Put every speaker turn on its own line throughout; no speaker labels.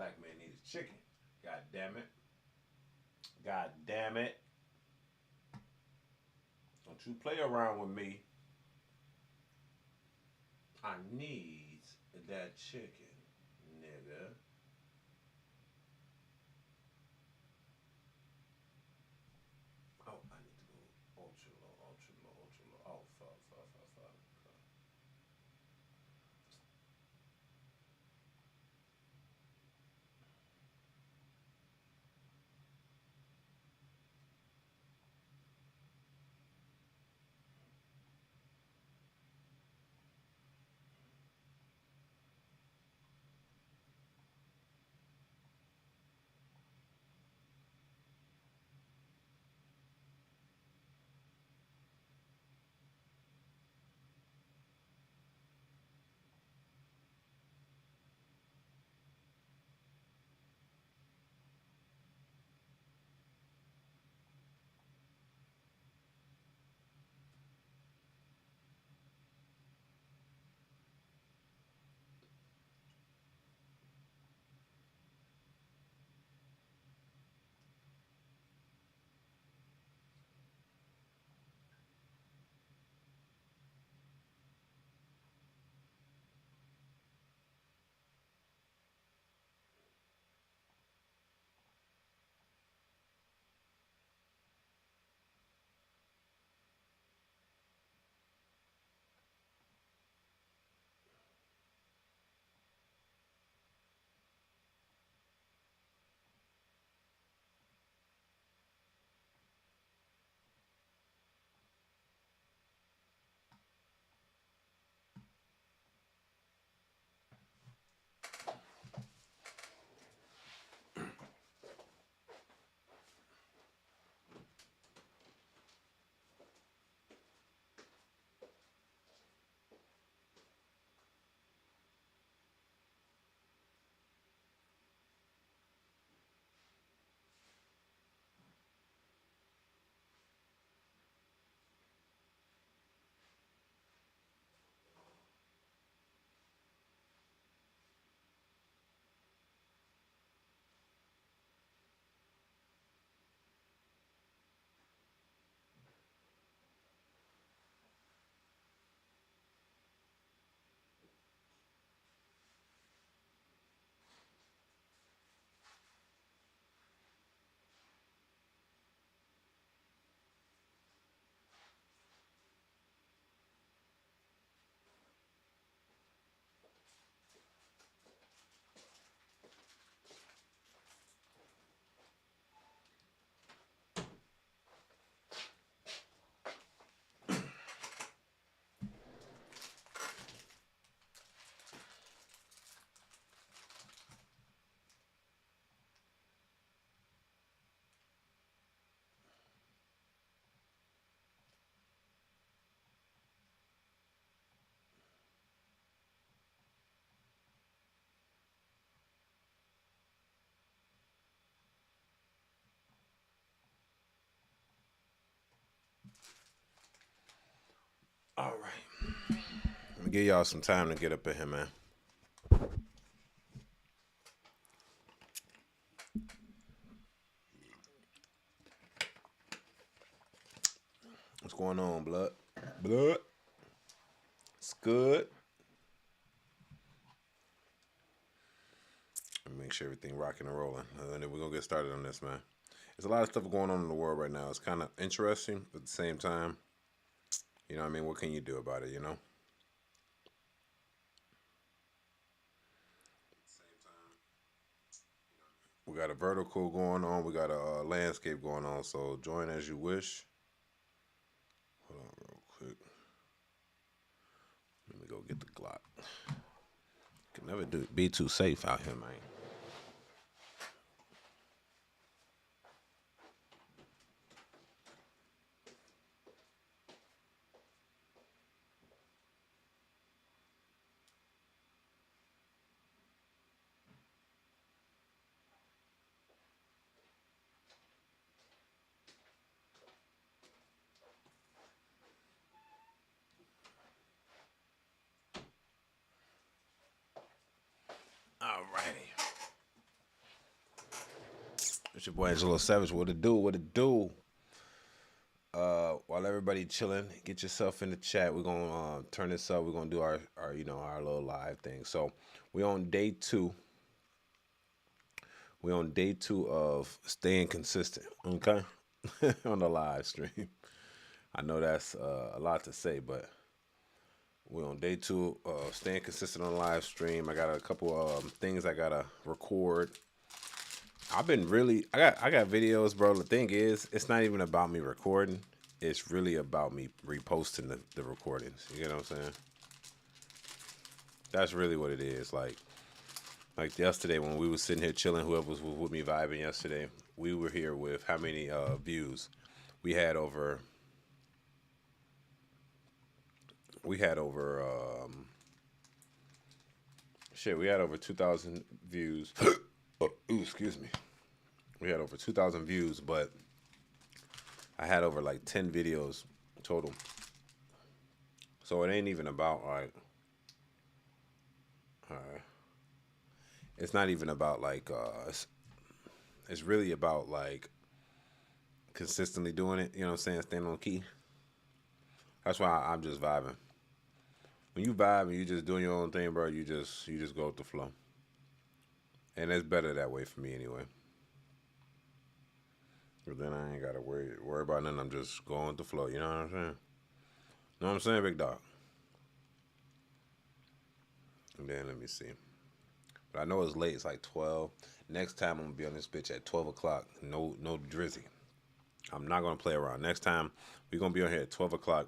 Black man needs chicken. God damn it. God damn it. Don't you play around with me. I need that chicken, nigga. Oh, I need to go ultra low, ultra low, ultra low. Oh, fuck, fuck, fuck, fuck. All right. Let me give y'all some time to get up in here, man. What's going on, blood? Blood. It's good. Make sure everything rocking and rolling. And then we're gonna get started on this, man. There's a lot of stuff going on in the world right now. It's kind of interesting, but at the same time, you know what I mean? What can you do about it, you know? We got a vertical going on. We got a landscape going on. So join as you wish. Hold on real quick. Let me go get the Glock. Can never be too safe out here, man. Alrighty. It's your boy Angelo Savage. What it do? What it do? While everybody chilling, get yourself in the chat. We're gonna turn this up. We're gonna do our our little live thing. So we on day two. We on day two of staying consistent. Okay, on the live stream. I know that's a lot to say, but we're on day two of staying consistent on the live stream. I got a couple things I gotta record. I got videos, bro. The thing is, it's not even about me recording. It's really about me reposting the recordings. You get what I'm saying? That's really what it is. Like yesterday when we was sitting here chilling, whoever was with me vibing yesterday, we were here with how many views? We had over we had over we had over 2,000 views. Oh, ooh, excuse me. We had over 2,000 views, but I had over like 10 videos total. So it ain't even about like, it's not even about like, it's really about like consistently doing it. You know what I'm saying? Staying on key. That's why I'm just vibing. When you vibe and you just doing your own thing, bro, you just go with the flow, and it's better that way for me anyway. But then I ain't gotta worry about nothing. I'm just going with the flow. You know what I'm saying? Know what I'm saying, big dog? And then let me see. But I know it's late. It's like 12. Next time I'm gonna be on this bitch at 12 o'clock. No drizzy. I'm not gonna play around. Next time we're gonna be on here at 12 o'clock.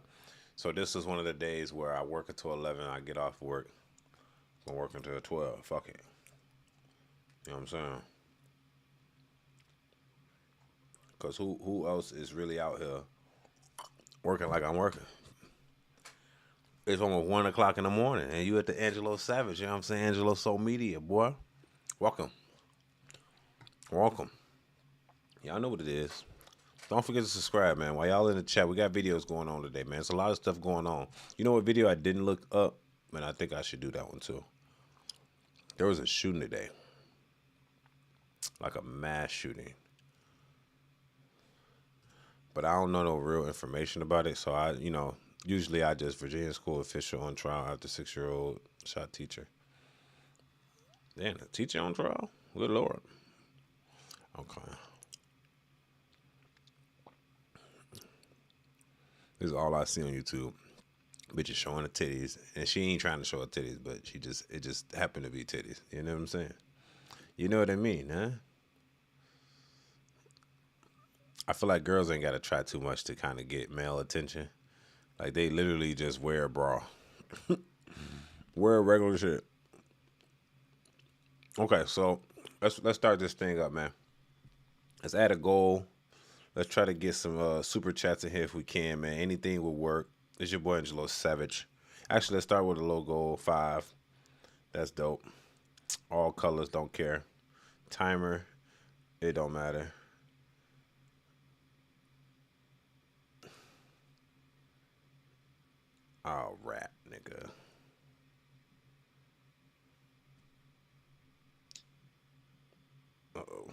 So this is one of the days where I work until 11. I get off work. I'm gonna work until 12. Fuck it. You know what I'm saying? Cause who else is really out here working like I'm working? It's almost 1 o'clock in the morning, and you at the Angelo Savage. You know what I'm saying? Angelo Soul Media, boy. Welcome, welcome. Y'all know what it is. Don't forget to subscribe, man. While y'all in the chat, we got videos going on today, man. It's a lot of stuff going on. You know what video I didn't look up? Man, I think I should do that one too. There was a shooting today, like a mass shooting. But I don't know no real information about it. So usually I just Virginia school official on trial after 6-year-old shot teacher. Damn, the teacher on trial? Good Lord. Okay. This is all I see on YouTube. Bitches showing her titties. And she ain't trying to show her titties, but it just happened to be titties. You know what I'm saying? You know what I mean, huh? I feel like girls ain't gotta try too much to kind of get male attention. Like they literally just wear a bra. Wear regular shit. Okay, so let's start this thing up, man. Let's add a goal. Let's try to get some super chats in here if we can, man. Anything will work. It's your boy Angelo Savage. Actually, let's start with a logo 5. That's dope. All colors, don't care. Timer, it don't matter. Oh, rap, nigga. Uh-oh.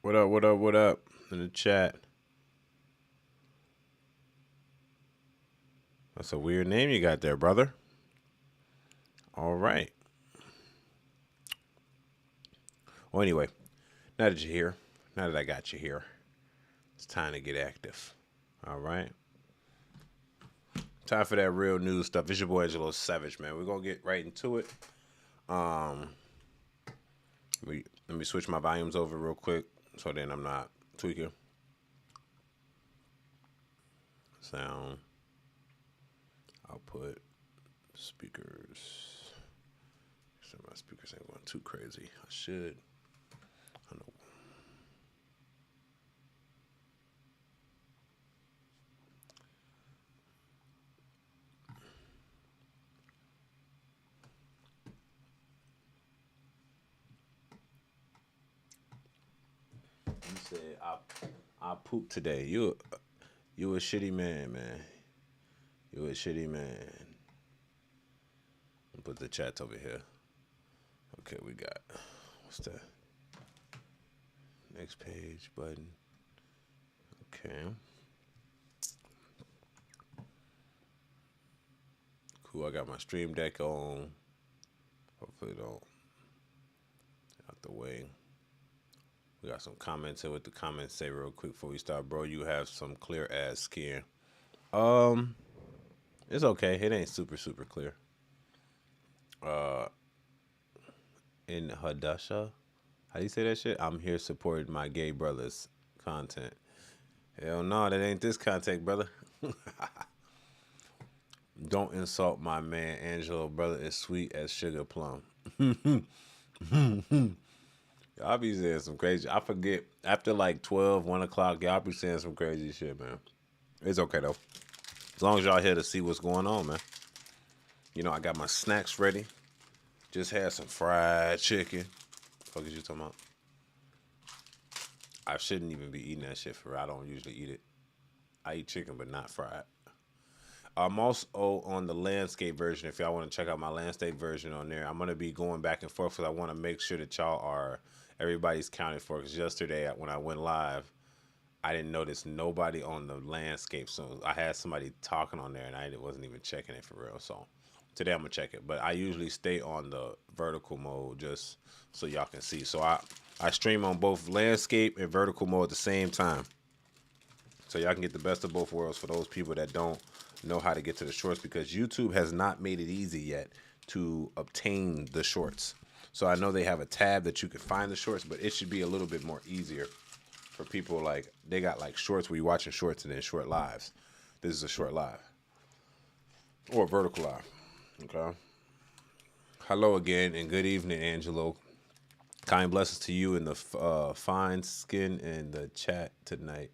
What up, what up, what up? In the chat. That's a weird name you got there, brother. All right. Well, anyway, now that you're here, now that I got you here, it's time to get active. All right. Time for that real news stuff. It's your boy Angelo Savage, man. We're gonna get right into it. Um, let me switch my volumes over real quick, so then I'm not tweaking. Sound, output, speakers. So my speakers ain't going too crazy. I should. I know. You said I pooped today. You a shitty man, man. You a shitty man. Put the chat over here. Okay, we got, what's that? Next page button. Okay. Cool, I got my Stream Deck on. Hopefully don't out the way. We got some comments here. What the comments say real quick before we start, bro? You have some clear ass skin. It's okay. It ain't super clear. In Hadasha, how do you say that shit? I'm here supporting my gay brothers content. Hell no, that ain't this content, brother. Don't insult my man Angelo, brother. As sweet as sugar plum. Y'all be saying some crazy. I forget after like 12, 1 o'clock. Y'all be saying some crazy shit, man. It's okay though. As long as y'all here to see what's going on, man. You know, I got my snacks ready. Just had some fried chicken. What the fuck is you talking about? I shouldn't even be eating that shit for real. I don't usually eat it. I eat chicken, but not fried. I'm also on the landscape version. If y'all want to check out my landscape version on there, I'm going to be going back and forth because I want to make sure that everybody's counted for. Because yesterday when I went live, I didn't notice nobody on the landscape. So I had somebody talking on there and I wasn't even checking it for real. So today I'm going to check it. But I usually stay on the vertical mode just so y'all can see. So I stream on both landscape and vertical mode at the same time. So y'all can get the best of both worlds for those people that don't know how to get to the shorts, because YouTube has not made it easy yet to obtain the shorts. So I know they have a tab that you can find the shorts, but it should be a little bit more easier for people. Like they got like shorts where you're watching shorts and then short lives. This is a short live or a vertical live. Okay. Hello again and good evening, Angelo. Kind blessings to you and the fine skin in the chat tonight.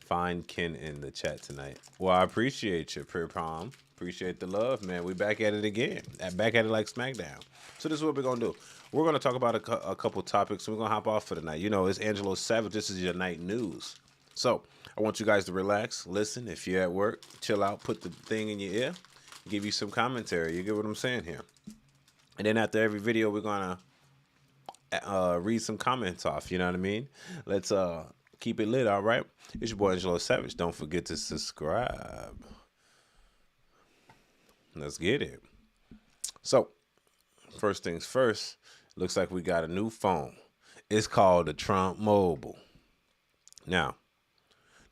Fine kin in the chat tonight. Well, I appreciate you, Pure Prom. Appreciate the love, man. We back at it again. Back at it like SmackDown. So this is what we're going to do. We're going to talk about a couple topics. We're going to hop off for the night. You know, it's Angelo Savage. This is your night news. So I want you guys to relax, listen. If you're at work, chill out, put the thing in your ear, give you some commentary. You get what I'm saying here? And then after every video, we're going to read some comments off. You know what I mean? Let's keep it lit, all right? It's your boy Angelo Savage. Don't forget to subscribe. Let's get it. So, first things first, looks like we got a new phone. It's called the Trump Mobile. Now,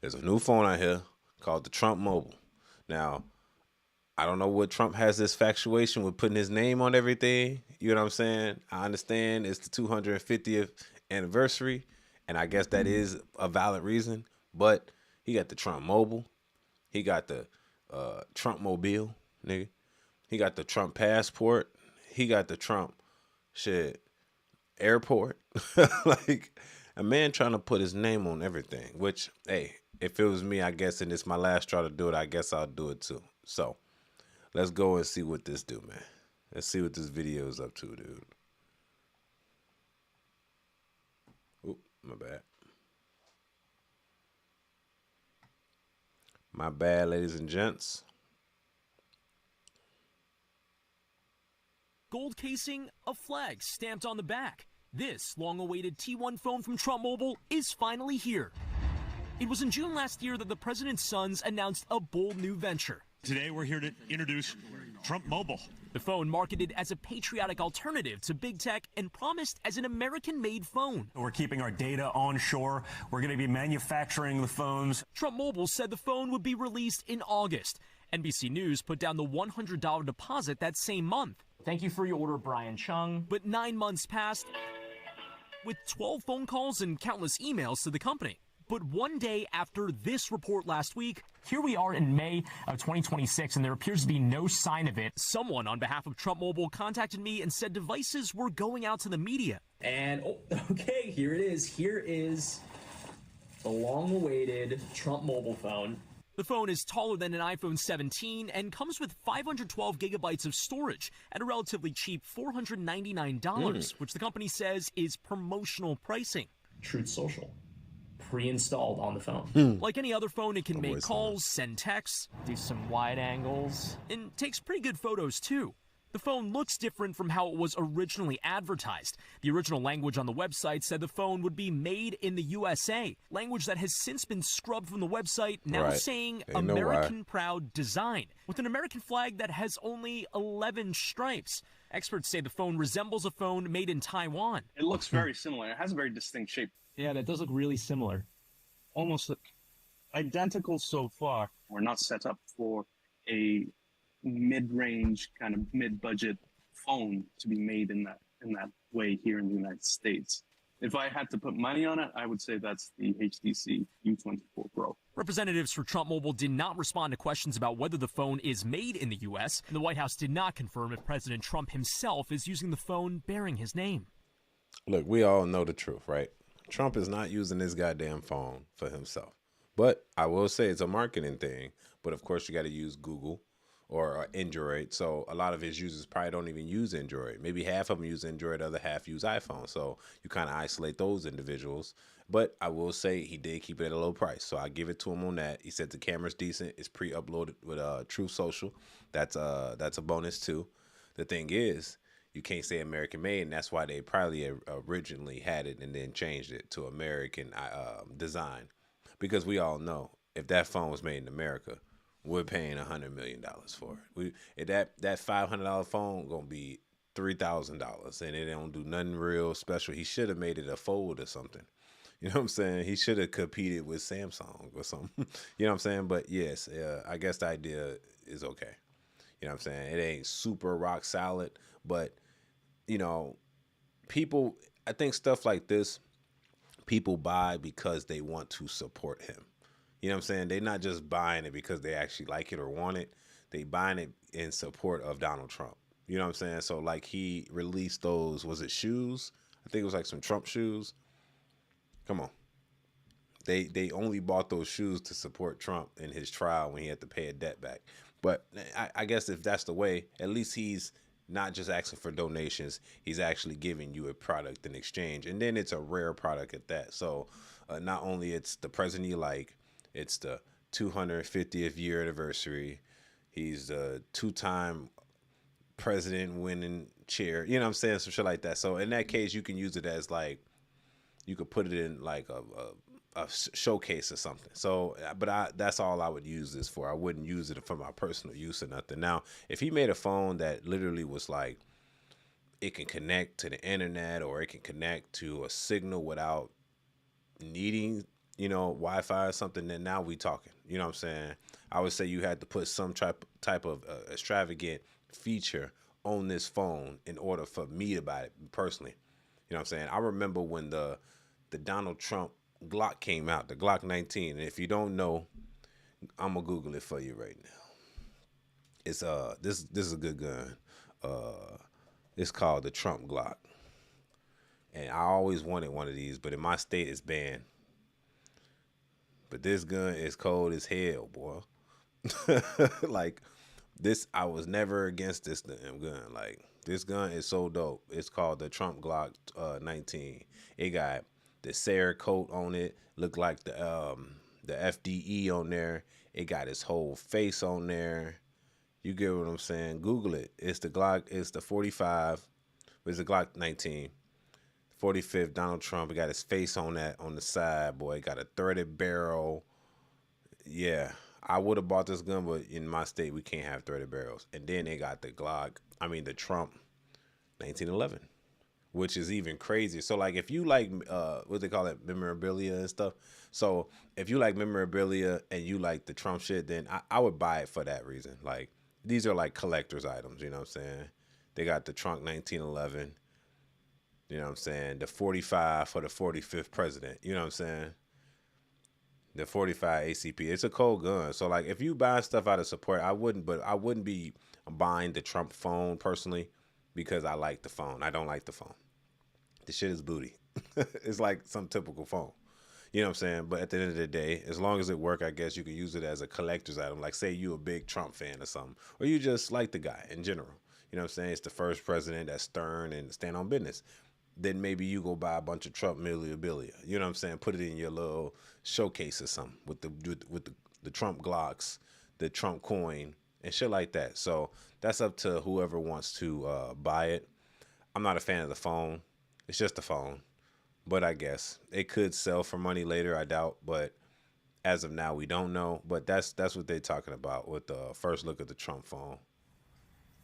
there's a new phone out here called the Trump Mobile. Now, I don't know what Trump has this factuation with putting his name on everything. You know what I'm saying? I understand it's the 250th anniversary, and I guess that is a valid reason. But he got the Trump Mobile. He got the Trump Mobile, nigga. He got the Trump Passport. He got the Trump airport. Like a man trying to put his name on everything, which, hey, if it was me, I guess, and it's my last try to do it, I guess I'll do it too. So let's go and see what this do, man. Let's see what this video is up to, dude. Oop, my bad. My bad, ladies and gents.
Gold casing, a flag stamped on the back. This long-awaited T1 phone from Trump Mobile is finally here. It was in June last year that the president's sons announced a bold new venture.
Today we're here to introduce Trump Mobile.
The phone marketed as a patriotic alternative to big tech and promised as an American-made phone.
We're keeping our data onshore. We're going to be manufacturing the phones.
Trump Mobile said the phone would be released in August. NBC News put down the $100 deposit that same month.
Thank you for your order, Brian Chung.
But 9 months passed with 12 phone calls and countless emails to the company. But one day after this report last week,
here we are in May of 2026, and there appears to be no sign of it.
Someone on behalf of Trump Mobile contacted me and said devices were going out to the media.
And, okay, here it is. Here is the long-awaited Trump Mobile phone.
The phone is taller than an iPhone 17 and comes with 512 gigabytes of storage at a relatively cheap $499, which the company says is promotional pricing.
Truth Social. pre-installed on the phone.
Like any other phone, it can make
voice
calls, send texts,
Do some wide angles.
and takes pretty good photos too. The phone looks different from how it was originally advertised. The original language on the website said the phone would be made in the USA, language that has since been scrubbed from the website, now
Right.
saying
They know why.
American proud design, with an American flag that has only 11 stripes. Experts say the phone resembles a phone made in Taiwan.
It looks very similar. It has a very distinct shape.
Yeah, that does look really similar.
Almost identical so far. We're not set up for a mid-range, kind of mid-budget phone to be made in that way here in the United States. If I had to put money on it, I would say that's the HTC U24 Pro.
Representatives for Trump Mobile did not respond to questions about whether the phone is made in the U.S., and the White House did not confirm if President Trump himself is using the phone bearing his name.
Look, we all know the truth, right? Trump is not using this goddamn phone for himself. But I will say it's a marketing thing. But of course, you got to use Google or Android. So a lot of his users probably don't even use Android. Maybe half of them use Android, the other half use iPhone. So you kind of isolate those individuals. But I will say he did keep it at a low price. So I give it to him on that. He said the camera's decent. It's pre-uploaded with Truth Social. That's a bonus too. The thing is, you can't say American made, and that's why they probably originally had it and then changed it to American design. Because we all know if that phone was made in America, we're paying $100 million for it. That $500 phone gonna be $3,000, and it don't do nothing real special. He should have made it a fold or something. You know what I'm saying? He should have competed with Samsung or something. You know what I'm saying? But yes, I guess the idea is okay. You know what I'm saying? It ain't super rock solid, but you know, people, I think stuff like this, people buy because they want to support him. You know what I'm saying? They're not just buying it because they actually like it or want it. They buying it in support of Donald Trump. You know what I'm saying? So like he released those, was it shoes? I think it was like some Trump shoes. Come on. They only bought those shoes to support Trump in his trial when he had to pay a debt back. But I guess if that's the way, at least he's not just asking for donations. He's actually giving you a product in exchange. And then it's a rare product at that. So not only it's the president you like, it's the 250th year anniversary. He's the two-time president winning chair. You know what I'm saying? Some shit like that. So in that case, you can use it as like, you could put it in like a showcase or something. So, but that's all I would use this for. I wouldn't use it for my personal use or nothing. Now, if he made a phone that literally was like, it can connect to the internet or it can connect to a signal without needing, you know, Wi-Fi or something, then now we talking. You know what I'm saying? I would say you had to put some type of extravagant feature on this phone in order for me to buy it personally. You know what I'm saying? I remember when the Donald Trump Glock came out, the Glock 19. And if you don't know, I'm gonna Google it for you right now. It's this is a good gun. It's called the Trump Glock. And I always wanted one of these, but in my state it's banned. But this gun is cold as hell, boy. Like this, I was never against this damn gun. Like this gun is so dope. It's called the Trump Glock 19. It got the Cerakote on it. Looked like the FDE on there. It got his whole face on there. You get what I'm saying? Google it. It's the Glock. It's the 45. It's the Glock 19. 45th Donald Trump. It got his face on that on the side, boy. It got a threaded barrel. Yeah, I would have bought this gun, but in my state we can't have threaded barrels. And then they got the the Trump 1911, which is even crazier. So like if you like what they call it, memorabilia and stuff. So if you like memorabilia and you like the Trump shit, then I would buy it for that reason. Like these are like collector's items, you know what I'm saying? They got the Trump 1911. You know what I'm saying? The 45 for the 45th president. You know what I'm saying? The 45 ACP. It's a cold gun. So like if you buy stuff out of support, I wouldn't be buying the Trump phone personally because I like the phone. I don't like the phone. The shit is booty. It's like some typical phone. You know what I'm saying? But at the end of the day, as long as it work, I guess you can use it as a collector's item. Like say you a big Trump fan or something, or you just like the guy in general. You know what I'm saying? It's the first president that's stern and stand on business. then maybe you go buy a bunch of Trump memorabilia. You know what I'm saying? Put it in your little showcase or something with the Trump Glocks, the Trump coin, and shit like that. So that's up to whoever wants to buy it. I'm not a fan of the phone. It's just a phone. But I guess it could sell for money later. I doubt. But as of now, we don't know. But that's what they're talking about with the first look at the Trump phone.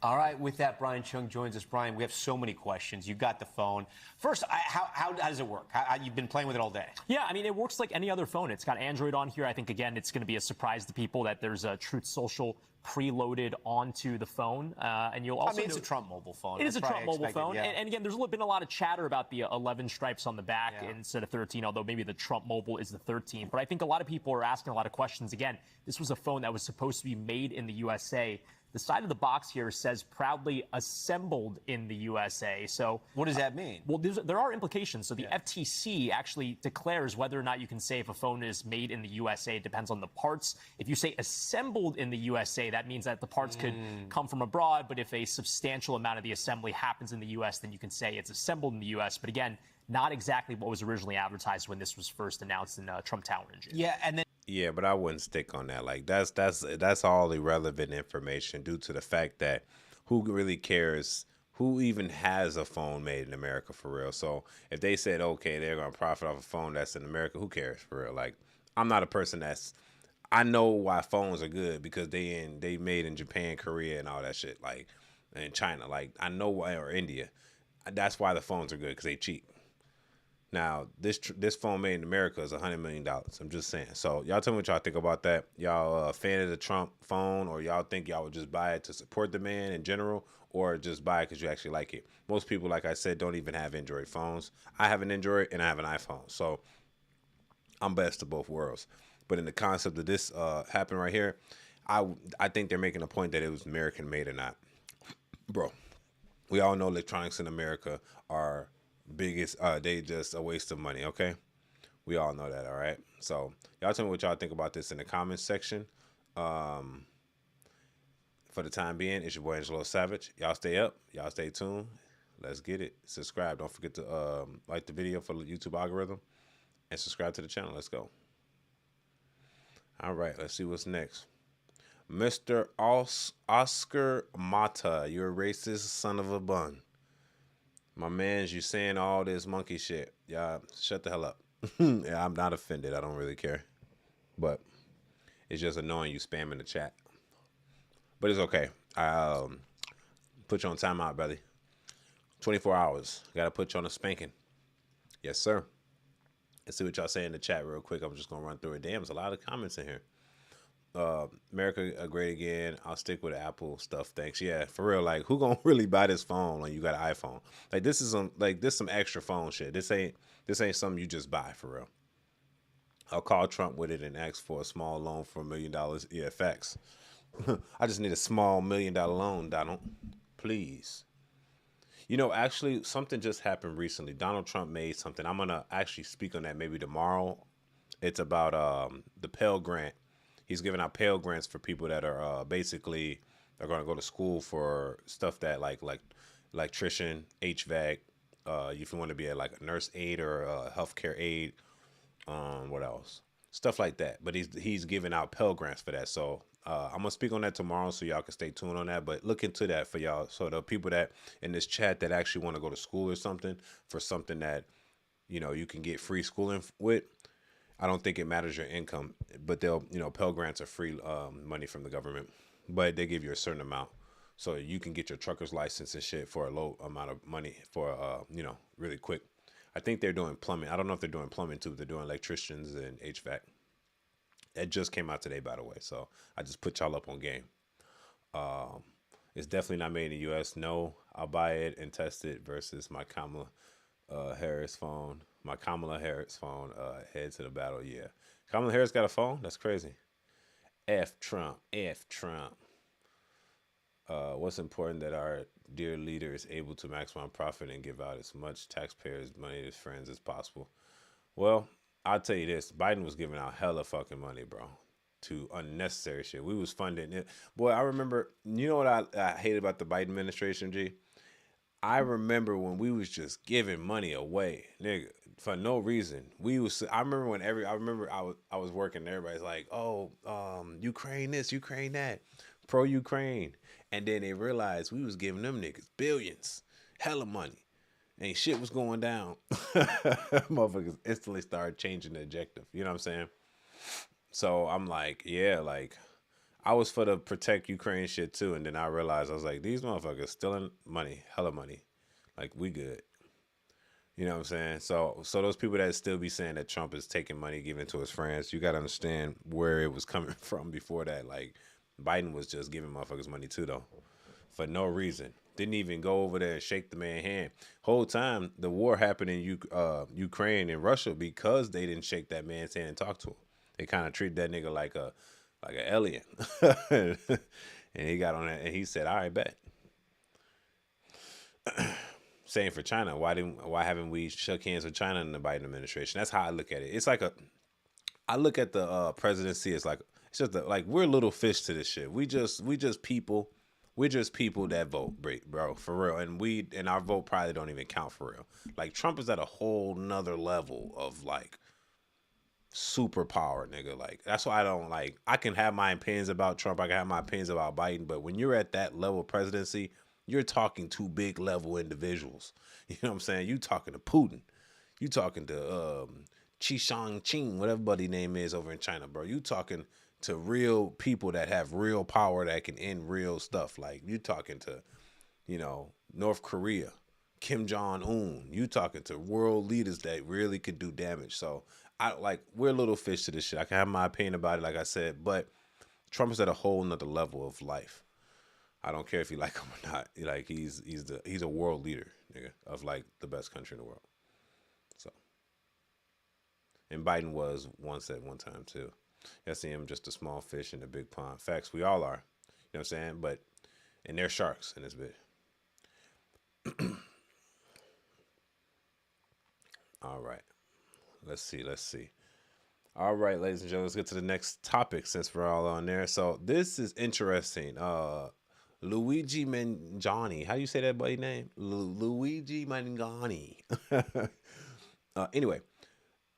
All right, with that, Brian Chung joins us. Brian, we have so many questions. You got the phone. First, how does it work? You've been playing with it all day.
Yeah, I mean, it works like any other phone. It's got Android on here. I think, again, it's going to be a surprise to people that there's a Truth Social preloaded onto the phone. And you'll also...
I mean, it's a Trump mobile phone.
It is a Trump mobile phone.
Yeah.
And again, there's been a lot of chatter about the 11 stripes on the back instead of 13, although maybe the Trump mobile is the 13. But I think a lot of people are asking a lot of questions. Again, this was a phone that was supposed to be made in the USA. The side of the box here says proudly assembled in the USA. So
what does that mean?
Well, there are implications. So the FTC actually declares whether or not you can say if a phone is made in the USA. It depends on the parts. If you say assembled in the USA, that means that the parts could come from abroad. But if a substantial amount of the assembly happens in the US, then you can say it's assembled in the US. But again, not exactly what was originally advertised when this was first announced in Trump Tower in June.
Yeah, and then
Yeah, but I wouldn't stick on that. Like that's all irrelevant information due to the fact that who really cares? Who even has a phone made in America for real? So if they said, okay, they're gonna profit off a phone that's in America, who cares for real? Like, I'm not a person I know why phones are good because they made in Japan, Korea, and all that shit. Like, in China, like I know why, or India. That's why the phones are good because they cheap. Now, this phone made in America is $100 million. I'm just saying. So y'all tell me what y'all think about that. Y'all a fan of the Trump phone, or y'all think y'all would just buy it to support the man in general, or just buy it because you actually like it? Most people, like I said, don't even have Android phones. I have an Android and I have an iPhone. So I'm best of both worlds. But in the concept of this happening right here, I think they're making a point that it was American made or not. Bro, we all know electronics in America are biggest they just a waste of money. Okay, we all know that. All right, so y'all tell me what y'all think about this in the comments section. For the time being, it's your boy Angelo Savage. Y'all stay up, y'all stay tuned. Let's get it. Subscribe. Don't forget to like the video for the YouTube algorithm and subscribe to the channel. Let's go. All right, let's see what's next. Mr. Oscar Mata, you're a racist son of a bun. My mans, you saying all this monkey shit. Yeah, shut the hell up. Yeah, I'm not offended. I don't really care. But it's just annoying you spamming the chat. But it's okay. I put you on timeout, brother. 24 hours. Got to put you on a spanking. Yes, sir. Let's see what y'all say in the chat real quick. I'm just going to run through it. Damn, there's a lot of comments in here. America great again. I'll stick with Apple stuff. Thanks. Yeah, for real. Like, who gonna really buy this phone when you got an iPhone? Like, this is some extra phone shit. This ain't something you just buy for real. I'll call Trump with it and ask for a small loan for $1 million. Yeah, facts. I just need a small $1 million loan, Donald. Please. You know, actually, something just happened recently. Donald Trump made something. I'm gonna actually speak on that maybe tomorrow. It's about the Pell Grant. He's giving out Pell Grants for people that are basically are going to go to school for stuff that like electrician, HVAC. If you want to be like a nurse aide or a healthcare aide, what else? Stuff like that. But he's giving out Pell Grants for that. So I'm gonna speak on that tomorrow, so y'all can stay tuned on that. But look into that for y'all. So the people that in this chat that actually want to go to school or something for something that you can get free schooling with. I don't think it matters your income, but they'll, Pell Grants are free money from the government, but they give you a certain amount. So you can get your trucker's license and shit for a low amount of money for, really quick. I think they're doing plumbing. I don't know if they're doing plumbing too, but they're doing electricians and HVAC. That just came out today, by the way. So I just put y'all up on game. It's definitely not made in the U.S. No, I'll buy it and test it versus my Kamala Harris phone. My Kamala Harris phone, head to the battle. Yeah. Kamala Harris got a phone? That's crazy. F Trump. What's important that our dear leader is able to maximize profit and give out as much taxpayers' money to his friends as possible. Well, I'll tell you this. Biden was giving out hella fucking money, bro, to unnecessary shit. We was funding it. Boy, I remember, you know what I hate about the Biden administration, G? I remember when we was just giving money away, nigga, for no reason. I remember I was working and everybody's like, oh, Ukraine this, Ukraine that, pro Ukraine. And then they realized we was giving them niggas billions, hella money. And shit was going down. Motherfuckers instantly started changing the objective. You know what I'm saying? So I'm like, yeah, like I was for the protect Ukraine shit too. And then I realized I was like, these motherfuckers stealing money, hella money. Like we good. You know what I'm saying? So those people that still be saying that Trump is taking money, giving it to his friends, you got to understand where it was coming from before that. Like Biden was just giving motherfuckers money too, though, for no reason. Didn't even go over there and shake the man's hand. Whole time the war happened in Ukraine and Russia because they didn't shake that man's hand and talk to him. They kind of treated that nigga like an alien. And he got on that and he said, "All right, bet." Same for China. Why haven't we shook hands with China in the Biden administration? That's how I look at it. It's like I look at the presidency as like it's just like we're little fish to this shit. We just people. We're just people that vote, bro, for real. And our vote probably don't even count for real. Like Trump is at a whole nother level of like superpower, nigga. Like that's why I don't like. I can have my opinions about Trump. I can have my opinions about Biden, but when you're at that level of presidency, you're talking to big level individuals. You know what I'm saying? You talking to Putin. You talking to Xi Jinping, whatever buddy name is over in China, bro. You talking to real people that have real power that can end real stuff. Like you talking to, North Korea, Kim Jong-un. You talking to world leaders that really could do damage. So we're a little fish to this shit. I can have my opinion about it, like I said, but Trump is at a whole nother level of life. I don't care if you like him or not. Like he's a world leader, nigga, of like the best country in the world. So, and Biden was once at one time too. I see him just a small fish in a big pond. Facts, we all are. You know what I'm saying? And they're sharks in this bit. All right. Let's see. All right, ladies and gentlemen, let's get to the next topic since we're all on there. So this is interesting. Luigi Mangiani. How do you say that buddy name? Luigi Mangiani. Anyway.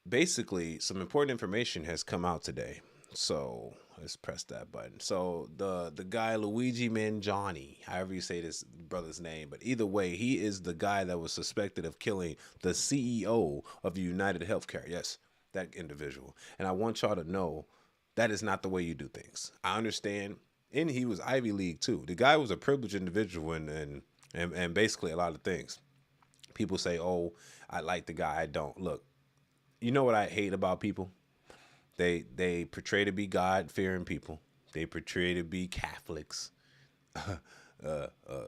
Basically, some important information has come out today. So let's press that button. So the guy Luigi Mangiani, however you say this brother's name, but either way, he is the guy that was suspected of killing the CEO of United Healthcare. Yes, that individual. And I want y'all to know that is not the way you do things. I understand. And he was Ivy League too. The guy was a privileged individual and basically a lot of things. People say, "Oh, I like the guy." I don't. Look. You know what I hate about people? They portray to be God-fearing people. They portray to be Catholics,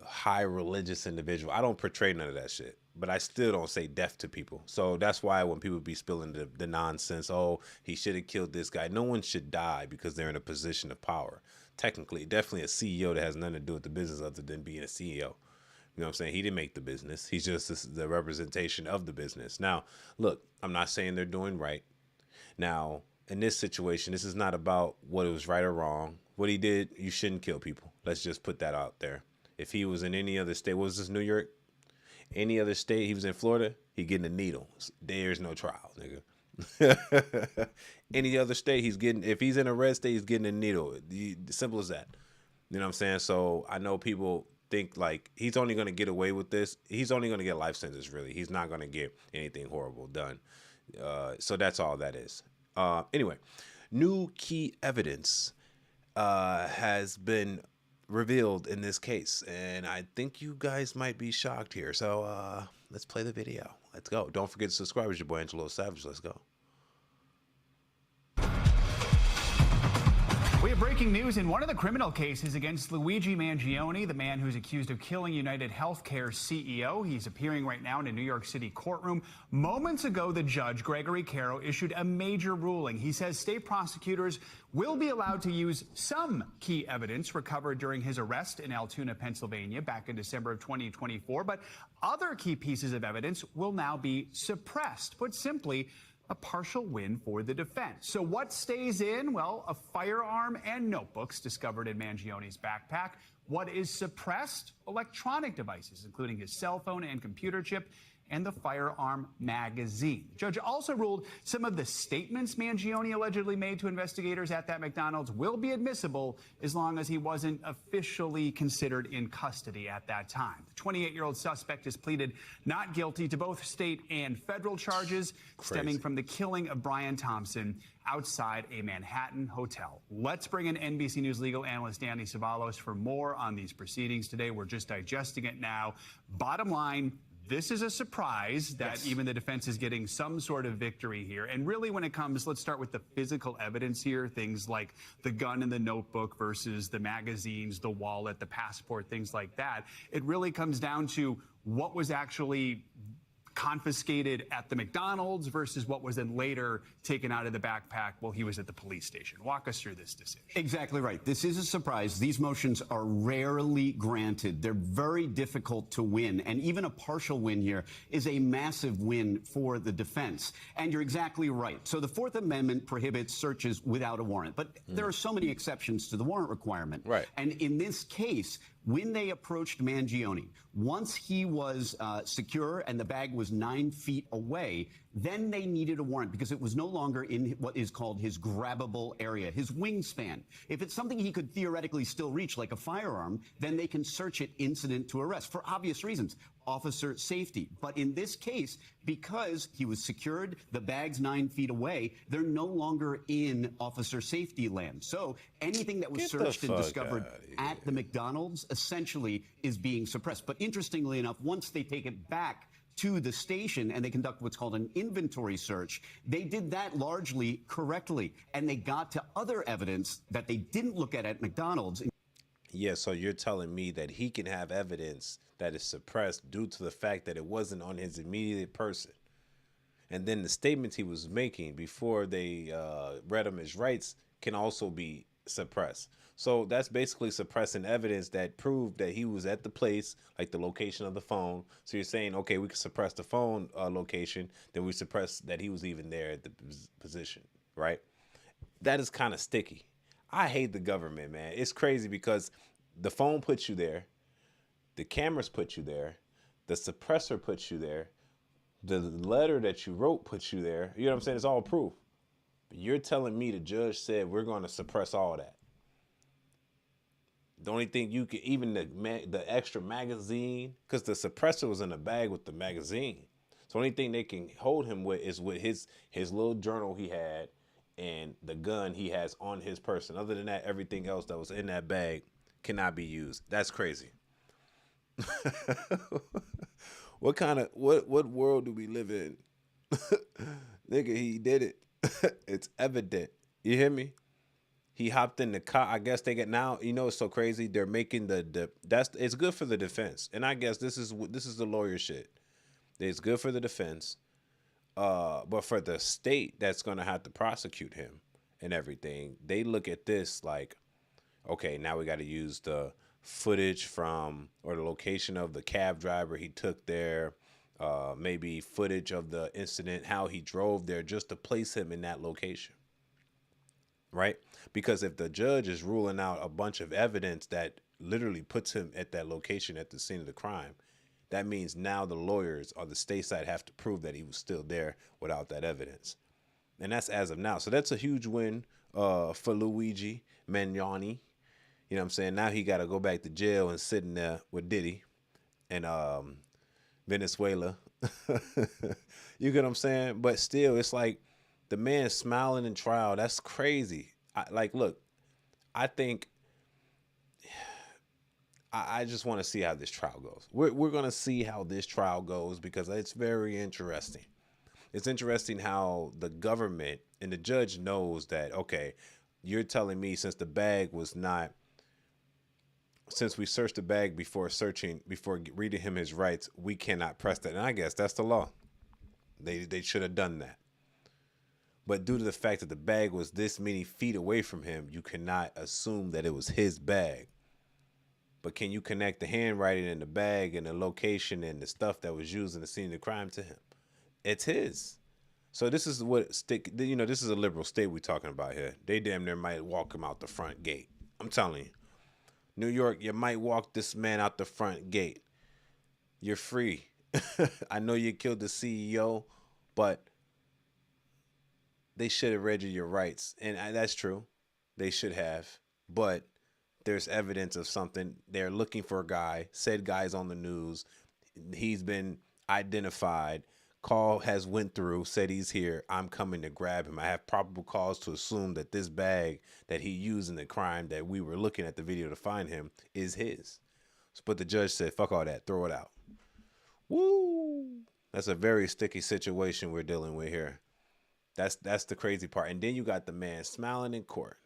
high religious individual. I don't portray none of that shit, but I still don't say death to people. So that's why when people be spilling the nonsense, oh, he should have killed this guy. No one should die because they're in a position of power. Technically, definitely a CEO that has nothing to do with the business other than being a CEO. You know what I'm saying? He didn't make the business. He's just the representation of the business. Now, look, I'm not saying they're doing right. Now, in this situation, this is not about what was right or wrong. What he did, you shouldn't kill people. Let's just put that out there. If he was in any other state, what was this, New York? Any other state, he was in Florida, he getting a needle. There's no trial, nigga. Any other state, if he's in a red state, he's getting a needle. Simple as that. You know what I'm saying? So I know people think like he's only going to get away with this. He's only going to get a life sentence, really. He's not going to get anything horrible done. So that's all that is. Anyway, new key evidence has been revealed in this case, and I think you guys might be shocked here. So let's play the video. Let's go. Don't forget to subscribe. It's your boy Angelo Savage. Let's go.
We have breaking news in one of the criminal cases against Luigi Mangiani, the man who's accused of killing United Healthcare CEO. He's appearing right now in a New York City courtroom. Moments ago, the judge, Gregory Caro, issued a major ruling. He says state prosecutors will be allowed to use some key evidence recovered during his arrest in Altoona, Pennsylvania, back in December of 2024. But other key pieces of evidence will now be suppressed. Put simply, a partial win for the defense. So what stays in? Well, a firearm and notebooks discovered in Mangione's backpack. What is suppressed? Electronic devices, including his cell phone and computer chip, and the firearm magazine. The judge also ruled some of the statements Mangione allegedly made to investigators at that McDonald's will be admissible as long as he wasn't officially considered in custody at that time. The 28-year-old suspect has pleaded not guilty to both state and federal charges stemming from the killing of Brian Thompson outside a Manhattan hotel. Let's bring in NBC News legal analyst Danny Ceballos for more on these proceedings today. We're just digesting it now. Bottom line, this is a surprise that even the defense is getting some sort of victory here. And really, when it comes, let's start with the physical evidence here, things like the gun and the notebook versus the magazines, the wallet, the passport, things like that. It really comes down to what was actually confiscated at the McDonald's versus what was then later taken out of the backpack while he was at the police station. Walk us through this decision.
Exactly right. This is a surprise. These motions are rarely granted. They're very difficult to win. And even a partial win here is a massive win for the defense. And you're exactly right. So the Fourth Amendment prohibits searches without a warrant. But there are so many exceptions to the warrant requirement.
Right.
And in this case, when they approached Mangione, once he was secure and the bag was 9 feet away, then they needed a warrant because it was no longer in what is called his grabbable area, his wingspan. If it's something he could theoretically still reach, like a firearm, then they can search it incident to arrest for obvious reasons, officer safety. But in this case, because he was secured, the bag's 9 feet away, they're no longer in officer safety land. So anything that was searched and discovered at the McDonald's essentially is being suppressed. But interestingly enough, once they take it back to the station and they conduct what's called an inventory search, they did that largely correctly. And they got to other evidence that they didn't look at McDonald's.
Yeah, so you're telling me that he can have evidence that is suppressed due to the fact that it wasn't on his immediate person. And then the statements he was making before they read him his rights can also be suppressed. So that's basically suppressing evidence that proved that he was at the place, like the location of the phone. So you're saying, okay, we can suppress the phone location, then we suppress that he was even there at the position, right? That is kind of sticky. I hate the government, man. It's crazy because the phone puts you there, the cameras put you there, the suppressor puts you there, the letter that you wrote puts you there. You know what I'm saying? It's all proof. But you're telling me the judge said we're going to suppress all that. The only thing you could, even the extra magazine, because the suppressor was in the bag with the magazine. So the only thing they can hold him with is with his little journal he had and the gun he has on his person. Other than that, everything else that was in that bag cannot be used. That's crazy. What world do we live in? Nigga, he did it. It's evident. You hear me? He hopped in the car. I guess they get now. You know, it's so crazy. They're making it's good for the defense, and I guess this is the lawyer shit. It's good for the defense, but for the state that's gonna have to prosecute him and everything, they look at this like, okay, now we got to use the footage from or the location of the cab driver he took there, maybe footage of the incident, how he drove there, just to place him in that location. Right? Because if the judge is ruling out a bunch of evidence that literally puts him at that location at the scene of the crime, that means now the lawyers or the state side have to prove that he was still there without that evidence. And that's as of now. So that's a huge win for Luigi Mangione. You know what I'm saying? Now he got to go back to jail and sit in there with Diddy and Venezuela. You get what I'm saying? But still, it's like, the man smiling in trial, that's crazy. Look, I think I just want to see how this trial goes. We're going to see how this trial goes because it's very interesting. It's interesting how the government and the judge knows that, okay, you're telling me since we searched the bag before reading him his rights, we cannot press that. And I guess that's the law. They should have done that. But due to the fact that the bag was this many feet away from him, you cannot assume that it was his bag. But can you connect the handwriting in the bag and the location and the stuff that was used in the scene of the crime to him? It's his. So this is what stick. You know, this is a liberal state we're talking about here. They damn near might walk him out the front gate. I'm telling you, New York, you might walk this man out the front gate. You're free. I know you killed the CEO, but they should have read you your rights, and that's true. They should have, but there's evidence of something. They're looking for a guy. Said guy's on the news. He's been identified. Call has went through, said he's here. I'm coming to grab him. I have probable cause to assume that this bag that he used in the crime that we were looking at the video to find him is his. But the judge said, fuck all that. Throw it out. Woo! That's a very sticky situation we're dealing with here. That's the crazy part. And then you got the man smiling in court.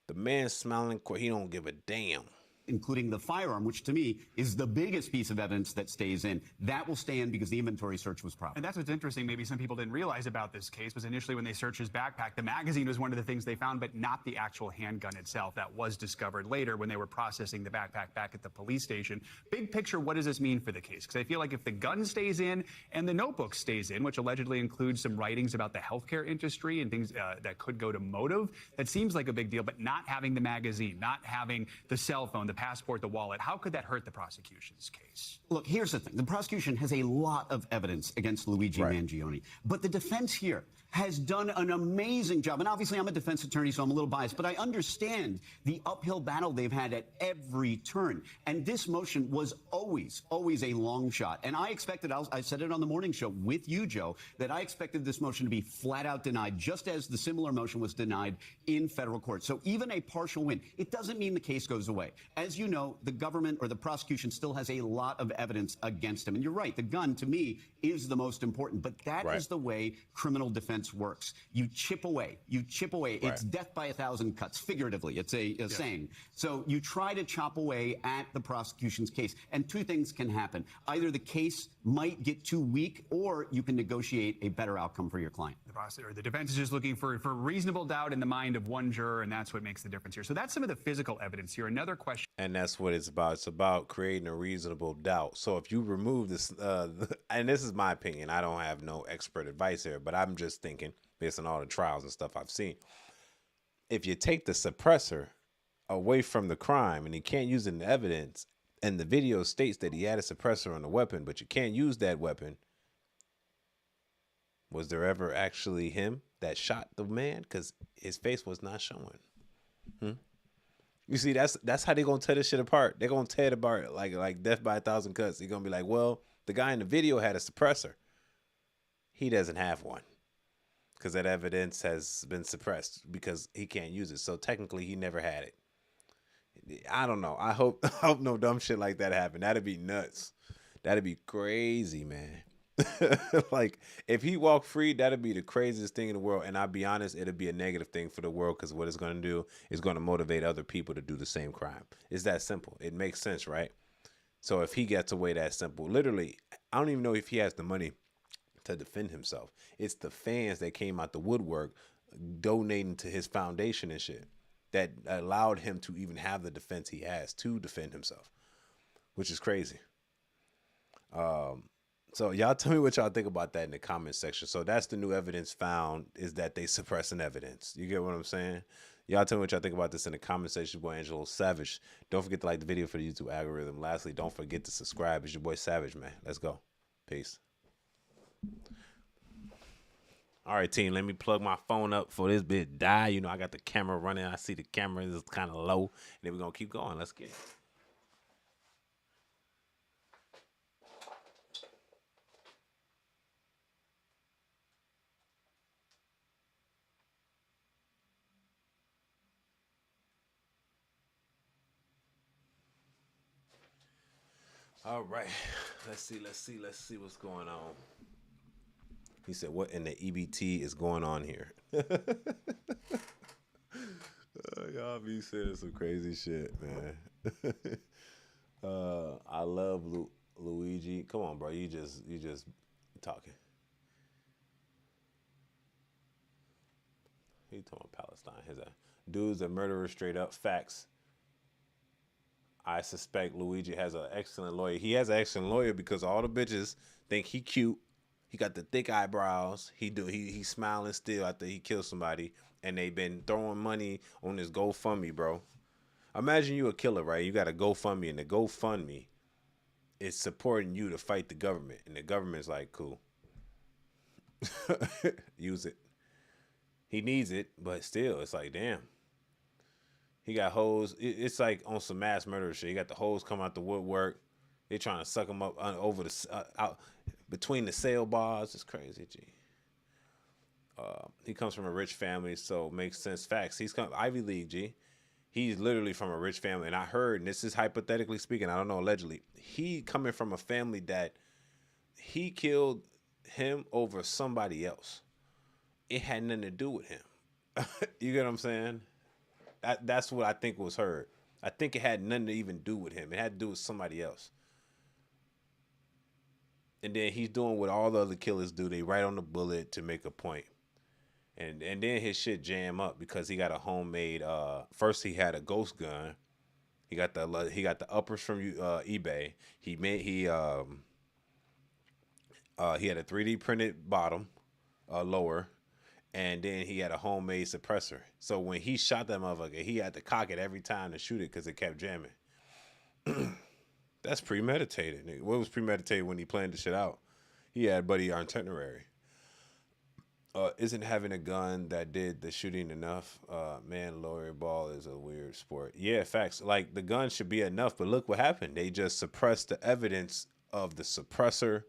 The man smiling in court. He don't give a damn.
Including the firearm, which to me is the biggest piece of evidence that stays in. That will stay in because the inventory search was proper.
And that's what's interesting. Maybe some people didn't realize about this case was initially when they searched his backpack, the magazine was one of the things they found, but not the actual handgun itself. That was discovered later when they were processing the backpack back at the police station. Big picture, what does this mean for the case? Because I feel like if the gun stays in and the notebook stays in, which allegedly includes some writings about the healthcare industry and things that could go to motive, that seems like a big deal. But not having the magazine, not having the cell phone, the passport, the wallet, how could that hurt the prosecution's case?
Look, here's the thing. The prosecution has a lot of evidence against Luigi Mangione, but the defense here has done an amazing job. And obviously, I'm a defense attorney, so I'm a little biased, but I understand the uphill battle they've had at every turn. And this motion was always a long shot. And I expected, I said it on the morning show with you, Joe, that I expected this motion to be flat out denied, just as the similar motion was denied in federal court. So even a partial win, it doesn't mean the case goes away. As you know, the government or the prosecution still has a lot of evidence against him. And you're right, the gun, to me, is the most important. But that is the way criminal defense works. You chip away. You chip away. It's death by 1,000 cuts, figuratively. It's a saying. So you try to chop away at the prosecution's case. And two things can happen. Either the case might get too weak, or you can negotiate a better outcome for your client.
The defense is just looking for reasonable doubt in the mind of one juror, and that's what makes the difference here. So that's some of the physical evidence here. Another question.
And that's what it's about. It's about creating a reasonable doubt. So if you remove this, and this is my opinion, I don't have no expert advice here, but I'm just thinking, based on all the trials and stuff I've seen, if you take the suppressor away from the crime and he can't use it in evidence, and the video states that he had a suppressor on the weapon, but you can't use that weapon, was there ever actually him that shot the man? Because his face was not showing. You see, that's how they're going to tear this shit apart. They're going to tear it apart like death by 1,000 cuts. They're going to be like, well, the guy in the video had a suppressor. He doesn't have one because that evidence has been suppressed because he can't use it. So technically, he never had it. I don't know. I hope no dumb shit like that happen. That'd be nuts. That'd be crazy, man. Like, if he walked free, that'd be the craziest thing in the world. And I'll be honest, it'll be a negative thing for the world, because what it's going to do is going to motivate other people to do the same crime. It's that simple. It makes sense, right? So if he gets away that simple, literally, I don't even know if he has the money to defend himself. It's the fans that came out the woodwork donating to his foundation and shit that allowed him to even have the defense he has to defend himself, which is crazy. So y'all tell me what y'all think about that in the comment section. So that's the new evidence found, is that they suppressing evidence. You get what I'm saying? Y'all tell me what y'all think about this in the comment section. Your boy Angelo Savage. Don't forget to like the video for the YouTube algorithm. Lastly, don't forget to subscribe. It's your boy Savage, man. Let's go. Peace. All right, team, let me plug my phone up for this bit die. You know, I got the camera running. I see the camera is kind of low. And then we're going to keep going. Let's get it. All right, let's see what's going on. He said, what in the EBT is going on here? Y'all be saying some crazy shit, man. I love Luigi. Come on, bro. You just talking. He talking about Palestine. His dude's a murderer, straight up. Facts. I suspect Luigi has an excellent lawyer. He has an excellent lawyer because all the bitches think he cute. He got the thick eyebrows. He's smiling still after he killed somebody, and they've been throwing money on this GoFundMe, bro. Imagine you a killer, right? You got a GoFundMe, and the GoFundMe is supporting you to fight the government, and the government's like, cool, use it. He needs it, but still, it's like, damn. He got hoes. It's like on some mass murder shit. He got the hoes come out the woodwork. They trying to suck him up over the out between the sail bars. It's crazy, G. He comes from a rich family, so it makes sense. Facts. He's come Ivy League, G. He's literally from a rich family, and I heard, and this is hypothetically speaking, I don't know, allegedly, he coming from a family that he killed him over somebody else. It had nothing to do with him. You get what I'm saying? That's what I think was heard. I think it had nothing to even do with him. It had to do with somebody else. And then he's doing what all the other killers do. They write on the bullet to make a point. And then his shit jam up because he got a homemade. First he had a ghost gun. He got the uppers from eBay. He had a 3D printed bottom, lower, and then he had a homemade suppressor. So when he shot that motherfucker, he had to cock it every time to shoot it because it kept jamming. That's premeditated, nigga. What was premeditated when he planned the shit out? He had Buddy itinerary. Isn't having a gun that did the shooting enough? Man, lawyer ball is a weird sport. Yeah, facts. Like, the gun should be enough, but look what happened. They just suppressed the evidence of the suppressor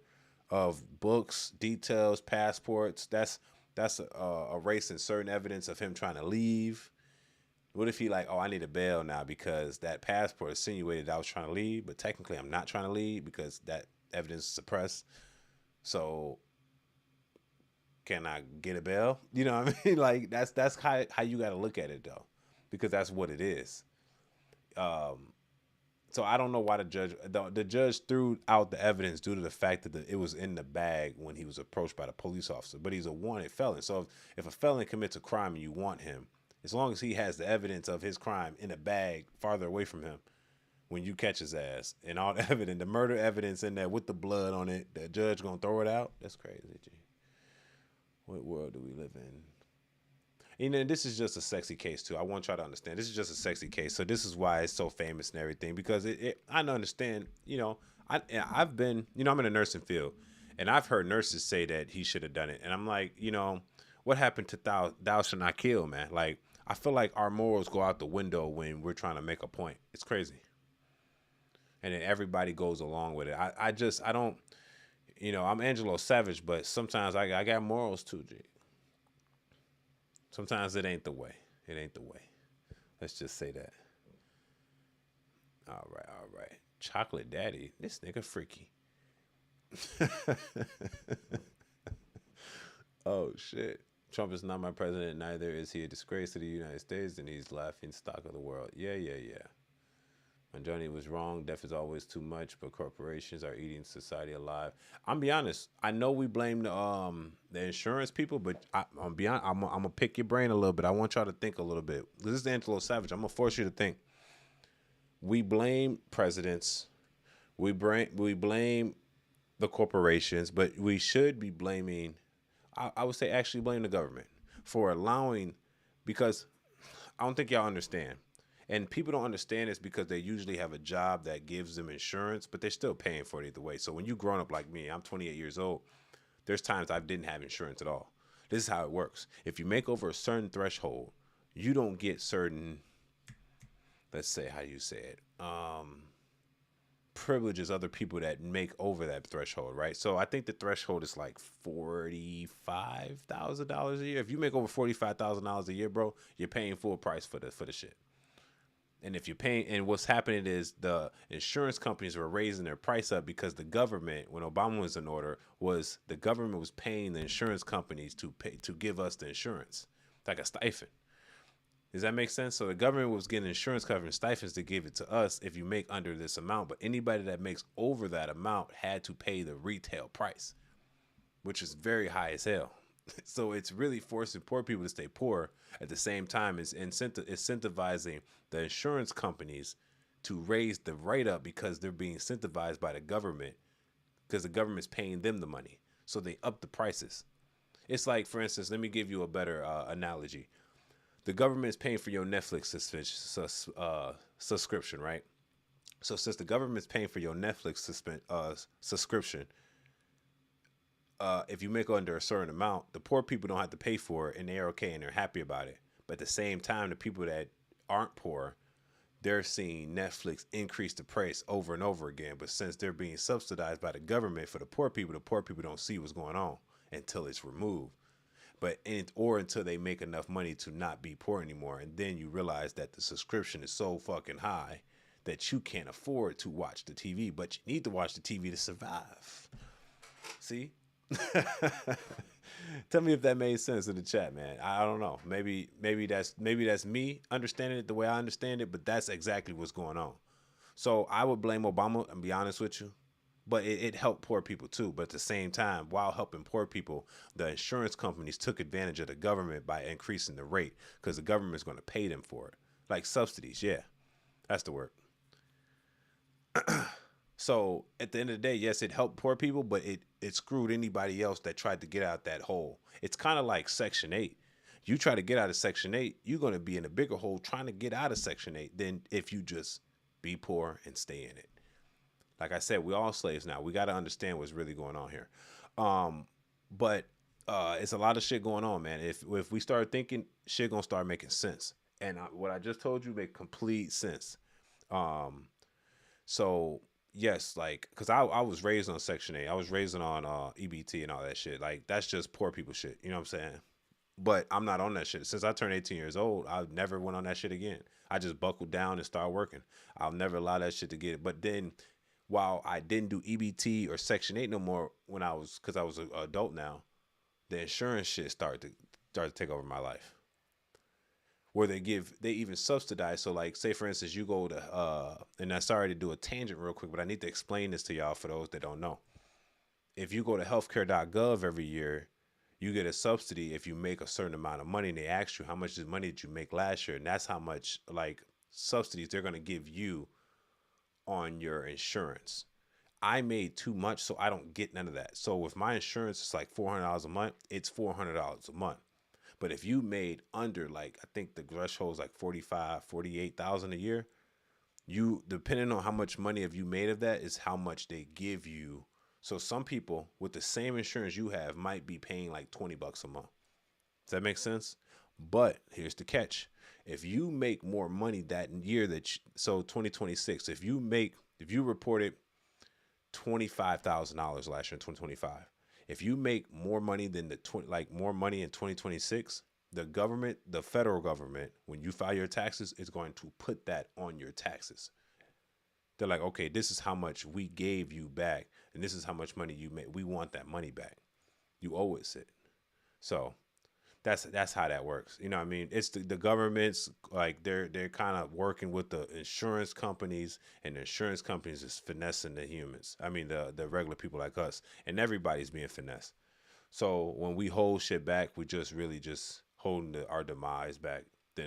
of books, details, passports. That's erasing certain evidence of him trying to leave. What if he like, oh, I need a bail now because that passport insinuated I was trying to leave, but technically I'm not trying to leave because that evidence is suppressed. So can I get a bail? You know what I mean? Like that's how you got to look at it though, because that's what it is. So I don't know why the judge threw out the evidence due to the fact that it was in the bag when he was approached by the police officer. But he's a wanted felon. So if a felon commits a crime and you want him, as long as he has the evidence of his crime in a bag farther away from him when you catch his ass and all the evidence, the murder evidence in there with the blood on it, the judge gonna throw it out? That's crazy, G. What world do we live in? You know, this is just a sexy case too. I want y'all to understand. This is just a sexy case. So this is why it's so famous and everything, because I understand, you know, I've been, you know, I'm in the nursing field and I've heard nurses say that he should have done it. And I'm like, you know, what happened to thou shalt not kill, man? Like, I feel like our morals go out the window when we're trying to make a point. It's crazy. And then everybody goes along with it. I don't, you know, I'm Angelo Savage, but sometimes I got morals too, G. Sometimes it ain't the way. It ain't the way. Let's just say that. All right. Chocolate Daddy. This nigga freaky. Oh, shit. Trump is not my president. Neither is he a disgrace to the United States, and he's laughing stock of the world. Yeah. When Johnny was wrong, death is always too much, but corporations are eating society alive. I'm be honest. I know we blame the insurance people, but I'm gonna pick your brain a little bit. I want y'all to think a little bit. This is Angelo Savage. I'm gonna force you to think. We blame presidents. We blame the corporations, but we should be blaming. I would say actually blame the government for allowing, because I don't think y'all understand. And people don't understand this because they usually have a job that gives them insurance, but they're still paying for it either way. So when you grown up like me, I'm 28 years old, there's times I didn't have insurance at all. This is how it works. If you make over a certain threshold, you don't get certain, let's say, how do you say it? Privileges other people that make over that threshold, right? So I think the threshold is like $45,000 a year. If you make over $45,000 a year, bro, you're paying full price for the shit. And if you're paying, and what's happening is the insurance companies were raising their price up because the government, when Obama was in order, was the government was paying the insurance companies to give us the insurance, like a stipend. Does that make sense? So the government was getting insurance coverage stipends to give it to us if you make under this amount, but anybody that makes over that amount had to pay the retail price, which is very high as hell. So it's really forcing poor people to stay poor. At the same time, it's incentivizing the insurance companies to raise the rate up because they're being incentivized by the government, because the government's paying them the money. so they up the prices. It's like, for instance, let me give you a better analogy. The government is paying for your Netflix subscription, right? So since the government is paying for your Netflix subscription, if you make under a certain amount, the poor people don't have to pay for it, and they're okay and they're happy about it. But at the same time, the people that aren't poor, they're seeing Netflix increase the price over and over again. But since they're being subsidized by the government for the poor people don't see what's going on until it's removed. Or until they make enough money to not be poor anymore. And then you realize that the subscription is so fucking high that you can't afford to watch the TV, but you need to watch the TV to survive. See? Tell me if that made sense in the chat, man. I don't know. Maybe that's me understanding it the way I understand it, but that's exactly what's going on. So I would blame Obama, and be honest with you, but it helped poor people too. But at the same time, while helping poor people, the insurance companies took advantage of the government by increasing the rate because the government's going to pay them for it, like subsidies. Yeah, that's the word. So at the end of the day, yes, it helped poor people, but it screwed anybody else that tried to get out that hole. It's kind of like Section 8. You try to get out of Section 8, you're going to be in a bigger hole trying to get out of Section 8 than if you just be poor and stay in it. Like I said, we're all slaves now. We got to understand what's really going on here. But it's a lot of shit going on, man. If we start thinking, shit going to start making sense. And what I just told you make complete sense. So... yes, like, because I was raised on Section 8. I was raised on EBT and all that shit. Like, that's just poor people shit. You know what I'm saying? But I'm not on that shit. Since I turned 18 years old, I never went on that shit again. I just buckled down and started working. I'll never allow that shit to get it. But then, while I didn't do EBT or Section 8 no more because I was an adult now, the insurance shit started to take over my life. Where they even subsidize. So like, say for instance, you go to, and I'm sorry to do a tangent real quick, but I need to explain this to y'all for those that don't know. If you go to healthcare.gov every year, you get a subsidy if you make a certain amount of money, and they ask you how much money did you make last year, and that's how much like subsidies they're going to give you on your insurance. I made too much, so I don't get none of that. So with my insurance, it's like $400 a month. It's $400 a month. But if you made under, like, I think the threshold is like 45, 48,000 a year, you, depending on how much money have you made of that, is how much they give you. So some people with the same insurance you have might be paying like $20 a month. Does that make sense? But here's the catch. If you make more money that year so 2026, if you reported $25,000 last year in 2025, if you make more money than more money in 2026, the federal government, when you file your taxes, is going to put that on your taxes. They're like, okay, this is how much we gave you back, and this is how much money you made. We want that money back. You owe us it. So that's how that works. You know what I mean? It's the government's, like, they're kind of working with the insurance companies, and the insurance companies is finessing the humans. I mean, the regular people like us, and everybody's being finessed. So when we hold shit back, we just really just holding our demise back. The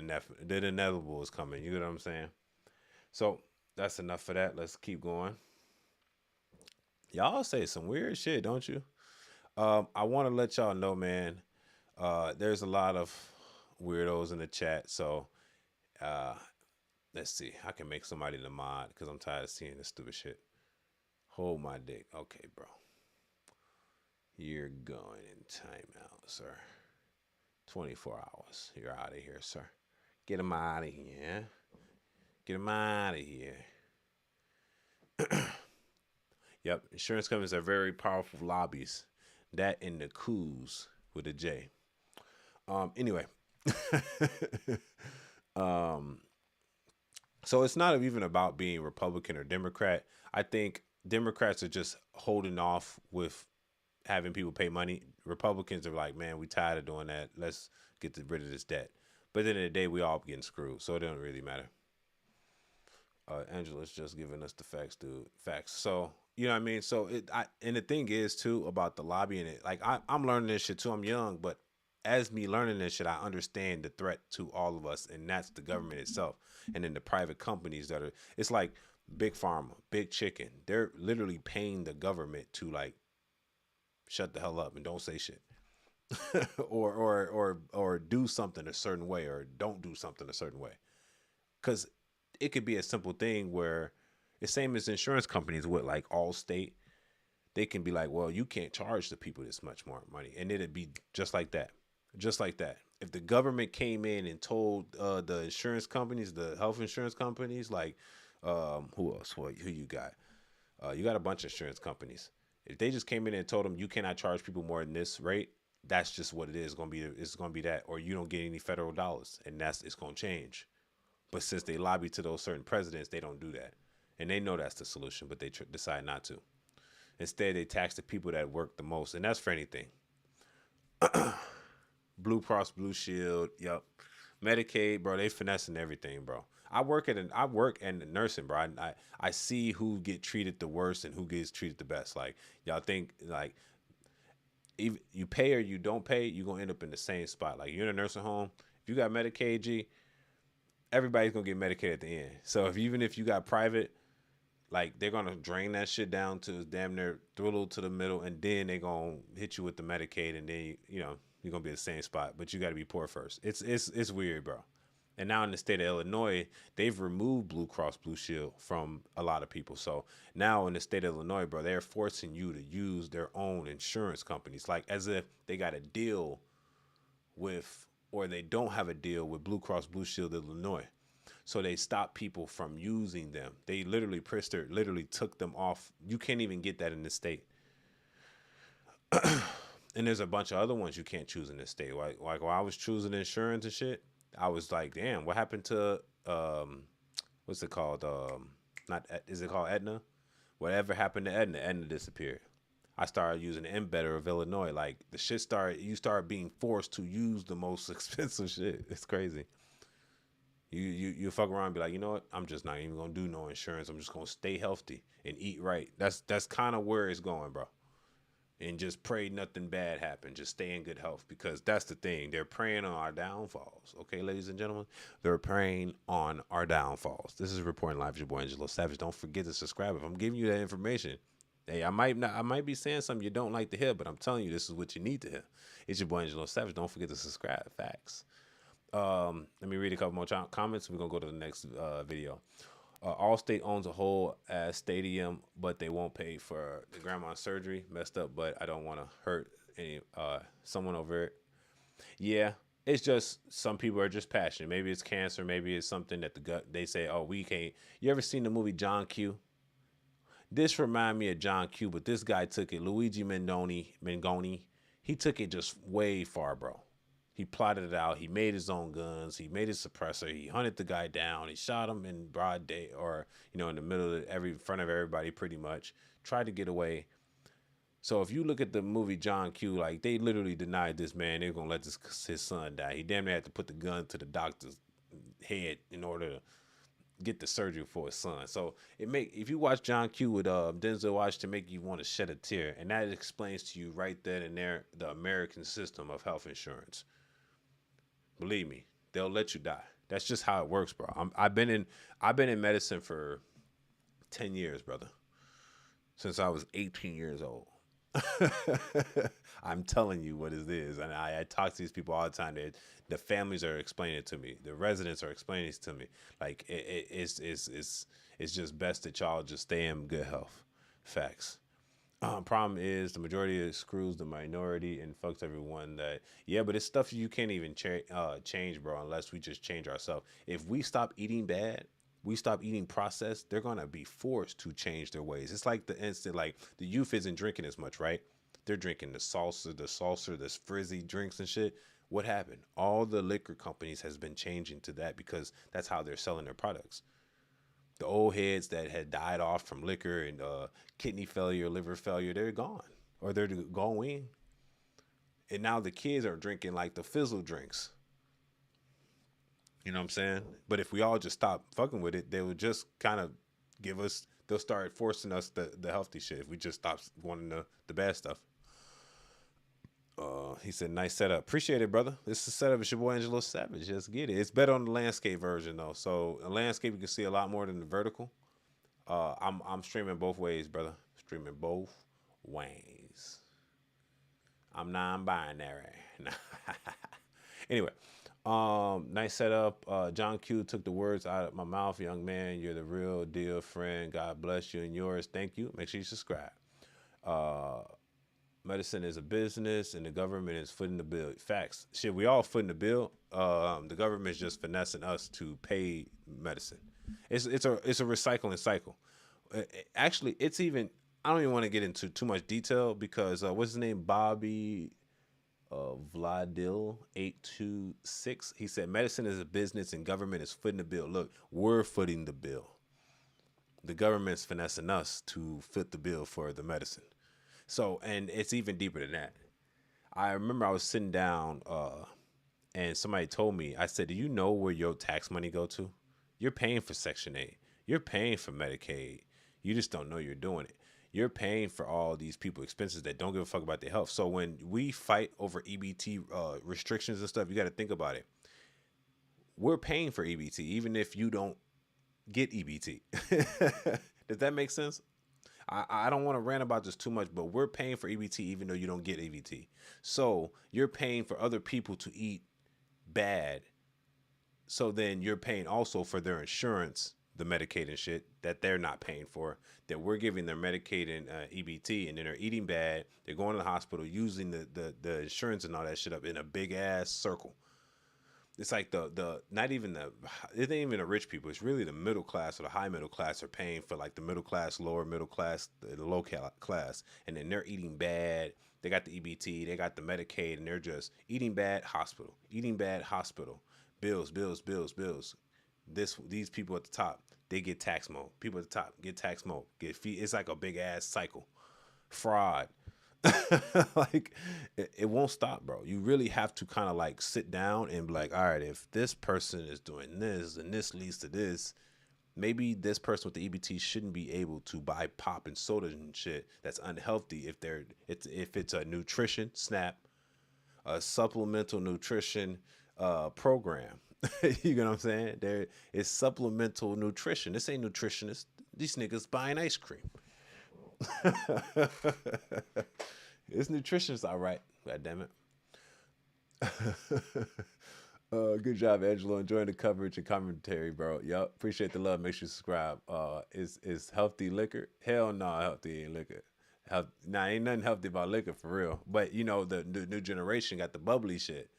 inevitable is coming. You know what I'm saying? So that's enough for that. Let's keep going. Y'all say some weird shit, don't you? I want to let y'all know, man. There's a lot of weirdos in the chat, so let's see. I can make somebody the mod because I'm tired of seeing this stupid shit. Hold my dick. Okay, bro. You're going in timeout, sir. 24 hours. You're out of here, sir. Get him out of here. Get him out of here. Yep, insurance companies are very powerful lobbies. That and the coups with a J. Anyway, so it's not even about being Republican or Democrat. I think Democrats are just holding off with having people pay money. Republicans are like, man, we tired of doing that. Let's get rid of this debt. But at the end of the day, we all getting screwed, so it doesn't really matter. Angela's just giving us the facts, dude. Facts. So, you know what I mean? So, and the thing is, too, about the lobbying, like, I'm learning this shit, too. I'm young, but as me learning this shit, I understand the threat to all of us, and that's the government itself. And then the private companies that are, it's like Big Pharma, Big Chicken. They're literally paying the government to, like, shut the hell up and don't say shit. or do something a certain way, or don't do something a certain way. Because it could be a simple thing where it's same as insurance companies with like Allstate. They can be like, well, you can't charge the people this much more money. And it'd be just like that. Just like that. If the government came in and told the insurance companies, the health insurance companies, like, who else? Who you got? You got a bunch of insurance companies. If they just came in and told them you cannot charge people more than this rate, that's just what it is. It's gonna be that, or you don't get any federal dollars, and it's gonna change. But since they lobby to those certain presidents, they don't do that, and they know that's the solution, but they decide not to. Instead, they tax the people that work the most, and that's for anything. Blue Cross Blue Shield, yep. Medicaid, bro, they finessing everything, bro. I work in nursing, bro. I see who get treated the worst and who gets treated the best. Like, y'all think, like, even you pay or you don't pay, you're going to end up in the same spot. Like, you're in a nursing home, if you got Medicaid, G, everybody's going to get Medicaid at the end. So even if you got private, like, they're going to drain that shit down to damn near throttle to the middle, and then they're going to hit you with the Medicaid, and then, you know, you're going to be in the same spot. But you got to be poor first. It's weird, bro. And now in the state of Illinois, they've removed Blue Cross Blue Shield from a lot of people. So now in the state of Illinois, bro, they're forcing you to use their own insurance companies, like as if they got a deal with, or they don't have a deal with Blue Cross Blue Shield Illinois. So they stop people from using them. They literally, Prister literally took them off. You can't even get that in the state. And there's a bunch of other ones you can't choose in this state. Like while I was choosing insurance and shit, I was like, damn, what happened to, what's it called? Is it called Aetna? Whatever happened to Aetna? Aetna disappeared. I started using Embedded of Illinois. Like, the shit you start being forced to use the most expensive shit. It's crazy. You fuck around and be like, you know what? I'm just not even going to do no insurance. I'm just going to stay healthy and eat right. That's kind of where it's going, bro. And just pray nothing bad happen. Just stay in good health, because that's the thing. They're preying on our downfalls. Okay, ladies and gentlemen? They're preying on our downfalls. This is Reporting Live with your boy Angelo Savage. Don't forget to subscribe. If I'm giving you that information, hey, I might be saying something you don't like to hear, but I'm telling you, this is what you need to hear. It's your boy Angelo Savage. Don't forget to subscribe. Facts. Let me read a couple more comments. We're going to go to the next video. Allstate owns a whole ass stadium, but they won't pay for the grandma's surgery. Messed up, but I don't want to hurt someone over it. Yeah, it's just some people are just passionate. Maybe it's cancer. Maybe it's something that the gut. They say, oh, we can't. You ever seen the movie John Q? This remind me of John Q, but this guy took it. Luigi Mengoni. He took it just way far, bro. He plotted it out. He made his own guns. He made his suppressor. He hunted the guy down. He shot him in broad day, or, you know, in the middle of front of everybody, pretty much. Tried to get away. So if you look at the movie John Q, like, they literally denied this man. They're gonna let his son die. He damn near had to put the gun to the doctor's head in order to get the surgery for his son. So if you watch John Q with Denzel Washington, make you want to shed a tear, and that explains to you right then and there the American system of health insurance. Believe me, they'll let you die. That's just how it works, bro. I've been in medicine for 10 years, brother. Since I was 18 years old. I'm telling you what it is. And I talk to these people all the time. The families are explaining it to me. The residents are explaining it to me. Like, it's just best that y'all just stay in good health. Facts. Problem is, the majority of screws the minority and fucks everyone. But it's stuff you can't even change, bro, unless we just change ourselves. If we stop eating bad, we stop eating processed, they're gonna be forced to change their ways. It's like the youth isn't drinking as much, right? They're drinking the salsa, the frizzy drinks and shit. What happened? All the liquor companies has been changing to that, because that's how they're selling their products. The old heads that had died off from liquor and kidney failure, liver failure, they're gone, or they're going. And now the kids are drinking like the fizzle drinks. You know what I'm saying? But if we all just stop fucking with it, they would just kind of they'll start forcing us the healthy shit if we just stop wanting the bad stuff. He said, nice setup. Appreciate it, brother. This is the setup. It's your boy Angelo Savage. Just get it. It's better on the landscape version, though. So a landscape, you can see a lot more than the vertical. I'm streaming both ways, brother. Streaming both ways. I'm non-binary. Anyway, nice setup. John Q took the words out of my mouth. Young man, you're the real deal friend. God bless you and yours. Thank you. Make sure you subscribe. Medicine is a business, and the government is footing the bill. Facts. Shit, we all footing the bill. The government's just finessing us to pay medicine. It's a recycling cycle. Actually, it's even. I don't even want to get into too much detail because what's his name? Bobby Vladil 826. He said medicine is a business and government is footing the bill. Look, we're footing the bill. The government's finessing us to foot the bill for the medicine. So, and it's even deeper than that. I remember I was sitting down and somebody told me, I said, do you know where your tax money go to? You're paying for Section 8. You're paying for Medicaid. You just don't know you're doing it. You're paying for all these people expenses that don't give a fuck about their health. So when we fight over EBT restrictions and stuff, you got to think about it. We're paying for EBT, even if you don't get EBT. Does that make sense? I don't want to rant about this too much, but we're paying for EBT even though you don't get EBT. So you're paying for other people to eat bad. So then you're paying also for their insurance, the Medicaid and shit that they're not paying for, that we're giving their Medicaid and EBT, and then they're eating bad. They're going to the hospital using the insurance and all that shit up in a big ass circle. It's like the not even the, it ain't even the rich people. It's really the middle class or the high middle class are paying for like the middle class, lower middle class, the low class. And then they're eating bad. They got the EBT, they got the Medicaid, and they're just eating bad, hospital, eating bad, hospital, bills. These people at the top, they get tax mode. People at the top get tax mode, get fee. It's like a big ass cycle. Fraud. Like it won't stop, bro. You really have to kind of like sit down and be like, all right, if this person is doing this and this leads to this, maybe this person with the EBT shouldn't be able to buy pop and soda and shit that's unhealthy if it's a nutrition SNAP, a supplemental nutrition program. You know what I'm saying? There is supplemental nutrition. This ain't nutritionist. These niggas buying ice cream. It's nutritious, all right. God damn it. Good job, Angelo. Enjoying the coverage and commentary, bro. Yup. Appreciate the love. Make sure you subscribe. Is healthy liquor? Hell no, healthy ain't liquor. Ain't nothing healthy about liquor for real. But you know, the new generation got the bubbly shit.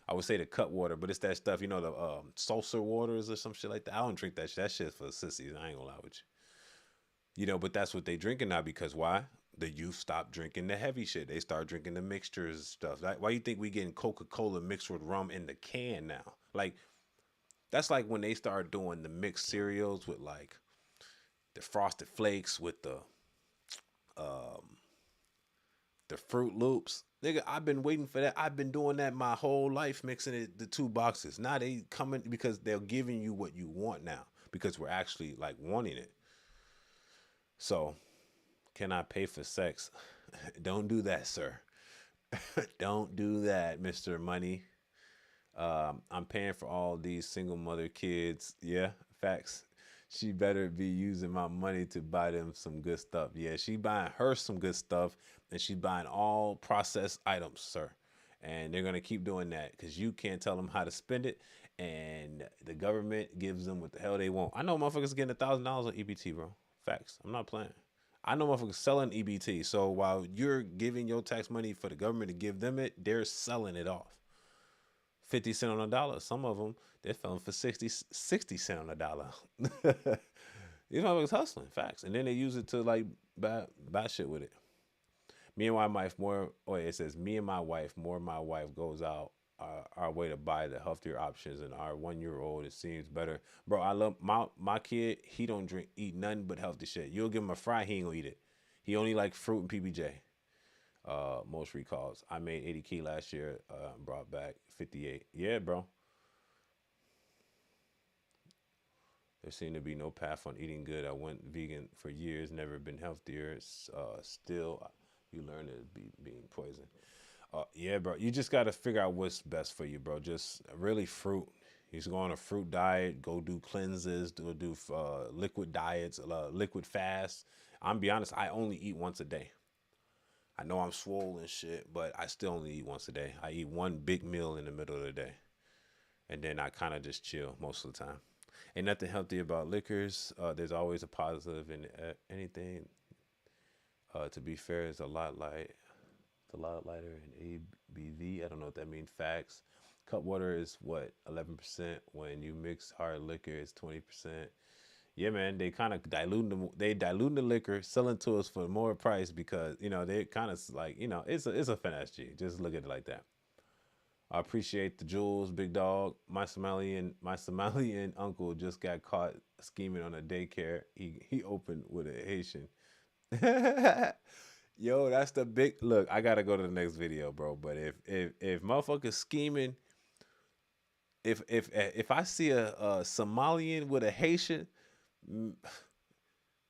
I would say the cut water, but it's that stuff, you know, the salsa waters or some shit like that. I don't drink that shit. That shit's for sissies. I ain't gonna lie with you. You know, but that's what they drinking now because why? The youth stopped drinking the heavy shit. They start drinking the mixtures and stuff. Like, why you think we getting Coca-Cola mixed with rum in the can now? Like, that's like when they start doing the mixed cereals with like the Frosted Flakes with the Fruit Loops. Nigga, I've been waiting for that. I've been doing that my whole life, mixing it, the two boxes. Now they coming because they're giving you what you want now because we're actually like wanting it. So, can I pay for sex? Don't do that, sir. Don't do that, Mr. Money. I'm paying for all these single mother kids. Yeah, facts. She better be using my money to buy them some good stuff. Yeah, she buying her some good stuff, and she buying all processed items, sir. And they're going to keep doing that because you can't tell them how to spend it, and the government gives them what the hell they want. I know motherfuckers getting $1,000 on EBT, bro. Facts. I'm not playing. I know motherfuckers selling EBT. So while you're giving your tax money for the government to give them it, they're selling it off. 50 cents on a dollar. Some of them, they're selling for 60 cents on a dollar. These motherfuckers hustling. Facts. And then they use it to like buy shit with it. Me and my wife it says me and my wife, my wife goes out our way to buy the healthier options, and our 1-year-old, it seems better. Bro, I love my kid. He don't eat nothing but healthy shit. You'll give him a fry, he ain't gonna eat it. He only like fruit and PBJ. Most recalls. I made 80 key last year, brought back 58. Yeah, bro. There seemed to be no path on eating good. I went vegan for years, never been healthier. Still, you learn to be being poisoned. Yeah, bro. You just got to figure out what's best for you, bro. Just really fruit. You just go on a fruit diet, go do cleanses, do liquid diets, liquid fast. I'm be honest, I only eat once a day. I know I'm swollen shit, but I still only eat once a day. I eat one big meal in the middle of the day, and then I kind of just chill most of the time. Ain't nothing healthy about liquors. There's always a positive in anything. To be fair, it's a lot lighter in ABV. I don't know what that means. Facts. Cut water is what, 11%. When you mix hard liquor, it's 20%. Yeah, man, they kind of diluting the liquor, selling to us for more price because they kind of like it's a finesse. G. Just look at it like that. I appreciate the jewels, big dog. My Somalian uncle just got caught scheming on a daycare. He opened with a Haitian. Yo, that's the big look. I gotta go to the next video, bro. But if motherfuckers scheming, if I see a Somalian with a Haitian,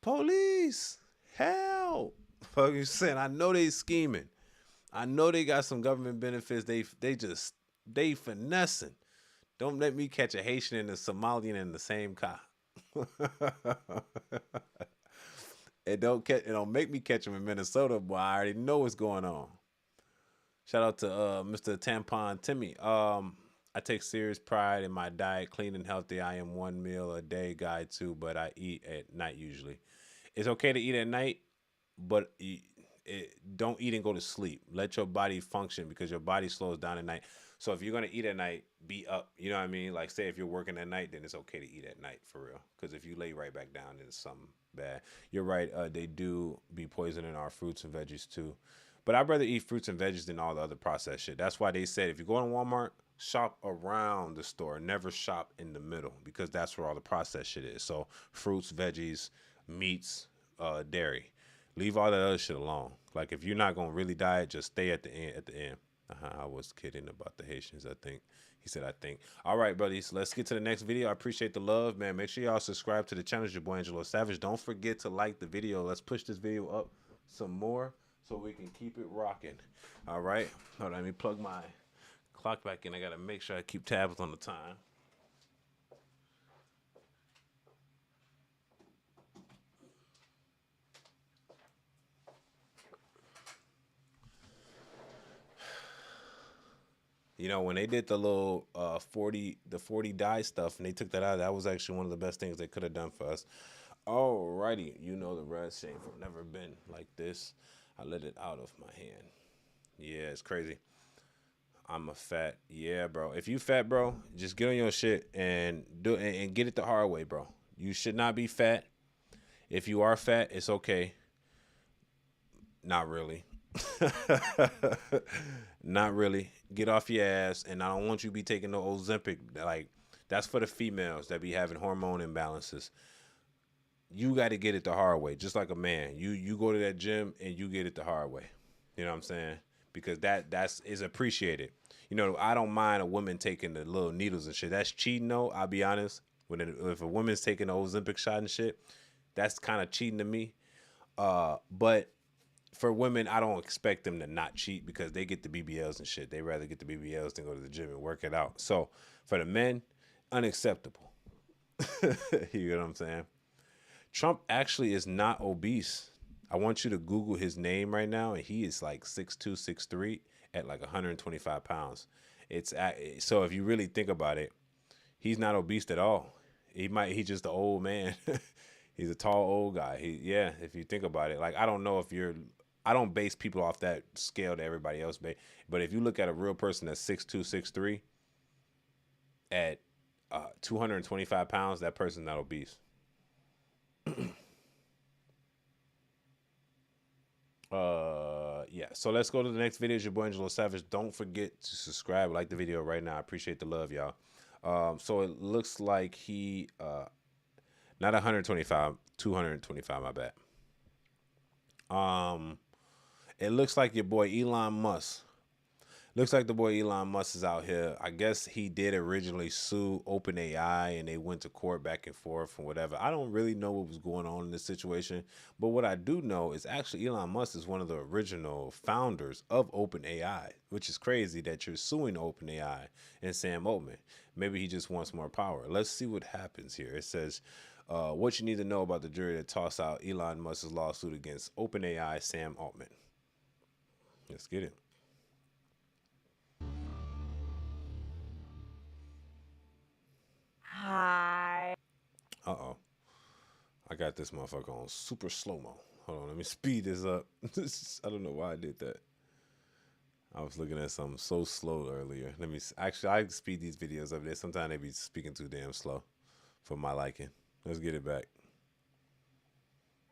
police, help! Fuck you saying? I know they scheming. I know they got some government benefits. They finessing. Don't let me catch a Haitian and a Somalian in the same car. It don't make me catch them in Minnesota, boy. I already know what's going on. Shout out to Mr. Tampon Timmy. I take serious pride in my diet, clean and healthy. I am 1 meal a day guy too, but I eat at night usually. It's okay to eat at night, but don't eat and go to sleep. Let your body function because your body slows down at night. So if you're gonna eat at night, be up. You know what I mean? Like say if you're working at night, then it's okay to eat at night for real. Because if you lay right back down, then it's something bad. You're right. They do be poisoning our fruits and veggies too. But I'd rather eat fruits and veggies than all the other processed shit. That's why they said if you go to Walmart, shop around the store. Never shop in the middle because that's where all the processed shit is. So fruits, veggies, meats, dairy. Leave all that other shit alone. Like if you're not gonna really diet, just stay at the end. I was kidding about the Haitians, I think. He said, I think. All right, buddies, let's get to the next video. I appreciate the love, man. Make sure y'all subscribe to the channel. It's your boy, Angelo Savage. Don't forget to like the video. Let's push this video up some more so we can keep it rocking. All right. Hold on, let me plug my clock back in. I got to make sure I keep tabs on the time. When they did the little 40 dye stuff and they took that out, that was actually one of the best things they could have done for us. Alrighty, the rest. Shameful. Never been like this. I let it out of my hand. Yeah, it's crazy. I'm a fat. Yeah, bro. If you fat, bro, just get on your shit and do and get it the hard way, bro. You should not be fat. If you are fat, it's okay. Not really. Not really. Get off your ass, and I don't want you to be taking no Ozempic. Like that's for the females that be having hormone imbalances. You got to get it the hard way, just like a man. You go to that gym and you get it the hard way. You know what I'm saying? Because that's is appreciated. I don't mind a woman taking the little needles and shit. That's cheating, though. I'll be honest. If a woman's taking the Ozempic shot and shit, that's kind of cheating to me. But for women, I don't expect them to not cheat because they get the BBLs and shit. They rather get the BBLs than go to the gym and work it out. So for the men, unacceptable. You know what I'm saying? Trump actually is not obese. I want you to Google his name right now, and he is like 6'2", 6'3", at like 125 pounds. So if you really think about it, he's not obese at all. He's just an old man. He's a tall old guy. If you think about it, like I don't base people off that scale that everybody else base. But if you look at a real person that's 6'2", 6'3", at 225 pounds, that person's not obese. Yeah. So let's go to the next video. It's your boy Angelo Savage. Don't forget to subscribe, like the video right now. I appreciate the love, y'all. So it looks like he not 125, 225. My bad. It looks like your boy Elon Musk. Looks like the boy Elon Musk is out here. I guess he did originally sue OpenAI and they went to court back and forth and whatever. I don't really know what was going on in this situation. But what I do know is actually Elon Musk is one of the original founders of OpenAI, which is crazy that you're suing OpenAI and Sam Altman. Maybe he just wants more power. Let's see what happens here. It says, what you need to know about the jury that tossed out Elon Musk's lawsuit against OpenAI Sam Altman. Let's get it.
Hi.
Uh-oh. I got this motherfucker on super slow-mo. Hold on, let me speed this up. I don't know why I did that. I was looking at something so slow earlier. Actually, I speed these videos up there. Sometimes they be speaking too damn slow for my liking. Let's get it back.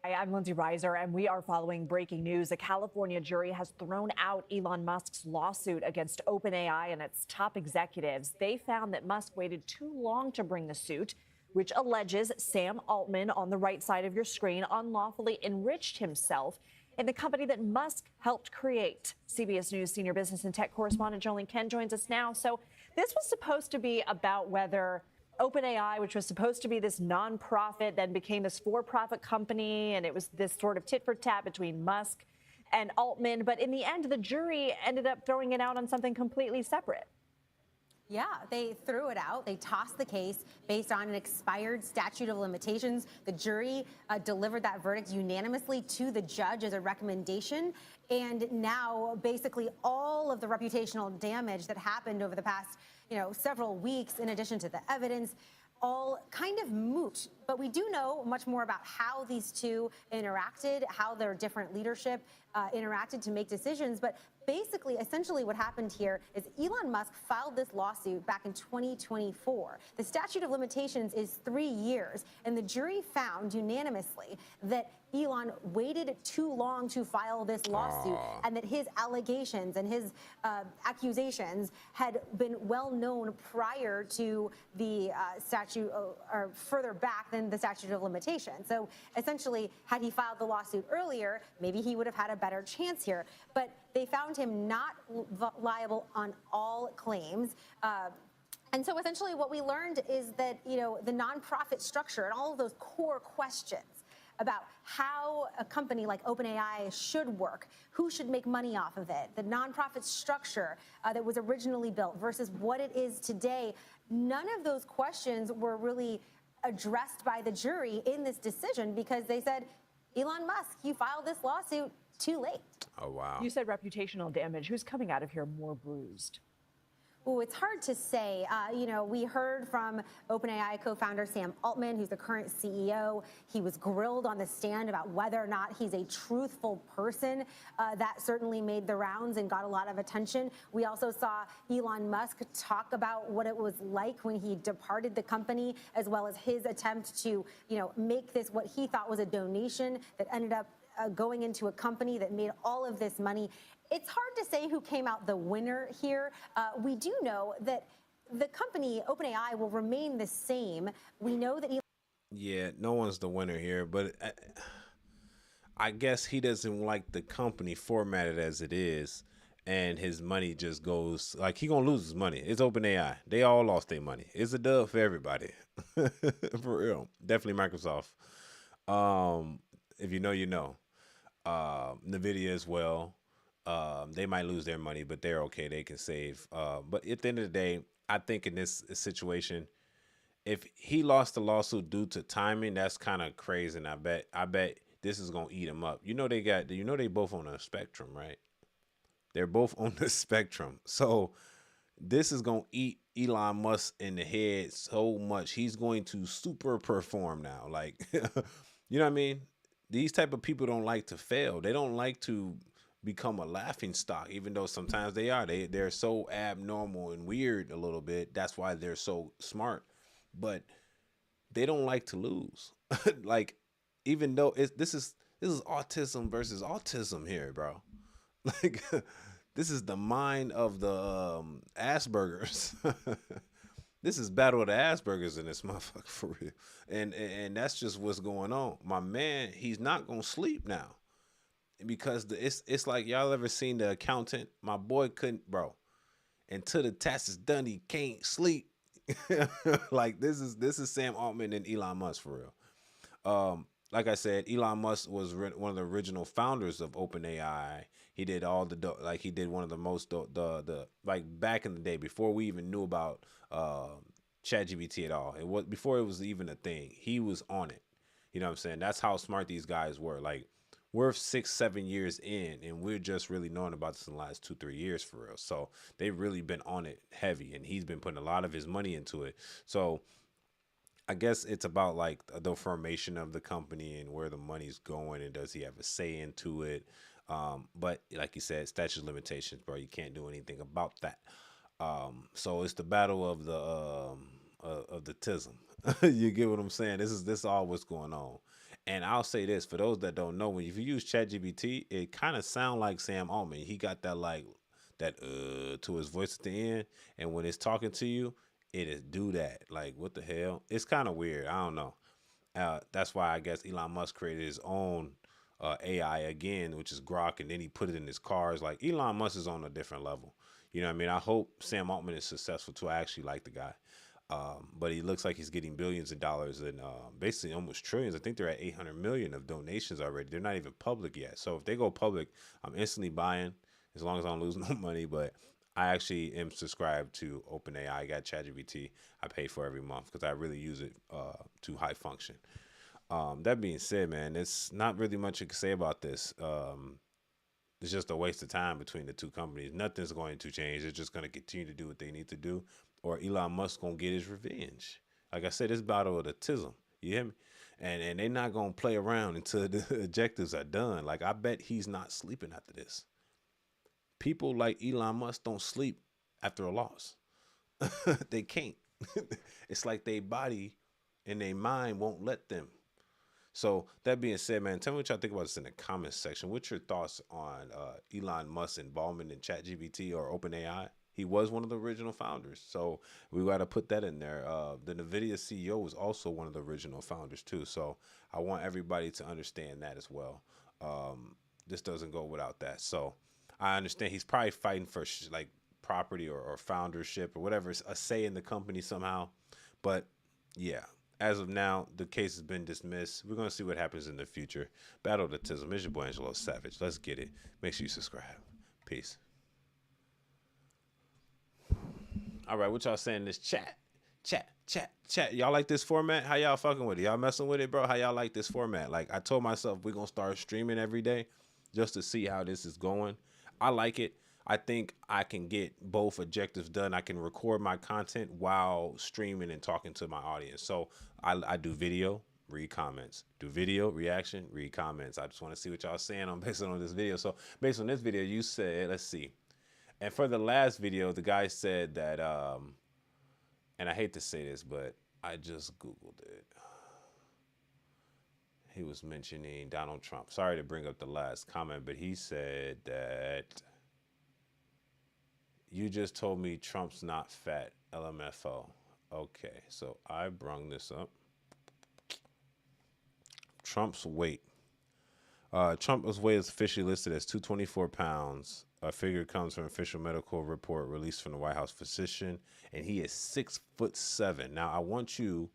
Hi, I'm Lindsay Reiser, and we are following breaking news. A California jury has thrown out Elon Musk's lawsuit against OpenAI and its top executives. They found that Musk waited too long to bring the suit, which alleges Sam Altman, on the right side of your screen, unlawfully enriched himself in the company that Musk helped create. CBS News senior business and tech correspondent Jolene Ken joins us now. So this was supposed to be about whether OpenAI, which was supposed to be this nonprofit, then became this for-profit company, and it was this sort of tit for tat between Musk and Altman. But in the end, the jury ended up throwing it out on something completely separate.
Yeah, they threw it out. They tossed the case based on an expired statute of limitations. The jury delivered that verdict unanimously to the judge as a recommendation. And now basically all of the reputational damage that happened over the past, several weeks, in addition to the evidence, all kind of moot. But we do know much more about how these two interacted, how their different leadership interacted to make decisions. But basically, essentially what happened here is Elon Musk filed this lawsuit back in 2024. The statute of limitations is 3 years, and the jury found unanimously that Elon waited too long to file this lawsuit, and that his allegations and his accusations had been well known prior to the statute, or further back than the statute of limitations. So essentially, had he filed the lawsuit earlier, maybe he would have had a better chance here. But they found him not liable on all claims. And so essentially what we learned is that, the nonprofit structure and all of those core questions about how a company like OpenAI should work, who should make money off of it, the nonprofit structure that was originally built versus what it is today, none of those questions were really addressed by the jury in this decision, because they said, Elon Musk, you filed this lawsuit too late.
Oh, wow.
You said reputational damage. Who's coming out of here more bruised?
Oh, it's hard to say. We heard from OpenAI co-founder Sam Altman, who's the current CEO. He was grilled on the stand about whether or not he's a truthful person. That certainly made the rounds and got a lot of attention. We also saw Elon Musk talk about what it was like when he departed the company, as well as his attempt to, make this what he thought was a donation that ended up going into a company that made all of this money. It's hard to say who came out the winner here. We do know that the company, OpenAI, will remain the same. We know that
Yeah, no one's the winner here, but I guess he doesn't like the company formatted as it is, and his money just goes, like, he gonna lose his money. It's OpenAI. They all lost their money. It's a dub for everybody. For real. Definitely Microsoft. If you know, you know. NVIDIA as well. They might lose their money, but they're okay. They can save. But at the end of the day, I think in this situation, if he lost the lawsuit due to timing, that's kind of crazy. And I bet this is gonna eat him up. They both on the spectrum, right? They're both on the spectrum. So this is gonna eat Elon Musk in the head so much. He's going to super perform now. Like, you know what I mean? These type of people don't like to fail. They don't like to become a laughing stock, even though sometimes they are. They're so abnormal and weird a little bit. That's why they're so smart. But they don't like to lose. Like, even though this is autism versus autism here, bro. Like, this is the mind of the Asperger's. This is battle of the Asperger's in this motherfucker, for real. And that's just what's going on. My man, he's not gonna sleep now, because it's like, y'all ever seen The Accountant? My boy couldn't, bro. Until the task is done, he can't sleep. Like, this is Sam Altman and Elon Musk, for real. Like I said, Elon Musk was one of the original founders of OpenAI. He did he did one of the most like back in the day, before we even knew about ChatGPT at all. It was before it was even a thing. He was on it. You know what I'm saying? That's how smart these guys were. Like, we're 6-7 years in, and we're just really knowing about this in the last 2-3 years for real. So they've really been on it heavy, and he's been putting a lot of his money into it. So I guess it's about like the formation of the company and where the money's going, and does he have a say into it? But like you said, statute of limitations, bro. You can't do anything about that. So it's the battle of the tism. You get what I'm saying? This all what's going on. And I'll say this for those that don't know: if you use ChatGPT, it kind of sound like Sam Altman. He got that to his voice at the end, and when it's talking to you, it is do that. Like, what the hell? It's kind of weird. I don't know. That's why I guess Elon Musk created his own AI again, which is Grok, and then he put it in his cars. Like, Elon Musk is on a different level. You know what I mean? I hope Sam Altman is successful too. I actually like the guy. But he looks like he's getting billions of dollars and basically almost trillions. I think they're at 800 million of donations already. They're not even public yet. So if they go public, I'm instantly buying as long as I don't lose no money. But I actually am subscribed to OpenAI. I got ChatGPT. I pay for every month because I really use it to high function. That being said, man, it's not really much you can say about this. It's just a waste of time between the two companies. Nothing's going to change. They're just going to continue to do what they need to do, or Elon Musk going to get his revenge. Like I said, it's battle of the tism. You hear me? And they're not going to play around until the objectives are done. Like, I bet he's not sleeping after this. People like Elon Musk don't sleep after a loss. They can't. It's like their body and their mind won't let them. So that being said, man, tell me what y'all think about this in the comments section. What's your thoughts on Elon Musk's involvement in ChatGPT or OpenAI? He was one of the original founders, so we got to put that in there. The NVIDIA CEO was also one of the original founders too, so I want everybody to understand that as well. This doesn't go without that. So I understand he's probably fighting for like property or foundership or whatever, a say in the company somehow. But yeah, as of now, the case has been dismissed. We're going to see what happens in the future. Battle of the Tism. It's your boy Angelo Savage. Let's get it. Make sure you subscribe. Peace. All right, what y'all saying in this chat? Chat. Y'all like this format? How y'all fucking with it? Y'all messing with it, bro? How y'all like this format? Like, I told myself we're going to start streaming every day just to see how this is going. I like it. I think I can get both objectives done. I can record my content while streaming and talking to my audience. So I do video, read comments. Do video, reaction, read comments. I just want to see what y'all saying based on this video. So based on this video, you said, let's see. And for the last video, the guy said that, and I hate to say this, but I just Googled it. He was mentioning Donald Trump. Sorry to bring up the last comment, but he said that you just told me Trump's not fat, LMFO. Okay, so I brung this up. Trump's weight. Trump's weight is officially listed as 224 pounds. A figure comes from an official medical report released from the White House physician, and he is 6'7". Now, I want you,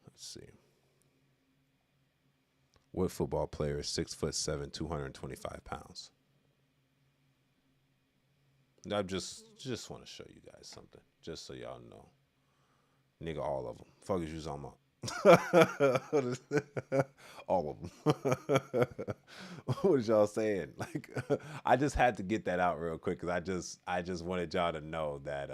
let's see. What football player is 6'7", 225 pounds? I just want to show you guys something, just so y'all know. Nigga, all of them. Fuck is you talking about? All of them. What is y'all saying? Like, I just had to get that out real quick because I just wanted y'all to know that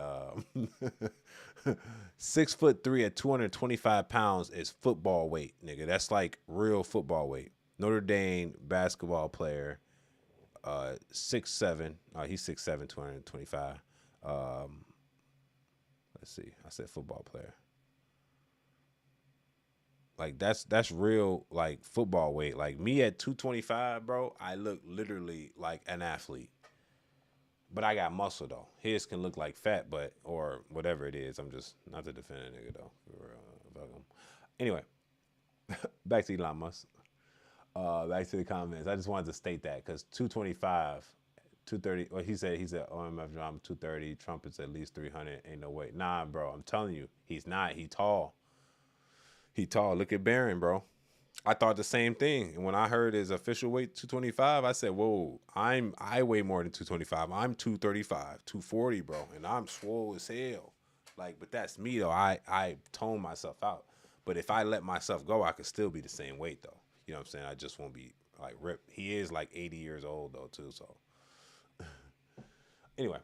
6'3" at 225 pounds is football weight, nigga. That's like real football weight. Notre Dame basketball player, 6'7". He's 6'7", 225. Let's see. I said football player. Like, that's real, like, football weight. Like, me at 225, bro, I look literally like an athlete. But I got muscle, though. His can look like fat, but, or whatever it is. I'm just, not to defend a nigga, though. Anyway, back to Elon Musk. Back to the comments. I just wanted to state that, because 225, 230, well, he said, OMF drama 230, Trump is at least 300, ain't no way. Nah, bro, I'm telling you, he's not. He tall. He tall. Look at Barron, bro. I thought the same thing. And when I heard his official weight 225, I said, whoa, I weigh more than 225. I'm 235, 240, bro. And I'm swole as hell. Like, but that's me, though. I tone myself out. But if I let myself go, I could still be the same weight, though. You know what I'm saying? I just won't be Like rip. He is like 80 years old though too. So anyway,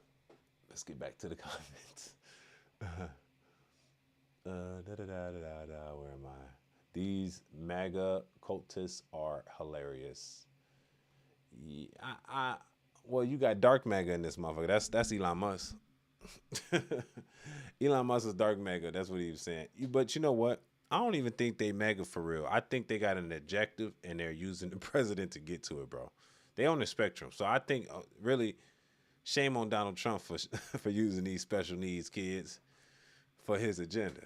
let's get back to the comments. Where am I? These MAGA cultists are hilarious. Yeah, well, you got dark MAGA in this motherfucker. That's Elon Musk. Elon Musk is dark MAGA. That's what he was saying. But you know what? I don't even think they MAGA for real. I think they got an objective and they're using the president to get to it, bro. They on the spectrum. So I think really shame on Donald Trump for for using these special needs kids for his agenda.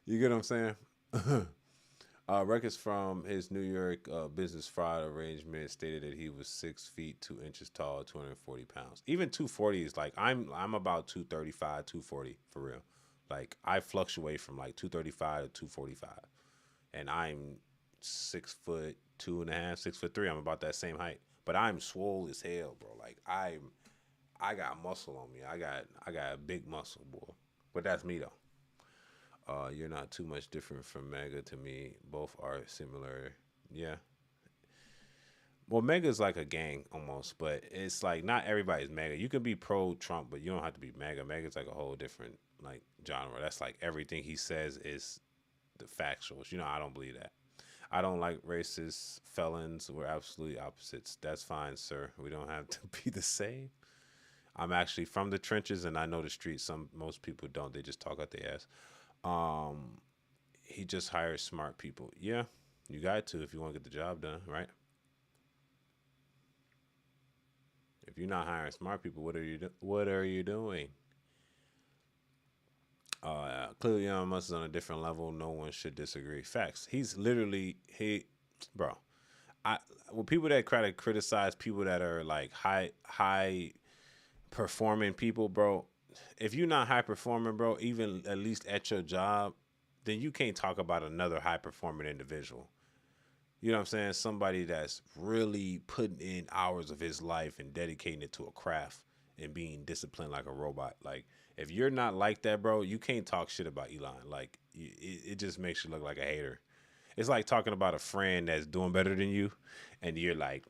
You get what I'm saying? Records from his New York business fraud arrangement stated that he was 6 feet 2 inches tall, 240 pounds. Even 240 is like I'm about 235, 240 for real. Like I fluctuate from like 235 to 245, and I'm 6 foot 2.5, 6 foot 3. I'm about that same height, but I'm swole as hell, bro. Like I got muscle on me. I got a big muscle, boy. But that's me though. You're not too much different from MAGA to me. Both are similar. Yeah. Well, MAGA is like a gang almost, but it's like not everybody's MAGA. You can be pro-Trump, but you don't have to be MAGA. MAGA is like a whole different like genre. That's like everything he says is the factuals. You know, I don't believe that. I don't like racist felons. We're absolutely opposites. That's fine, sir. We don't have to be the same. I'm actually from the trenches and I know the streets. Most people don't. They just talk out their ass. He just hires smart people. Yeah, you got to if you want to get the job done, right? If you're not hiring smart people, what are you doing? Clearly Elon Musk is on a different level. No one should disagree. Facts. He's literally bro. Well, people that try to criticize people that are like high performing people, bro. If you're not high performing, bro, even at least at your job, then you can't talk about another high performing individual. You know what I'm saying? Somebody that's really putting in hours of his life and dedicating it to a craft and being disciplined like a robot. Like, if you're not like that, bro, you can't talk shit about Elon. Like, it just makes you look like a hater. It's like talking about a friend that's doing better than you, and you're like,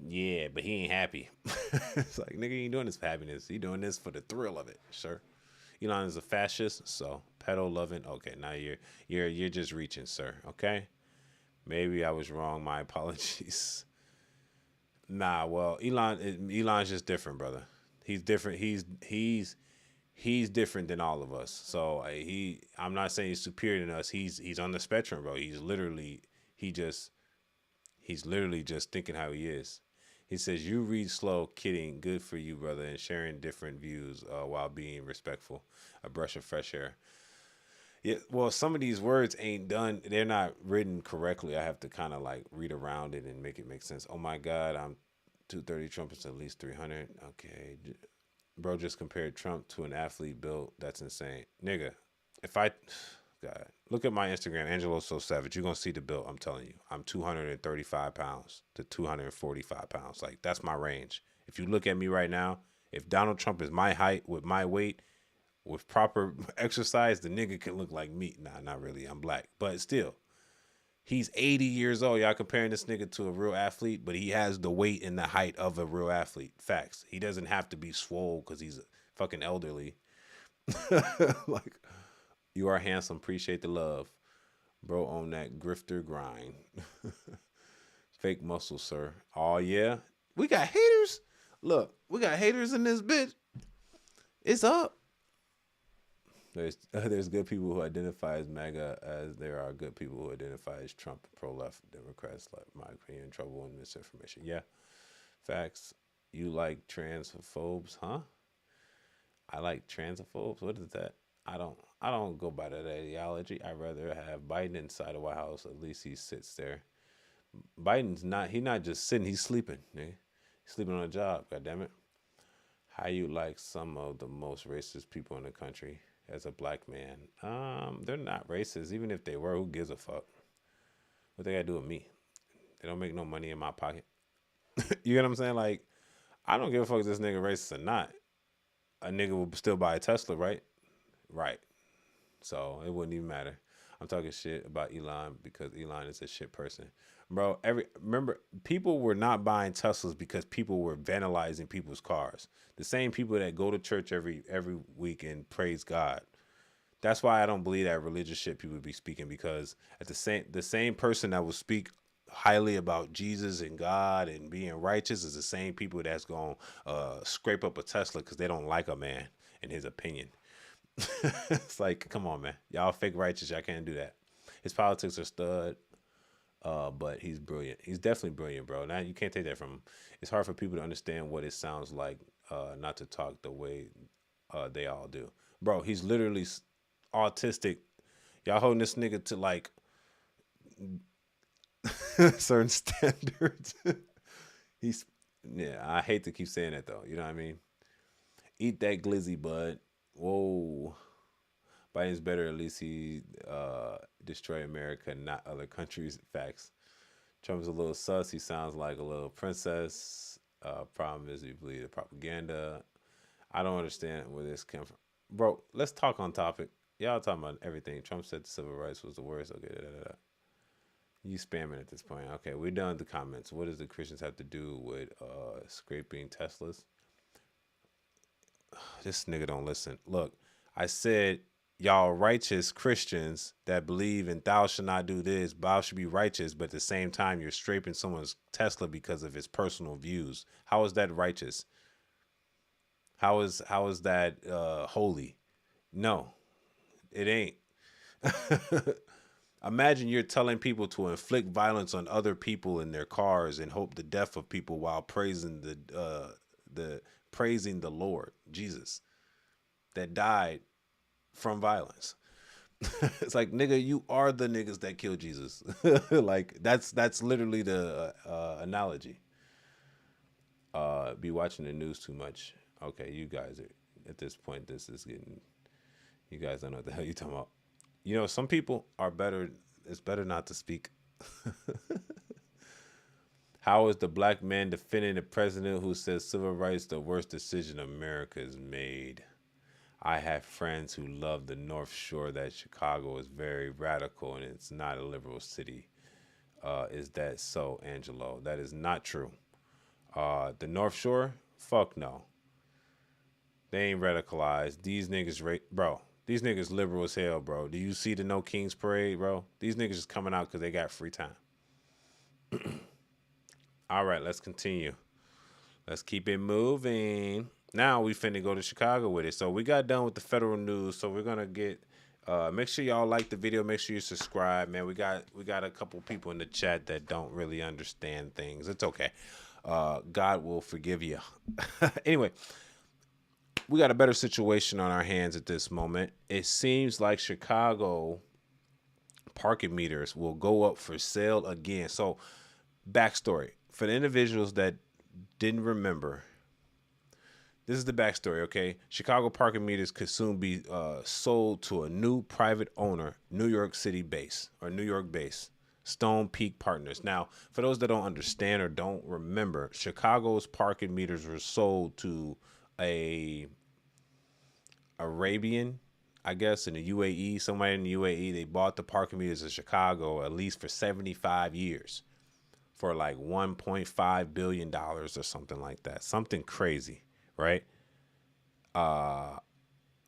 yeah, but he ain't happy. It's like, nigga, he ain't doing this for happiness. He doing this for the thrill of it, sure. Elon is a fascist, so pedo loving. Okay, now you're just reaching, sir. Okay, maybe I was wrong. My apologies. Nah, well, Elon's just different, brother. He's different. He's different than all of us. So I'm not saying he's superior than us. He's on the spectrum, bro. He's literally just thinking how he is. He says, you read slow, kidding, good for you, brother, and sharing different views while being respectful. A breath of fresh air. Yeah, well, some of these words ain't done. They're not written correctly. I have to kind of like read around it and make it make sense. Oh, my God, I'm 230. Trump is at least 300. Okay. Bro just compared Trump to an athlete built. That's insane. Nigga, God, look at my Instagram, Angelo So Savage. You're going to see the build. I'm telling you. I'm 235 pounds to 245 pounds. Like, that's my range. If you look at me right now, if Donald Trump is my height with my weight, with proper exercise, the nigga can look like me. Nah, not really. I'm black. But still, he's 80 years old. Y'all comparing this nigga to a real athlete, but he has the weight and the height of a real athlete. Facts. He doesn't have to be swole because he's fucking elderly. Like, you are handsome. Appreciate the love. Bro, on that grifter grind. Fake muscle, sir. Oh, yeah? We got haters? Look, we got haters in this bitch. It's up. There's good people who identify as MAGA as there are good people who identify as Trump and pro-left Democrats, like my opinion, trouble and misinformation. Yeah. Facts. You like transphobes, huh? I like transphobes? What is that? I don't go by that ideology. I'd rather have Biden inside the White House. At least he sits there. Biden's not just sitting, he's sleeping. He's sleeping on a job, goddammit. How you like some of the most racist people in the country as a black man? They're not racist. Even if they were, who gives a fuck? What they gotta do with me? They don't make no money in my pocket. You get what I'm saying? Like, I don't give a fuck if this nigga racist or not. A nigga will still buy a Tesla, right? Right. So it wouldn't even matter. I'm talking shit about Elon because Elon is a shit person. Bro, remember, people were not buying Teslas because people were vandalizing people's cars. The same people that go to church every week and praise God. That's why I don't believe that religious shit people be speaking, because at the same person that will speak highly about Jesus and God and being righteous is the same people that's going to scrape up a Tesla because they don't like a man in his opinion. It's like, come on, man. Y'all fake righteous. Y'all can't do that. His politics are stud, but he's brilliant. He's definitely brilliant, bro. Now, you can't take that from him. It's hard for people to understand what it sounds like not to talk the way they all do. Bro, he's literally autistic. Y'all holding this nigga to, like, certain standards. I hate to keep saying that, though. You know what I mean? Eat that glizzy, bud. Whoa. Biden's better. At least he destroy America, not other countries. Facts. Trump's a little sus. He sounds like a little princess. Problem is, you believe the propaganda. I don't understand where this came from. Bro, let's talk on topic. Y'all talking about everything. Trump said the civil rights was the worst. Okay, You spamming at this point. Okay, we're done with the comments. What does the Christians have to do with scraping Teslas? This nigga don't listen. Look, I said y'all righteous Christians that believe in thou shall not do this, thou should be righteous, but at the same time you're scraping someone's Tesla because of his personal views. How is that righteous? How is that holy? No, it ain't. Imagine you're telling people to inflict violence on other people in their cars and hope the death of people while praising the Lord Jesus that died from violence. It's like, nigga, you are the niggas that killed Jesus. Like that's literally the analogy. Be watching the news too much. Okay, you guys are at this point. This is getting. You guys don't know what the hell you're talking about. You know, some people are better. It's better not to speak. How is the black man defending the president who says civil rights the worst decision America has made? I have friends who love the North Shore, that Chicago is very radical and it's not a liberal city. Is that so, Angelo? That is not true. The North Shore? Fuck no. They ain't radicalized. These niggas, bro. These niggas liberal as hell, bro. Do you see the No Kings Parade, bro? These niggas is coming out because they got free time. All right, let's continue. Let's keep it moving. Now we finna go to Chicago with it. So we got done with the federal news. So we're gonna get. Make sure y'all like the video. Make sure you subscribe, man. We got a couple people in the chat that don't really understand things. It's okay. God will forgive you. Anyway. We got a better situation on our hands at this moment. It seems like Chicago parking meters will go up for sale again. So, backstory. For the individuals that didn't remember, this is the backstory, okay? Chicago parking meters could soon be sold to a new private owner, New York City base, or New York base, Stone Peak Partners. Now, for those that don't understand or don't remember, Chicago's parking meters were sold to a Arabian, I guess, in the UAE, somewhere in the UAE. They bought the parking meters in Chicago at least for 75 years for like $1.5 billion or something like that. Something crazy, right?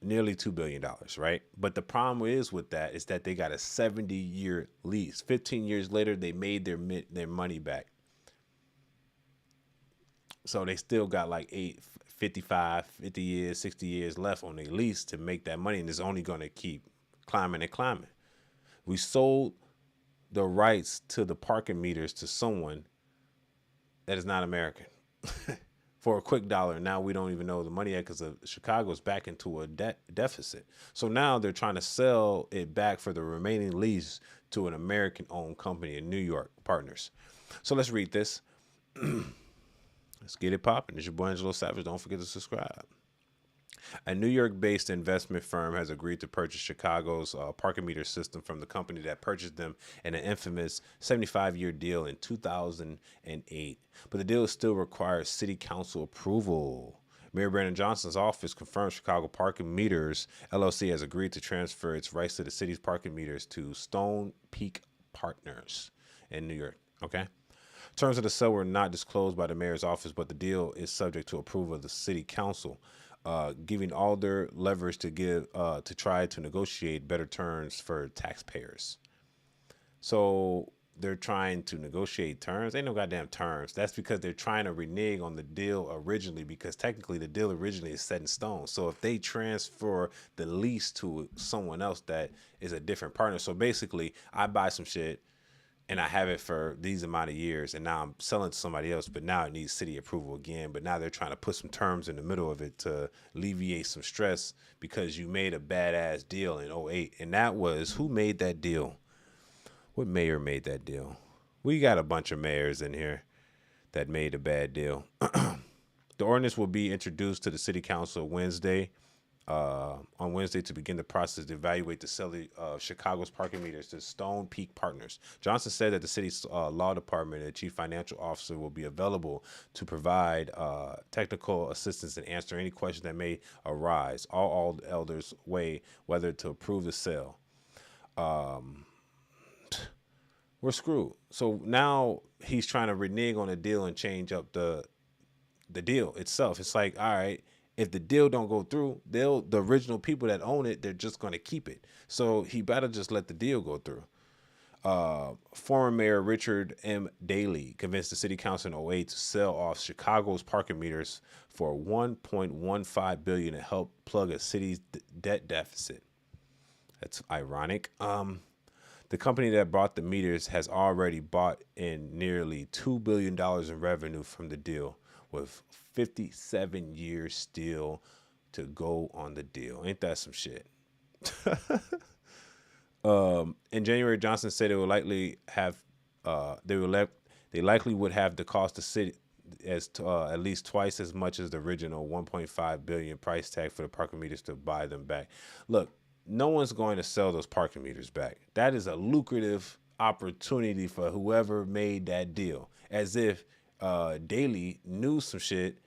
Nearly $2 billion, right? But the problem is with that is that they got a 70-year lease. 15 years later, they made their money back. So they still got like 50 years, 60 years left on their lease to make that money, and it's only going to keep climbing and climbing. We sold the rights to the parking meters to someone that is not American for a quick dollar. Now we don't even know the money yet because Chicago's back into a deficit. So now they're trying to sell it back for the remaining lease to an American-owned company in New York, Partners. So let's read this. Let's get it popping. It's your boy Angelo Savage. Don't forget to subscribe. A New York-based investment firm has agreed to purchase Chicago's parking meter system from the company that purchased them in an infamous 75-year deal in 2008. But the deal still requires city council approval. Mayor Brandon Johnson's office confirmed Chicago Parking Meters LLC has agreed to transfer its rights to the city's parking meters to Stone Peak Partners in New York. Okay. Terms of the sale were not disclosed by the mayor's office, but the deal is subject to approval of the city council, giving all their leverage to try to negotiate better terms for taxpayers. So they're trying to negotiate terms. Ain't no goddamn terms. That's because they're trying to renege on the deal originally, because technically the deal originally is set in stone. So if they transfer the lease to someone else that is a different partner, so basically I buy some shit and I have it for these amount of years, and now I'm selling to somebody else, but now it needs city approval again. But now they're trying to put some terms in the middle of it to alleviate some stress because you made a badass deal in 2008. And that was, who made that deal? What mayor made that deal? We got a bunch of mayors in here that made a bad deal. The ordinance will be introduced to the city council on Wednesday to begin the process to evaluate the sale of Chicago's parking meters to Stone Peak Partners. Johnson said that the city's law department and the chief financial officer will be available to provide technical assistance and answer any questions that may arise. All elders weigh whether to approve the sale. We're screwed. So now he's trying to renege on a deal and change up the deal itself. It's like, all right, if the deal don't go through, the original people that own it, they're just going to keep it. So he better just let the deal go through. Former Mayor Richard M. Daley convinced the city council in 2008 to sell off Chicago's parking meters for $1.15 billion to help plug a city's debt deficit. That's ironic. The company that bought the meters has already bought in nearly $2 billion in revenue from the deal, with 57 years still to go on the deal. Ain't that some shit? In January, Johnson said it would likely have they likely would have to cost the city as at least twice as much as the original $1.5 billion price tag for the parking meters to buy them back. Look, no one's going to sell those parking meters back. That is a lucrative opportunity for whoever made that deal. As if Daley knew some shit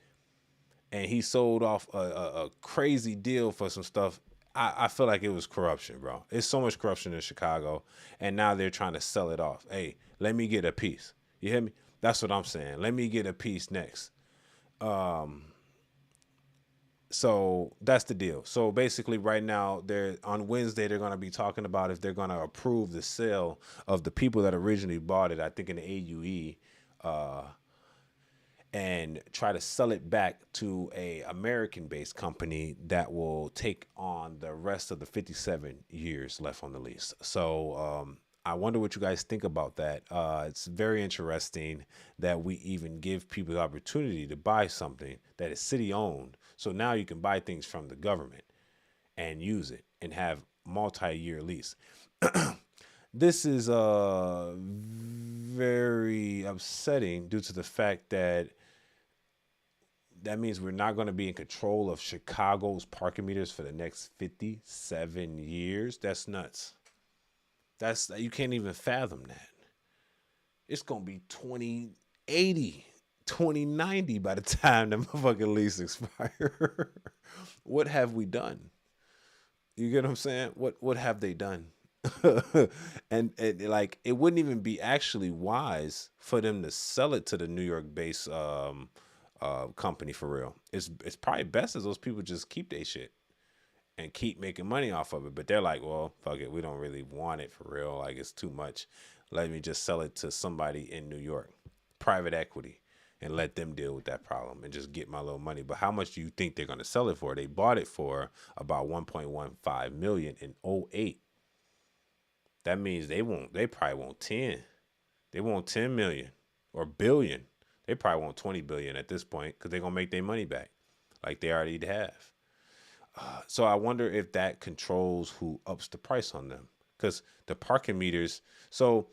and he sold off a crazy deal for some stuff. I feel like it was corruption, bro. It's so much corruption in Chicago, and now they're trying to sell it off. Hey, let me get a piece. You hear me? That's what I'm saying. Let me get a piece next. So that's the deal. So basically right now, on Wednesday, they're going to be talking about if they're going to approve the sale of the people that originally bought it, I think in the AUE, and try to sell it back to a American-based company that will take on the rest of the 57 years left on the lease. So I wonder what you guys think about that. It's very interesting that we even give people the opportunity to buy something that is city-owned. So now you can buy things from the government and use it and have multi-year lease. This is very upsetting due to the fact that means we're not going to be in control of Chicago's parking meters for the next 57 years. That's nuts. You can't even fathom that. It's going to be 2080. 2090 by the time the motherfucking lease expire. What have we done? You get what I'm saying? What have they done? and like, it wouldn't even be actually wise for them to sell it to the New York based company for real. It's probably best as those people just keep their shit and keep making money off of it. But they're like, well, fuck it, we don't really want it for real. Like, it's too much. Let me just sell it to somebody in New York, private equity, and let them deal with that problem and just get my little money. But how much do you think they're going to sell it for? They bought it for about $1.15 million in 2008. That means they probably want 10. They want 10 million or billion. They probably want 20 billion at this point because they're going to make their money back like they already have. So I wonder if that controls who ups the price on them, because the parking meters. So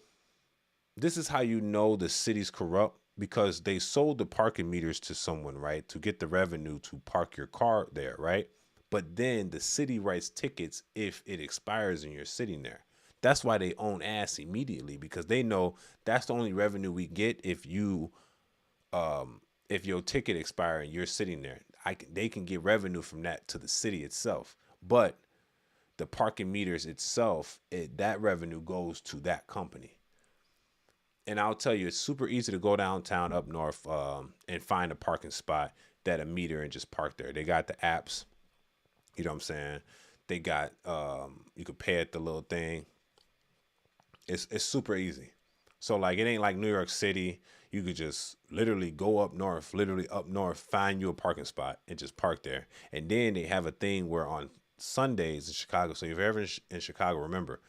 this is how you know the city's corrupt, because they sold the parking meters to someone, right, to get the revenue to park your car there, right? But then the city writes tickets if it expires and you're sitting there. That's why they own ass immediately, because they know that's the only revenue we get if your ticket expires and you're sitting there. they can get revenue from that to the city itself, but the parking meters itself, that revenue goes to that company. And I'll tell you, it's super easy to go downtown up north and find a parking spot that a meter and just park there. They got the apps, you know what I'm saying? They got you can pay at the little thing. It's super easy. So like it ain't like New York City. You could just literally go up north, find you a parking spot and just park there. And then they have a thing where on Sundays in Chicago, so if you're ever in Chicago, remember,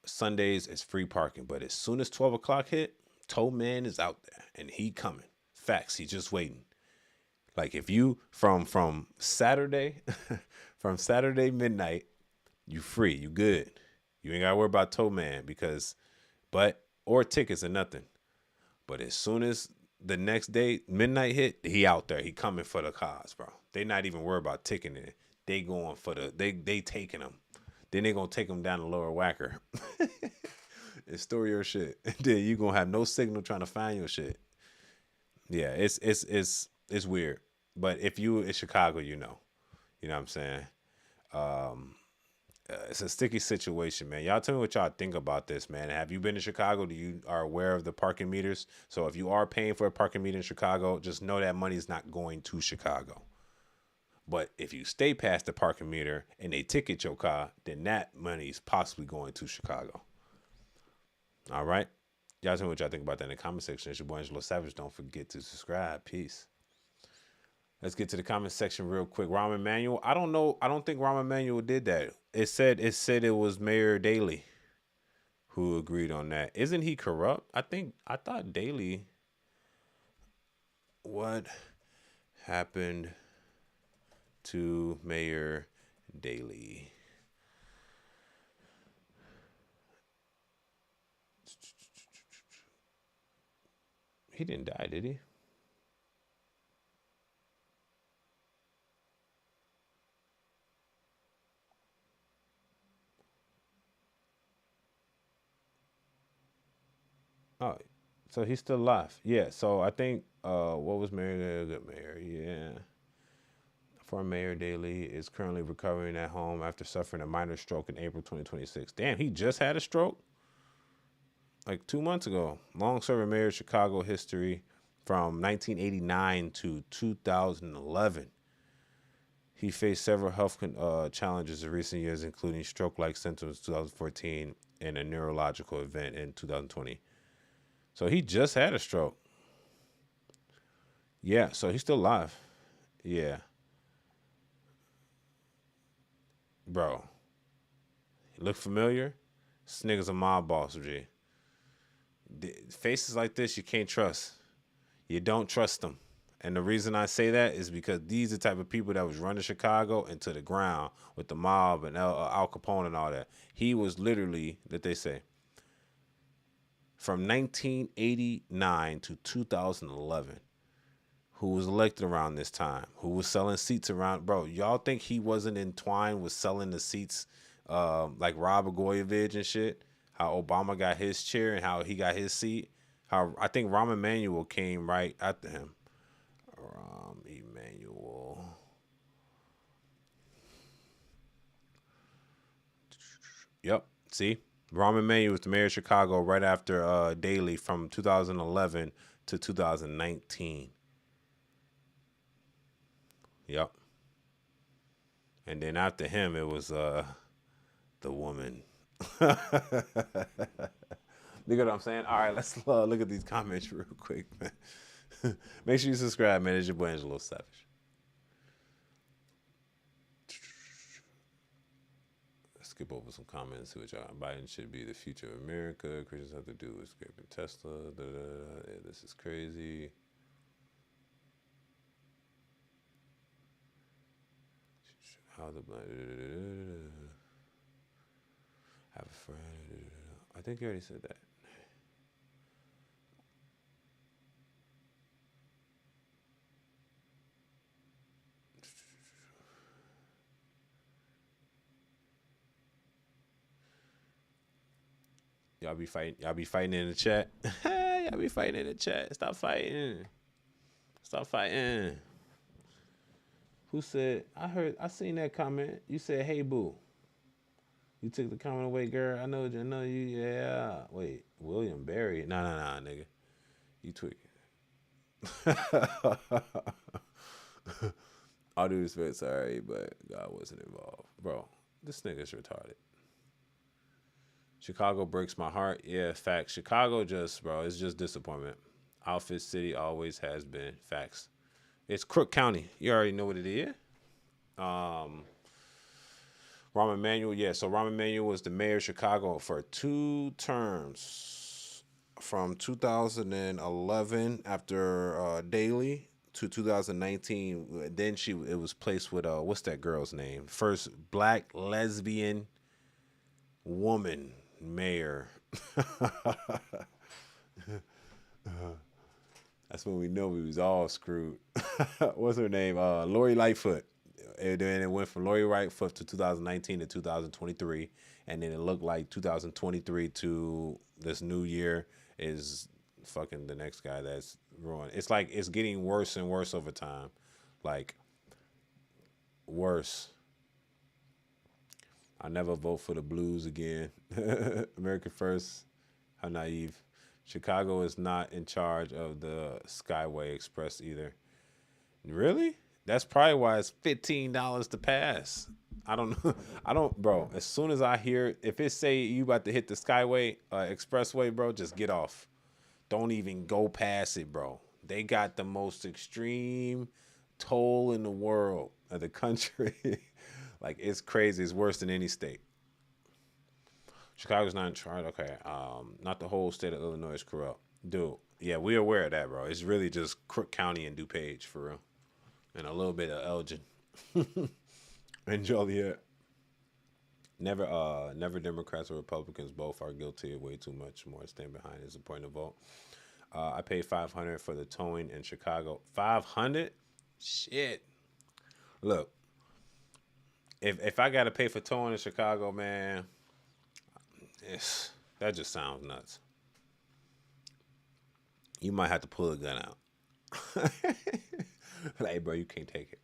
Sundays is free parking. But as soon as 12 o'clock hit, Tow Man is out there and he coming. Facts, he just waiting. Like if you from Saturday, from Saturday midnight, you free, you good. You ain't gotta worry about Tow Man or tickets or nothing. But as soon as the next day midnight hit, he out there. He coming for the cars, bro. They not even worried about ticking it. They going for they taking them. Then they gonna take them down the lower whacker and store your shit. And then you gonna have no signal trying to find your shit. Yeah, it's weird. But if you in Chicago, you know what I'm saying. It's a sticky situation, man. Y'all tell me what y'all think about this, man. Have you been to Chicago? Are aware of the parking meters? So if you are paying for a parking meter in Chicago, just know that money is not going to Chicago. But if you stay past the parking meter and they ticket your car, then that money is possibly going to Chicago. All right? Y'all tell me what y'all think about that in the comment section. It's your boy Angelo Savage. Don't forget to subscribe. Peace. Let's get to the comment section real quick. Rahm Emanuel. I don't know. I don't think Rahm Emanuel did that. It said it was Mayor Daley who agreed on that. Isn't he corrupt? I thought Daley. What happened to Mayor Daley? He didn't die, did he? Oh, so he's still alive. Yeah, so I think, what was Mayor? Good Mayor, yeah. Former Mayor Daley is currently recovering at home after suffering a minor stroke in April 2026. Damn, he just had a stroke? Like 2 months ago. Long-serving mayor of Chicago history from 1989 to 2011. He faced several health challenges in recent years, including stroke-like symptoms in 2014 and a neurological event in 2020. So he just had a stroke. Yeah, so he's still alive. Yeah. Bro. Look familiar? This nigga's a mob boss, G. Faces like this, you can't trust. You don't trust them. And the reason I say that is because these are the type of people that was running Chicago into the ground with the mob and Al Capone and all that. He was literally, that they say, from 1989 to 2011, who was elected around this time, who was selling seats around. Bro, y'all think he wasn't entwined with selling the seats like Rod Blagojevich and shit? How Obama got his chair and how he got his seat? How I think Rahm Emanuel came right after him. Rahm Emanuel. Yep, see? Rahm Emanuel was the mayor of Chicago right after Daley from 2011 to 2019. Yep. And then after him, it was the woman. Look at what I'm saying? All right, let's look at these comments real quick, man. Make sure you subscribe, man. It's your boy Angelo Savage. Skip over some comments. See what y'all. Biden should be the future of America. Christians have to do with scraping Tesla. Yeah, this is crazy. How the blind. Have a friend. I think you already said that. Y'all be fighting in the chat. Y'all be fighting in the chat. Stop fighting. Stop fighting. Who said, I seen that comment. You said, hey, boo. You took the comment away, girl. I know you. Yeah. Wait, William Berry? Nah, nigga. You tweaking. All due respect, sorry, but God wasn't involved. Bro, this nigga's retarded. Chicago breaks my heart. Yeah, facts. Chicago just, bro, it's just disappointment. Outfit City always has been. Facts. It's Crook County. You already know what it is. Rahm Emanuel, yeah. So Rahm Emanuel was the mayor of Chicago for 2 terms, from 2011 after Daley to 2019. Then it was placed with what's that girl's name? First black lesbian woman mayor. That's when we know we was all screwed. What's her name? Lori Lightfoot. And then it went from Lori Lightfoot to 2019 to 2023. And then it looked like 2023 to this new year is fucking the next guy that's ruined. It's like it's getting worse and worse over time. Like, worse. I never vote for the Blues again. America first. How naive. Chicago is not in charge of the Skyway Express either. Really? That's probably why it's $15 to pass. I don't know. Bro, as soon as I hear, if it say you about to hit the Skyway Expressway, bro, just get off. Don't even go past it, bro. They got the most extreme toll in the world, of the country. Like, it's crazy. It's worse than any state. Chicago's not in charge. Okay. Not the whole state of Illinois is corrupt. Dude, yeah, we're aware of that, bro. It's really just Crook County and DuPage, for real. And a little bit of Elgin. And Joliet. Never Democrats or Republicans. Both are guilty of way too much more. Stand behind is a point of vote. I paid $500 for the towing in Chicago. $500? Shit. Look, if I got to pay for towing in Chicago, man, that just sounds nuts. You might have to pull a gun out. Like, hey, bro, you can't take it.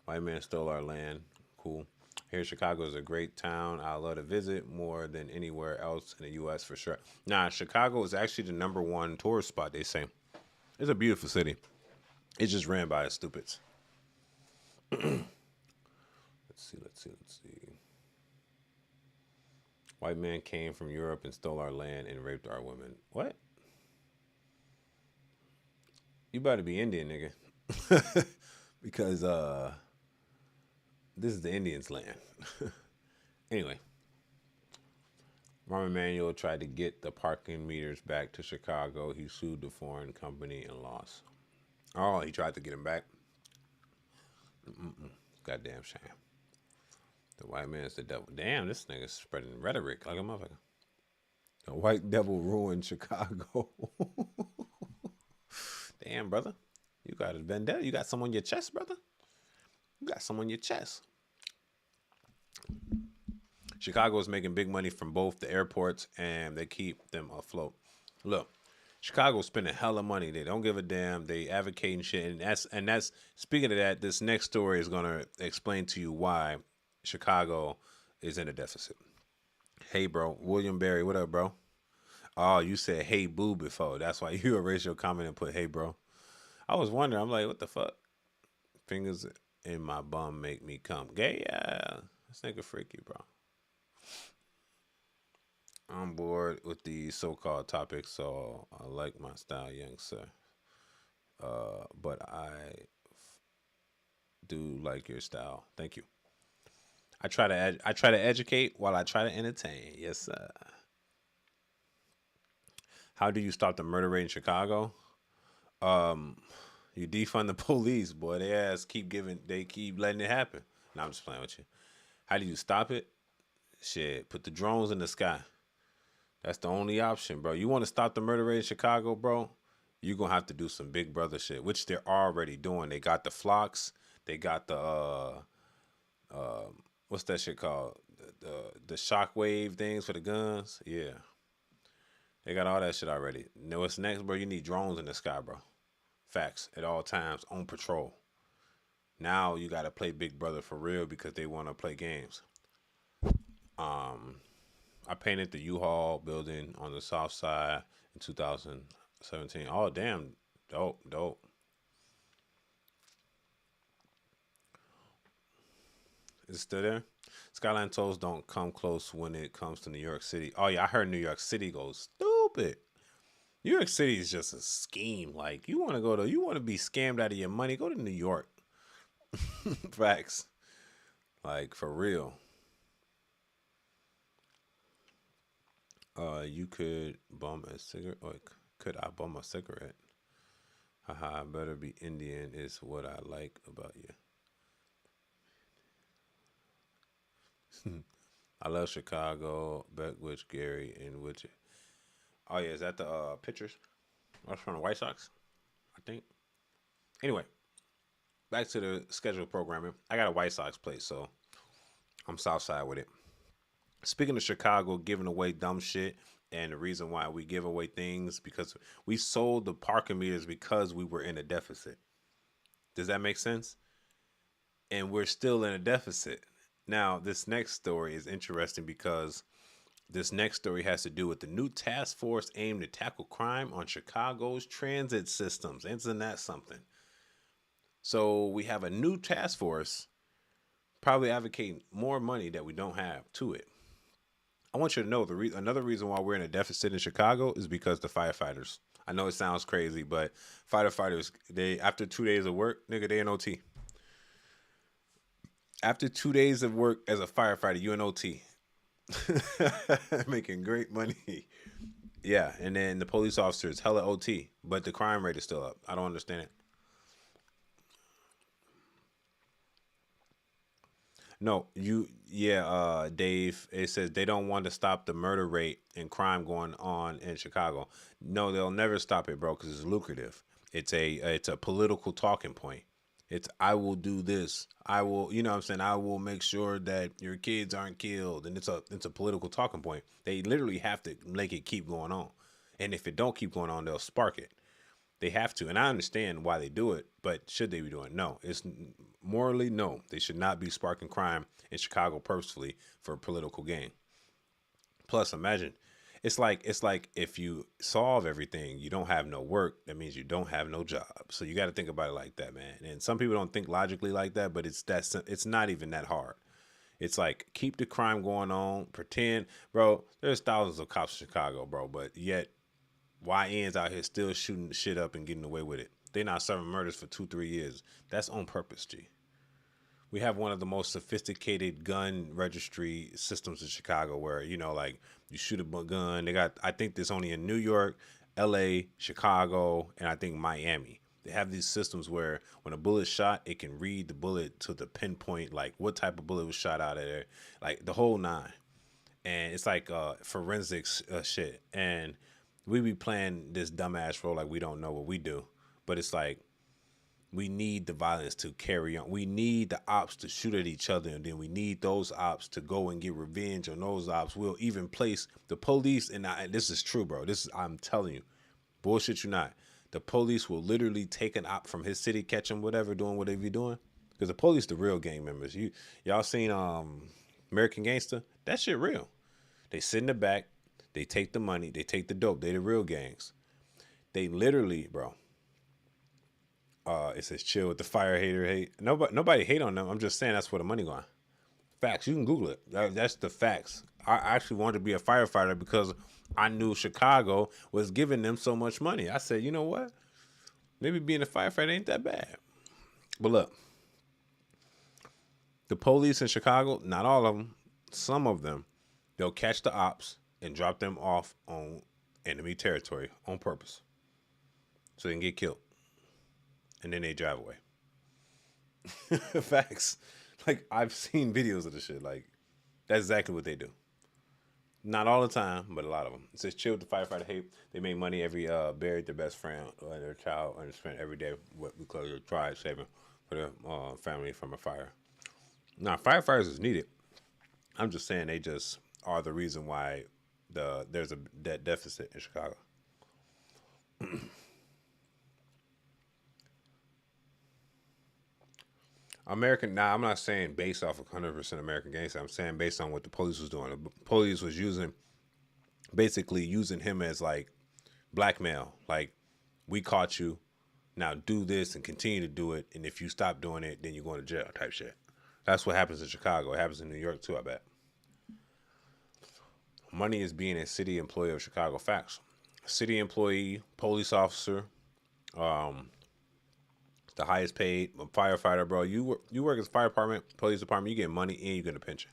White man stole our land. Cool. Here, Chicago is a great town. I love to visit more than anywhere else in the U.S. for sure. Nah, Chicago is actually the #1 tourist spot, they say. It's a beautiful city. It's just ran by stupids. Let's see. White man came from Europe and stole our land and raped our women. What? You better be Indian, nigga. Because this is the Indians' land. Anyway, Rahm Emanuel tried to get the parking meters back to Chicago. He sued the foreign company and lost. Oh, he tried to get them back? Goddamn shame. The white man's the devil. Damn, this nigga's spreading rhetoric like a motherfucker. The white devil ruined Chicago. Damn, brother. You got a vendetta. You got some on your chest, brother. You got some on your chest. Chicago is making big money from both the airports, and they keep them afloat. Look, Chicago's spending hella money. They don't give a damn. They advocating shit, and that's speaking of that. This next story is gonna explain to you why Chicago is in a deficit. Hey, bro, William Berry, what up, bro? Oh, you said hey boo before. That's why you erased your comment and put hey, bro. I was wondering. I'm like, what the fuck? Fingers in my bum make me come. Gay, yeah. This nigga freaky, bro. I'm bored with these so-called topics, so I like my style, young sir. But I do like your style. Thank you. I try to educate while I try to entertain. Yes, sir. How do you stop the murder rate in Chicago? You defund the police, boy. They keep letting it happen. No, I'm just playing with you. How do you stop it? Shit, put the drones in the sky. That's the only option, bro. You want to stop the murder rate in Chicago, bro? You're going to have to do some big brother shit, which they're already doing. They got the flocks. They got the, what's that shit called? The shockwave things for the guns. Yeah. They got all that shit already. You know what's next, bro? You need drones in the sky, bro. Facts. At all times, on patrol. Now you got to play Big Brother for real because they want to play games. I painted the U-Haul building on the south side in 2017. Oh, damn. Dope. Is it still there? Skyline tolls don't come close when it comes to New York City. Oh, yeah, I heard New York City goes stupid. New York City is just a scheme. Like, you want to be scammed out of your money, go to New York. Facts. Like, for real. You could bum a cigarette. Or could I bum a cigarette? Haha, I better be Indian is what I like about you. I love Chicago, Beckwith, Gary, and Widget. Oh yeah, is that the pictures? That's from the White Sox, I think. Anyway, back to the scheduled programming. I got a White Sox place, so I'm Southside with it. Speaking of Chicago giving away dumb shit, and the reason why we give away things because we sold the parking meters because we were in a deficit. Does that make sense? And we're still in a deficit. Now, this next story is interesting because this next story has to do with the new task force aimed to tackle crime on Chicago's transit systems. Isn't that something? So we have a new task force probably advocating more money that we don't have to it. I want you to know another reason why we're in a deficit in Chicago is because the firefighters. I know it sounds crazy, but firefighters, they after 2 days of work, nigga, they in OT. After 2 days of work as a firefighter, you in OT. Making great money. Yeah, and then the police officers, hella OT, but the crime rate is still up. I don't understand it. No, Dave, it says they don't want to stop the murder rate and crime going on in Chicago. No, they'll never stop it, bro, because it's lucrative. It's a political talking point. It's I will do this. I will, you know what I'm saying? I will make sure that your kids aren't killed. And it's a political talking point. They literally have to make it keep going on. And if it don't keep going on, they'll spark it. They have to. And I understand why they do it, but should they be doing it? No. It's morally, no. They should not be sparking crime in Chicago purposefully for political gain. Plus, imagine, it's like if you solve everything, you don't have no work. That means you don't have no job. So you got to think about it like that, man. And some people don't think logically like that, but it's not even that hard. It's like, keep the crime going on. Pretend, bro, there's thousands of cops in Chicago, bro, but yet YNs out here still shooting shit up and getting away with it. They're not serving murders for 2-3 years. That's on purpose, G. We have one of the most sophisticated gun registry systems in Chicago where, you know, like you shoot a gun. They got, I think there's only in New York, LA, Chicago, and I think Miami. They have these systems where when a bullet's shot, it can read the bullet to the pinpoint, like what type of bullet was shot out of there, like the whole nine. And it's like forensics shit. And we be playing this dumbass role like we don't know what we do. But it's like, we need the violence to carry on. We need the ops to shoot at each other, and then we need those ops to go and get revenge on those ops. We'll even place the police, and this is true, bro. I'm telling you, bullshit you not. The police will literally take an op from his city, catch him, whatever, doing what they be doing. Because the police, the real gang members. Y'all seen American Gangster? That shit real. They sit in the back. They take the money. They take the dope. They the real gangs. They literally, bro. It says chill with the fire hater hate. Nobody hate on them. I'm just saying that's where the money going. Facts. You can Google it. That's the facts. I actually wanted to be a firefighter because I knew Chicago was giving them so much money. I said, you know what? Maybe being a firefighter ain't that bad. But look, the police in Chicago, not all of them, some of them, they'll catch the ops and drop them off on enemy territory on purpose so they can get killed. And then they drive away. Facts. Like, I've seen videos of this shit. Like, that's exactly what they do. Not all the time, but a lot of them. It says chill with the firefighter hate. They make money every buried their best friend or their child and spent every day what we call their tribe saving for their family from a fire. Now, firefighters is needed. I'm just saying they just are the reason why there's a debt deficit in Chicago. American. Now, I'm not saying based off of 100% American gangster. I'm saying based on what the police was doing. The police was basically using him as like blackmail. Like, we caught you. Now do this and continue to do it. And if you stop doing it, then you're going to jail type shit. That's what happens in Chicago. It happens in New York too, I bet. Money is being a city employee of Chicago. Facts. City employee, police officer, the highest paid firefighter, bro. You work as fire department, police department, you get money and you get a pension.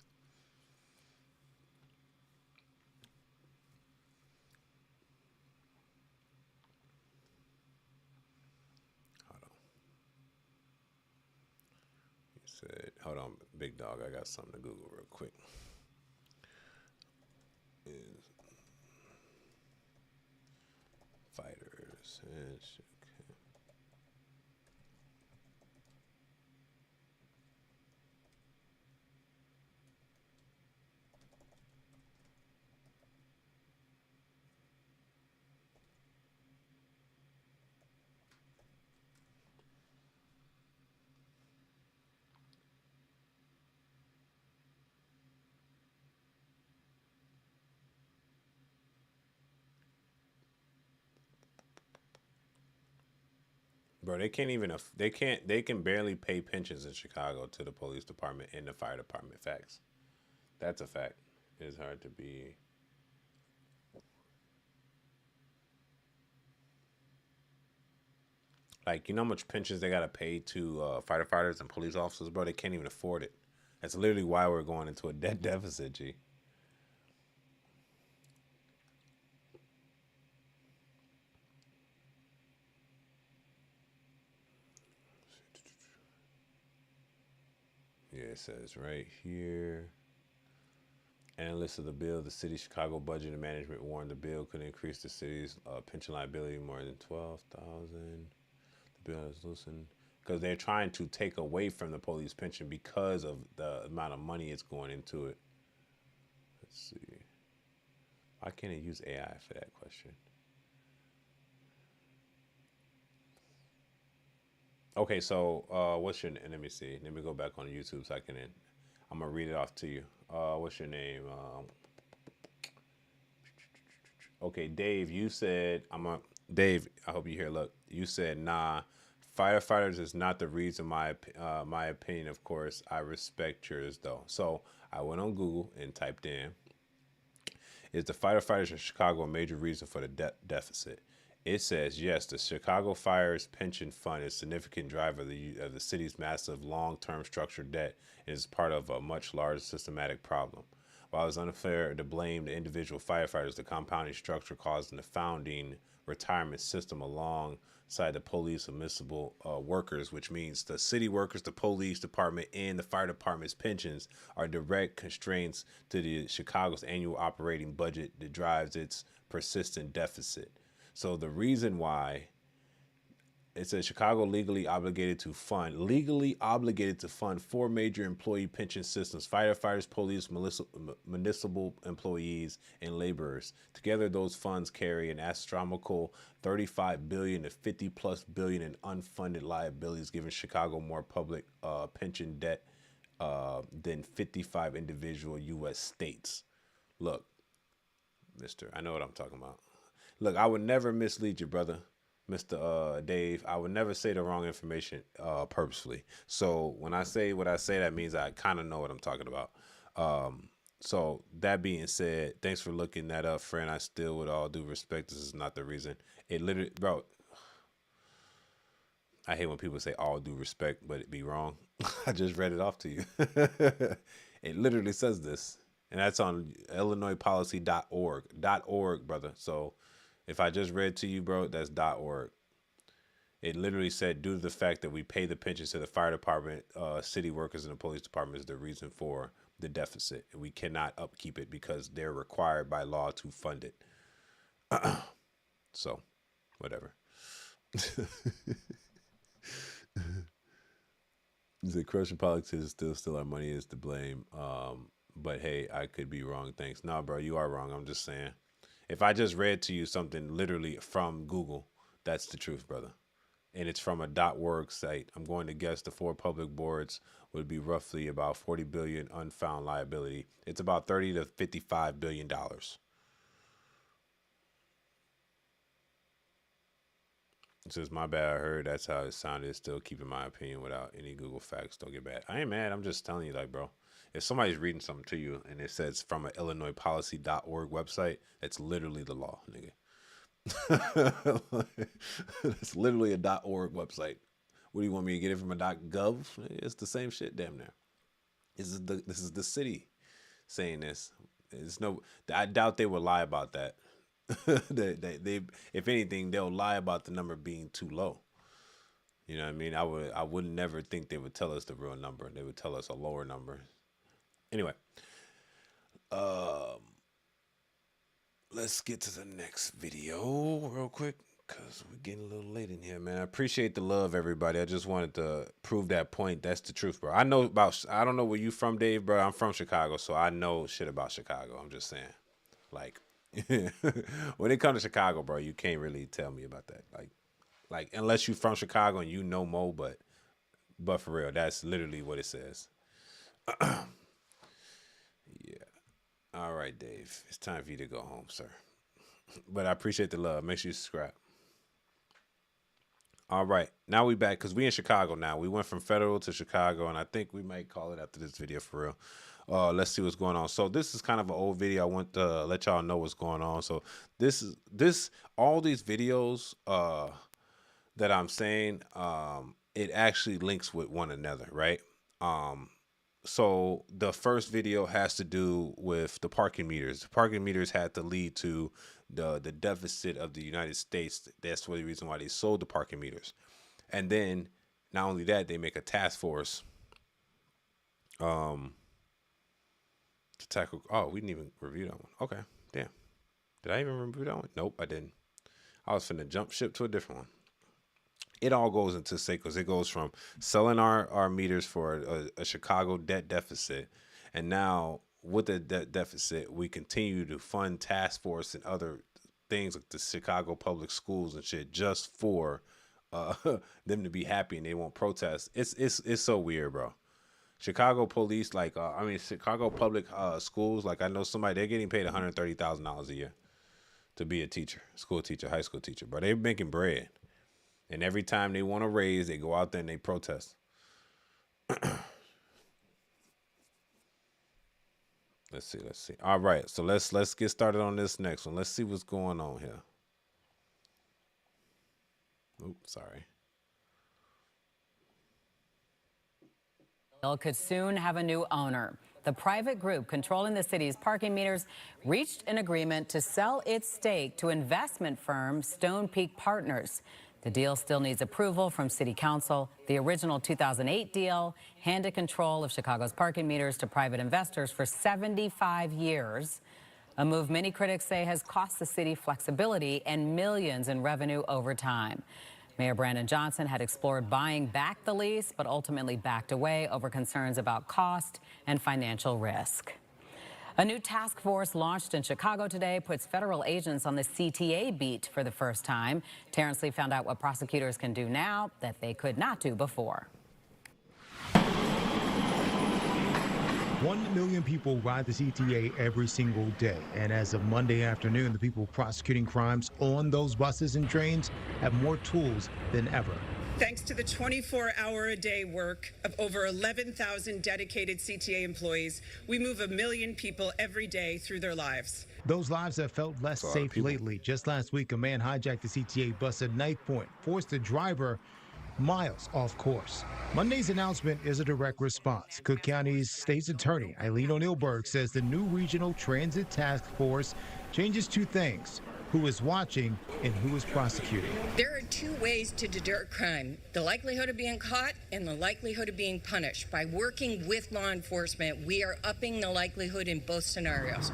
Hold on. He said, hold on, big dog. I got something to Google real quick. Is fighters and shit. Bro, they can barely pay pensions in Chicago to the police department and the fire department. Facts. That's a fact. It's hard to be. Like, you know how much pensions they got to pay to firefighters and police officers, bro? They can't even afford it. That's literally why we're going into a debt deficit, G. Yeah, it says right here. Analysts of the bill, the city's Chicago Budget and Management warned the bill could increase the city's pension liability more than $12,000. The bill is loosened because they're trying to take away from the police pension because of the amount of money it's going into it. Let's see. Why can't it use AI for that question? Okay, so what's your name? Let me see. Let me go back on YouTube so I can. I'm gonna read it off to you. What's your name? Okay, Dave. You said Dave. I hope you hear. Look, you said nah. Firefighters is not the reason. My opinion, of course. I respect yours though. So I went on Google and typed in, is the firefighters in Chicago a major reason for the deficit? It says, yes, the Chicago Fire's Pension Fund is a significant driver of the city's massive long-term structured debt and is part of a much larger systematic problem. While it's unfair to blame the individual firefighters, the compounding structure caused in the founding retirement system alongside the police and municipal workers, which means the city workers, the police department, and the fire department's pensions are direct constraints to the Chicago's annual operating budget that drives its persistent deficit. So the reason why it says Chicago legally obligated to fund four major employee pension systems: firefighters, police, municipal employees, and laborers. Together, those funds carry an astronomical $35 billion to $50+ billion in unfunded liabilities, giving Chicago more public pension debt than 55 individual U.S. states. Look, mister, I know what I'm talking about. Look, I would never mislead you, brother, Mr. Dave. I would never say the wrong information purposefully. So when I say what I say, that means I kind of know what I'm talking about. So that being said, thanks for looking that up, friend. I still, with all due respect, this is not the reason. It literally, bro, I hate when people say all due respect, but it be wrong. I just read it off to you. It literally says this. And that's on illinoispolicy.org. .org, brother. So if I just read to you, bro, that's .org. It literally said, due to the fact that we pay the pensions to the fire department, city workers, and the police department is the reason for the deficit. And we cannot upkeep it because they're required by law to fund it. So, whatever. The corruption politics is still our money is to blame. But hey, I could be wrong. Thanks. No, bro, you are wrong. I'm just saying. If I just read to you something literally from Google, that's the truth, brother. and it's from a .org site. I'm going to guess the 4 public boards would be roughly about 40 billion unfound liability. It's about 30 to 55 billion dollars. It says, my bad, I heard that's how it sounded. Still keeping my opinion without any Google facts. Don't get mad. I ain't mad. I'm just telling you, like, bro, if somebody's reading something to you and it says from an IllinoisPolicy.org website, that's literally the law, nigga. It's literally a .org website. What do you want me to get it from a .gov? It's the same shit, damn near. This is the city saying this. I doubt they would lie about that. they if anything, they'll lie about the number being too low. You know what I mean? I would never think they would tell us the real number. They would tell us a lower number. Anyway, let's get to the next video real quick, because we're getting a little late in here, man. I appreciate the love, everybody. I just wanted to prove that point. That's the truth, bro. I don't know where you from, Dave, bro. I'm from Chicago, so I know shit about Chicago. I'm just saying, like, when it comes to Chicago, bro, you can't really tell me about that. Like unless you're from Chicago and you know Mo, but for real, that's literally what it says. Yeah. All right, Dave. It's time for you to go home, sir. But I appreciate the love. Make sure you subscribe. All right. Now we back because we in Chicago now. We went from federal to Chicago, and I think we might call it after this video for real. Let's see what's going on. So this is kind of an old video. I want to let y'all know what's going on. So all these videos that I'm saying, it actually links with one another, right? So the first video has to do with the parking meters. The parking meters had to lead to the deficit of the United States. That's the reason why they sold the parking meters. And then not only that, they make a task force to tackle. Oh, we didn't even review that one. Okay, damn. Did I even review that one? Nope, I didn't. I was finna jump ship to a different one. It all goes into cycles. It goes from selling our meters for a Chicago debt deficit, and now with the debt deficit, we continue to fund task force and other things like the Chicago public schools and shit just for them to be happy and they won't protest. It's so weird, bro. Chicago police, Chicago public schools, like I know somebody, they're getting paid $130,000 a year to be a teacher, school teacher, high school teacher, but they're making bread. And every time they want to raise, they go out there and they protest. Let's see. All right, so let's get started on this next one. Let's see what's going on here. Oops, sorry.
Could soon have a new owner. The private group controlling the city's parking meters reached an agreement to sell its stake to investment firm Stone Peak Partners. The deal still needs approval from City Council. The original 2008 deal handed control of Chicago's parking meters to private investors for 75 years. A move many critics say has cost the city flexibility and millions in revenue over time. Mayor Brandon Johnson had explored buying back the lease, but ultimately backed away over concerns about cost and financial risk. A new task force launched in Chicago today puts federal agents on the CTA beat for the first time. Terrence Lee found out what prosecutors can do now that they could not do before.
1 million people ride the CTA every single day. And as of Monday afternoon, the people prosecuting crimes on those buses and trains have more tools than ever.
Thanks to the 24-hour-a-day work of over 11,000 dedicated CTA employees, we move 1 million people every day through their lives.
Those lives have felt less safe lately. Just last week, a man hijacked the CTA bus at Knife Point, forced the driver miles off course. Monday's announcement is a direct response. Cook County's state's attorney, Eileen O'Neil-Burke, says the new regional transit task force changes 2 things: who is watching and who is prosecuting.
There are 2 ways to deter crime: the likelihood of being caught and the likelihood of being punished. By working with law enforcement, we are upping the likelihood in both scenarios.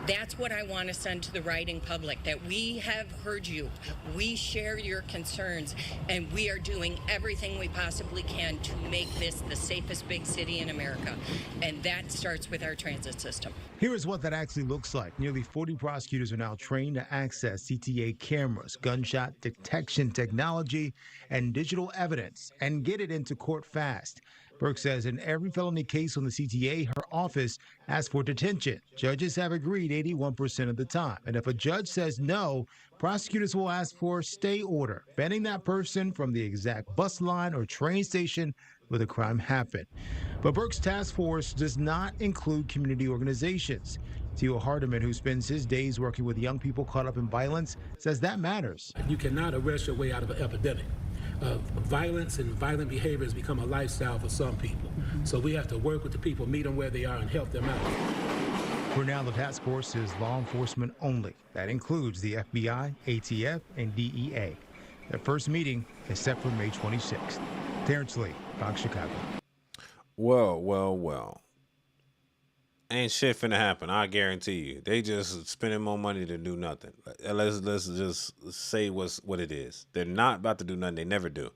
That's what I want to send to the riding public, that we have heard you, we share your concerns, and we are doing everything we possibly can to make this the safest big city in America. And that starts with our transit system.
Here is what that actually looks like. Nearly 40 prosecutors are now trained to access access CTA cameras, gunshot detection technology, and digital evidence and get it into court fast. Burke says in every felony case on the CTA, her office asks for detention. Judges have agreed 81% of the time. And if a judge says no, prosecutors will ask for a stay order, banning that person from the exact bus line or train station where the crime happened. But Burke's task force does not include community organizations. Theo Hardiman, who spends his days working with young people caught up in violence, says that matters.
You cannot arrest your way out of an epidemic. Violence and violent behavior has become a lifestyle for some people. So we have to work with the people, meet them where they are, and help them out.
For now, the task force is law enforcement only. That includes the FBI, ATF, and DEA. Their first meeting is set for May 26th. Terrence Lee, Fox Chicago.
Well. Ain't shit finna happen, I guarantee you. They just spending more money to do nothing. Let's just say what it is. They're not about to do nothing. They never do.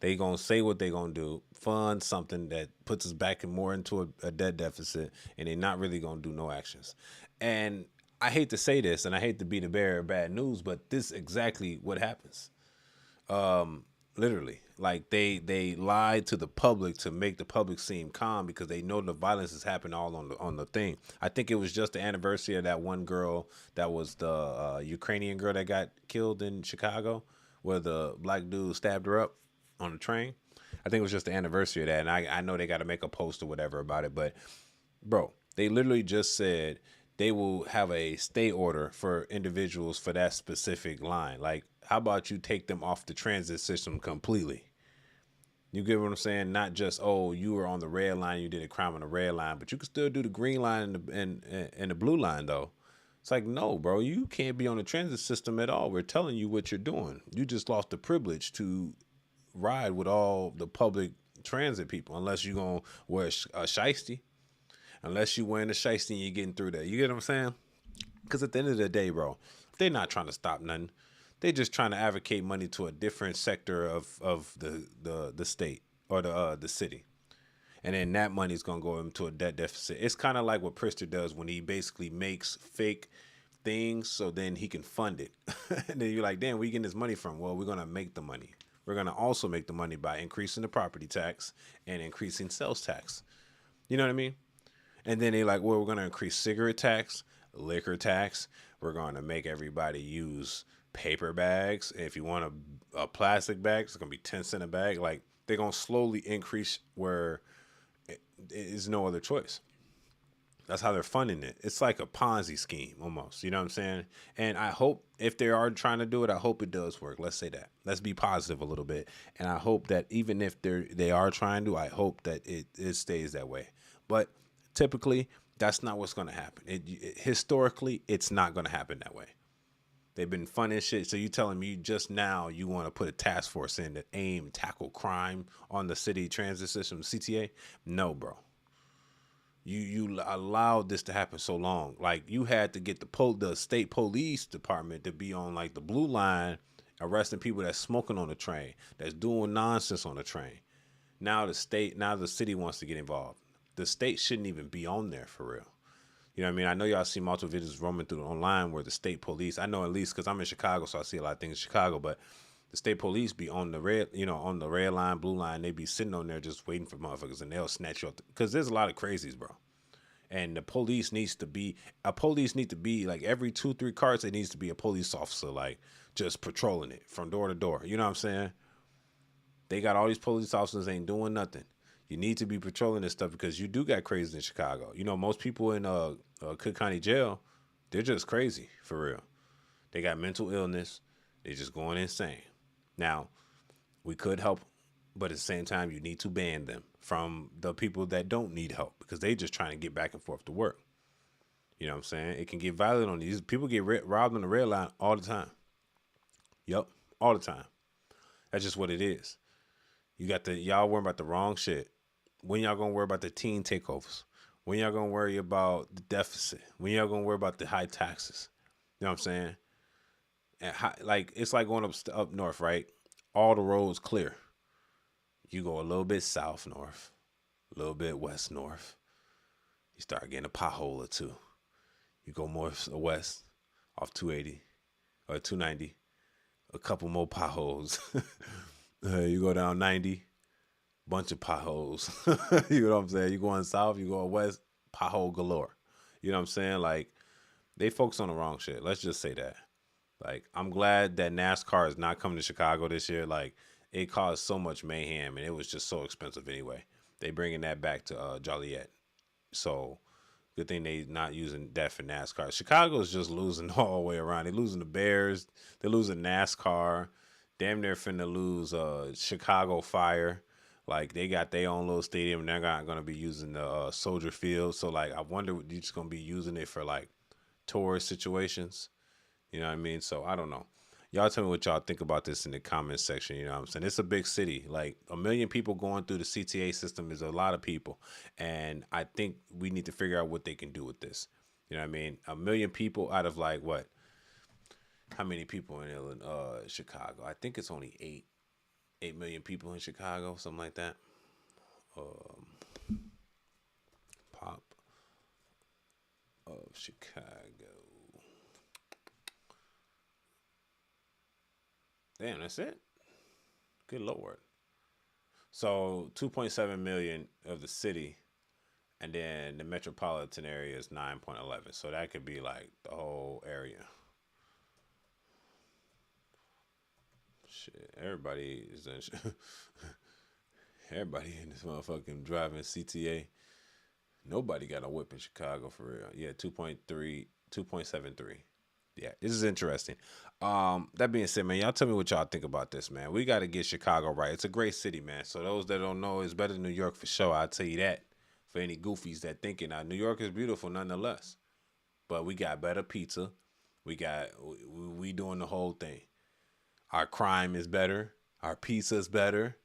They gonna say what they gonna do, fund something that puts us back more into a debt deficit, and they're not really gonna do no actions. And I hate to say this, and I hate to be the bearer of bad news, but this is exactly what happens. Literally, like they lied to the public to make the public seem calm because they know the violence is happening all on the thing. I think it was just the anniversary of that one girl that was the Ukrainian girl that got killed in Chicago, where the black dude stabbed her up on the train. I think it was just the anniversary of that, and I know they got to make a post or whatever about it, but bro, they literally just said they will have a stay order for individuals for that specific line. Like, how about you take them off the transit system completely? You get what I'm saying? Not just, oh, you were on the red line, you did a crime on the red line, but you can still do the green line and the blue line, though. It's like, no, bro, you can't be on the transit system at all. We're telling you what you're doing. You just lost the privilege to ride with all the public transit people, unless you're going to wear a shiesty. Unless you're wearing a shiesty and you're getting through that. You get what I'm saying? Because at the end of the day, bro, they're not trying to stop nothing. They're just trying to advocate money to a different sector of the state or the city. And then that money is going to go into a debt deficit. It's kind of like what Pritzker does when he basically makes fake things so then he can fund it. And then you're like, damn, where you getting this money from? Well, we're going to make the money. We're going to also make the money by increasing the property tax and increasing sales tax. You know what I mean? And then they're like, well, we're going to increase cigarette tax, liquor tax. We're going to make everybody use paper bags. If you want a plastic bag, it's going to be 10 cents a bag. Like, they're going to slowly increase where it is no other choice. That's how they're funding it. It's like a Ponzi scheme almost. You know what I'm saying? And I hope if they are trying to do it, I hope it does work. Let's say that. Let's be positive a little bit. And I hope that even if they are trying to, I hope that it stays that way. But typically, that's not what's going to happen. Historically, it's not going to happen that way. They've been funding shit. So you telling me just now you want to put a task force in to aim, tackle crime on the city transit system, CTA? No, bro. You allowed this to happen so long. Like, you had to get the state police department to be on like the blue line, arresting people that's smoking on the train, that's doing nonsense on the train. Now the city wants to get involved. The state shouldn't even be on there for real. You know what I mean? I know y'all see multiple videos roaming through online where the state police, I know at least because I'm in Chicago, so I see a lot of things in Chicago, but the state police be on the red, on the red line, blue line. They be sitting on there just waiting for motherfuckers, and they'll snatch you up. Because there's a lot of crazies, bro. And the police need to be like every 2-3 cars, there needs to be a police officer, like just patrolling it from door to door. You know what I'm saying? They got all these police officers ain't doing nothing. You need to be patrolling this stuff because you do got crazy in Chicago. You know, most people in Cook County Jail, they're just crazy, for real. They got mental illness. They're just going insane. Now, we could help, but at the same time, you need to ban them from the people that don't need help because they just trying to get back and forth to work. You know what I'm saying? It can get violent on these. People get robbed on the red line all the time. Yup, all the time. That's just what it is. Y'all worrying about the wrong shit. When y'all gonna worry about the teen takeovers? When y'all gonna worry about the deficit? When y'all gonna worry about the high taxes? You know what I'm saying? And it's like going up north, right? All the roads clear. You go a little bit south north, a little bit west north. You start getting a pothole or two. You go more west off 280 or 290, a couple more potholes. You go down 90, bunch of potholes. You know what I'm saying? You going south, you going west, pothole galore. You know what I'm saying? Like, they focus on the wrong shit. Let's just say that. Like, I'm glad that NASCAR is not coming to Chicago this year. Like, it caused so much mayhem, and it was just so expensive anyway. They bringing that back to Joliet. So, good thing they not using that for NASCAR. Chicago is just losing all the way around. They're losing the Bears. They're losing NASCAR. Damn near finna lose Chicago Fire. Like, they got their own little stadium, and they're not going to be using the Soldier Field. So, like, I wonder if you're just going to be using it for, like, tourist situations. You know what I mean? So, I don't know. Y'all tell me what y'all think about this in the comments section. You know what I'm saying? It's a big city. Like, 1 million people going through the CTA system is a lot of people. And I think we need to figure out what they can do with this. You know what I mean? 1 million people out of, like, what? How many people in Chicago? I think it's only 8 million people in Chicago, something like that. Pop of Chicago. Damn, that's it? Good Lord. So 2.7 million of the city, and then the metropolitan area is 9.11. So that could be like the whole area. Shit, everybody is in everybody in this motherfucking driving CTA. Nobody got a whip in Chicago for real. Yeah, 2.73. Yeah, this is interesting. That being said, man, y'all tell me what y'all think about this, man. We got to get Chicago right. It's a great city, man. So those that don't know, it's better than New York for sure. I'll tell you that. For any goofies that thinking, New York is beautiful nonetheless. But we got better pizza. We doing the whole thing. Our crime is better. Our pizza is better.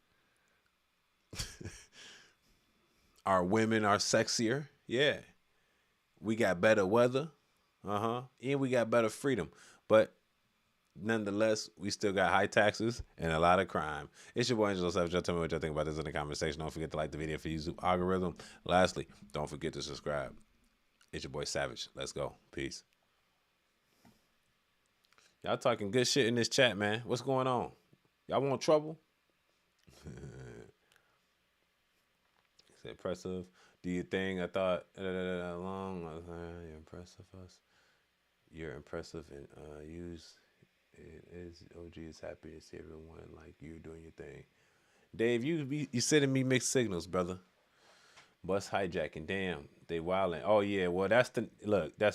Our women are sexier. Yeah. We got better weather. And we got better freedom. But nonetheless, we still got high taxes and a lot of crime. It's your boy Angelo Savage. Y'all tell me what y'all think about this in the comment section. Don't forget to like the video for YouTube algorithm. Lastly, don't forget to subscribe. It's your boy Savage. Let's go. Peace. Y'all talking good shit in this chat, man. What's going on? Y'all want trouble? It's impressive. Do your thing. I thought long. You're impressive us. You're impressive and use it is. OG is happy to see everyone like you doing your thing. Dave, you sending me mixed signals, brother. Bus hijacking. Damn, they wilding. Oh yeah, well that's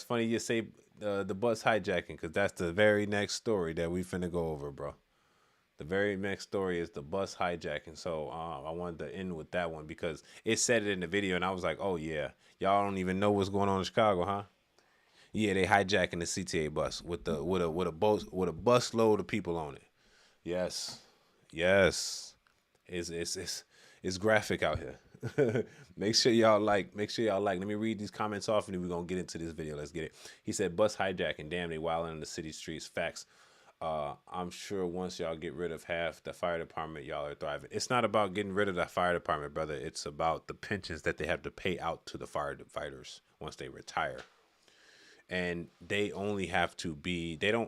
funny you say the bus hijacking, because that's the very next story that we finna go over, bro. The very next story is the bus hijacking. So I wanted to end with that one because it said it in the video, and I was like, oh yeah, y'all don't even know what's going on in Chicago, huh? Yeah, they hijacking the CTA bus with a bus load of people on it. Yes. It's graphic out here. Make sure y'all like. Let me read these comments off, and then we're gonna get into this video. Let's get it. He said, bus hijacking. Damn, they wilding in the city streets. Facts. I'm sure once y'all get rid of half the fire department, y'all are thriving. It's not about getting rid of the fire department, brother. It's about the pensions that they have to pay out to the firefighters once they retire. And they only have to be, and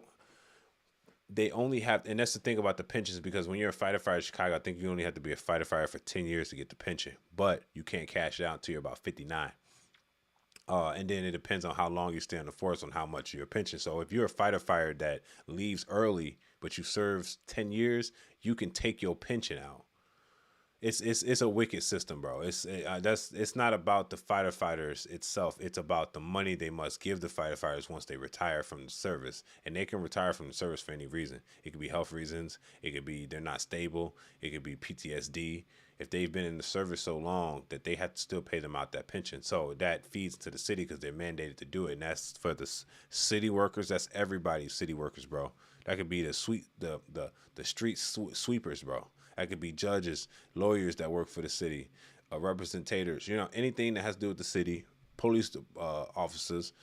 that's the thing about the pensions, because when you're a firefighter in Chicago, I think you only have to be a firefighter for 10 years to get the pension, but you can't cash it out until you're about 59. And then it depends on how long you stay on the force on how much your pension. So if you're a firefighter that leaves early, but you serve 10 years, you can take your pension out. It's a wicked system, bro. It's not about the firefighters itself. It's about the money they must give the firefighters once they retire from the service. And they can retire from the service for any reason. It could be health reasons. It could be they're not stable. It could be PTSD. If they've been in the service so long that they have to still pay them out that pension. So that feeds to the city because they're mandated to do it. And that's for the city workers. That's everybody's city workers, bro. That could be the street sweepers, bro. That could be judges, lawyers that work for the city, representators, anything that has to do with the city, police officers,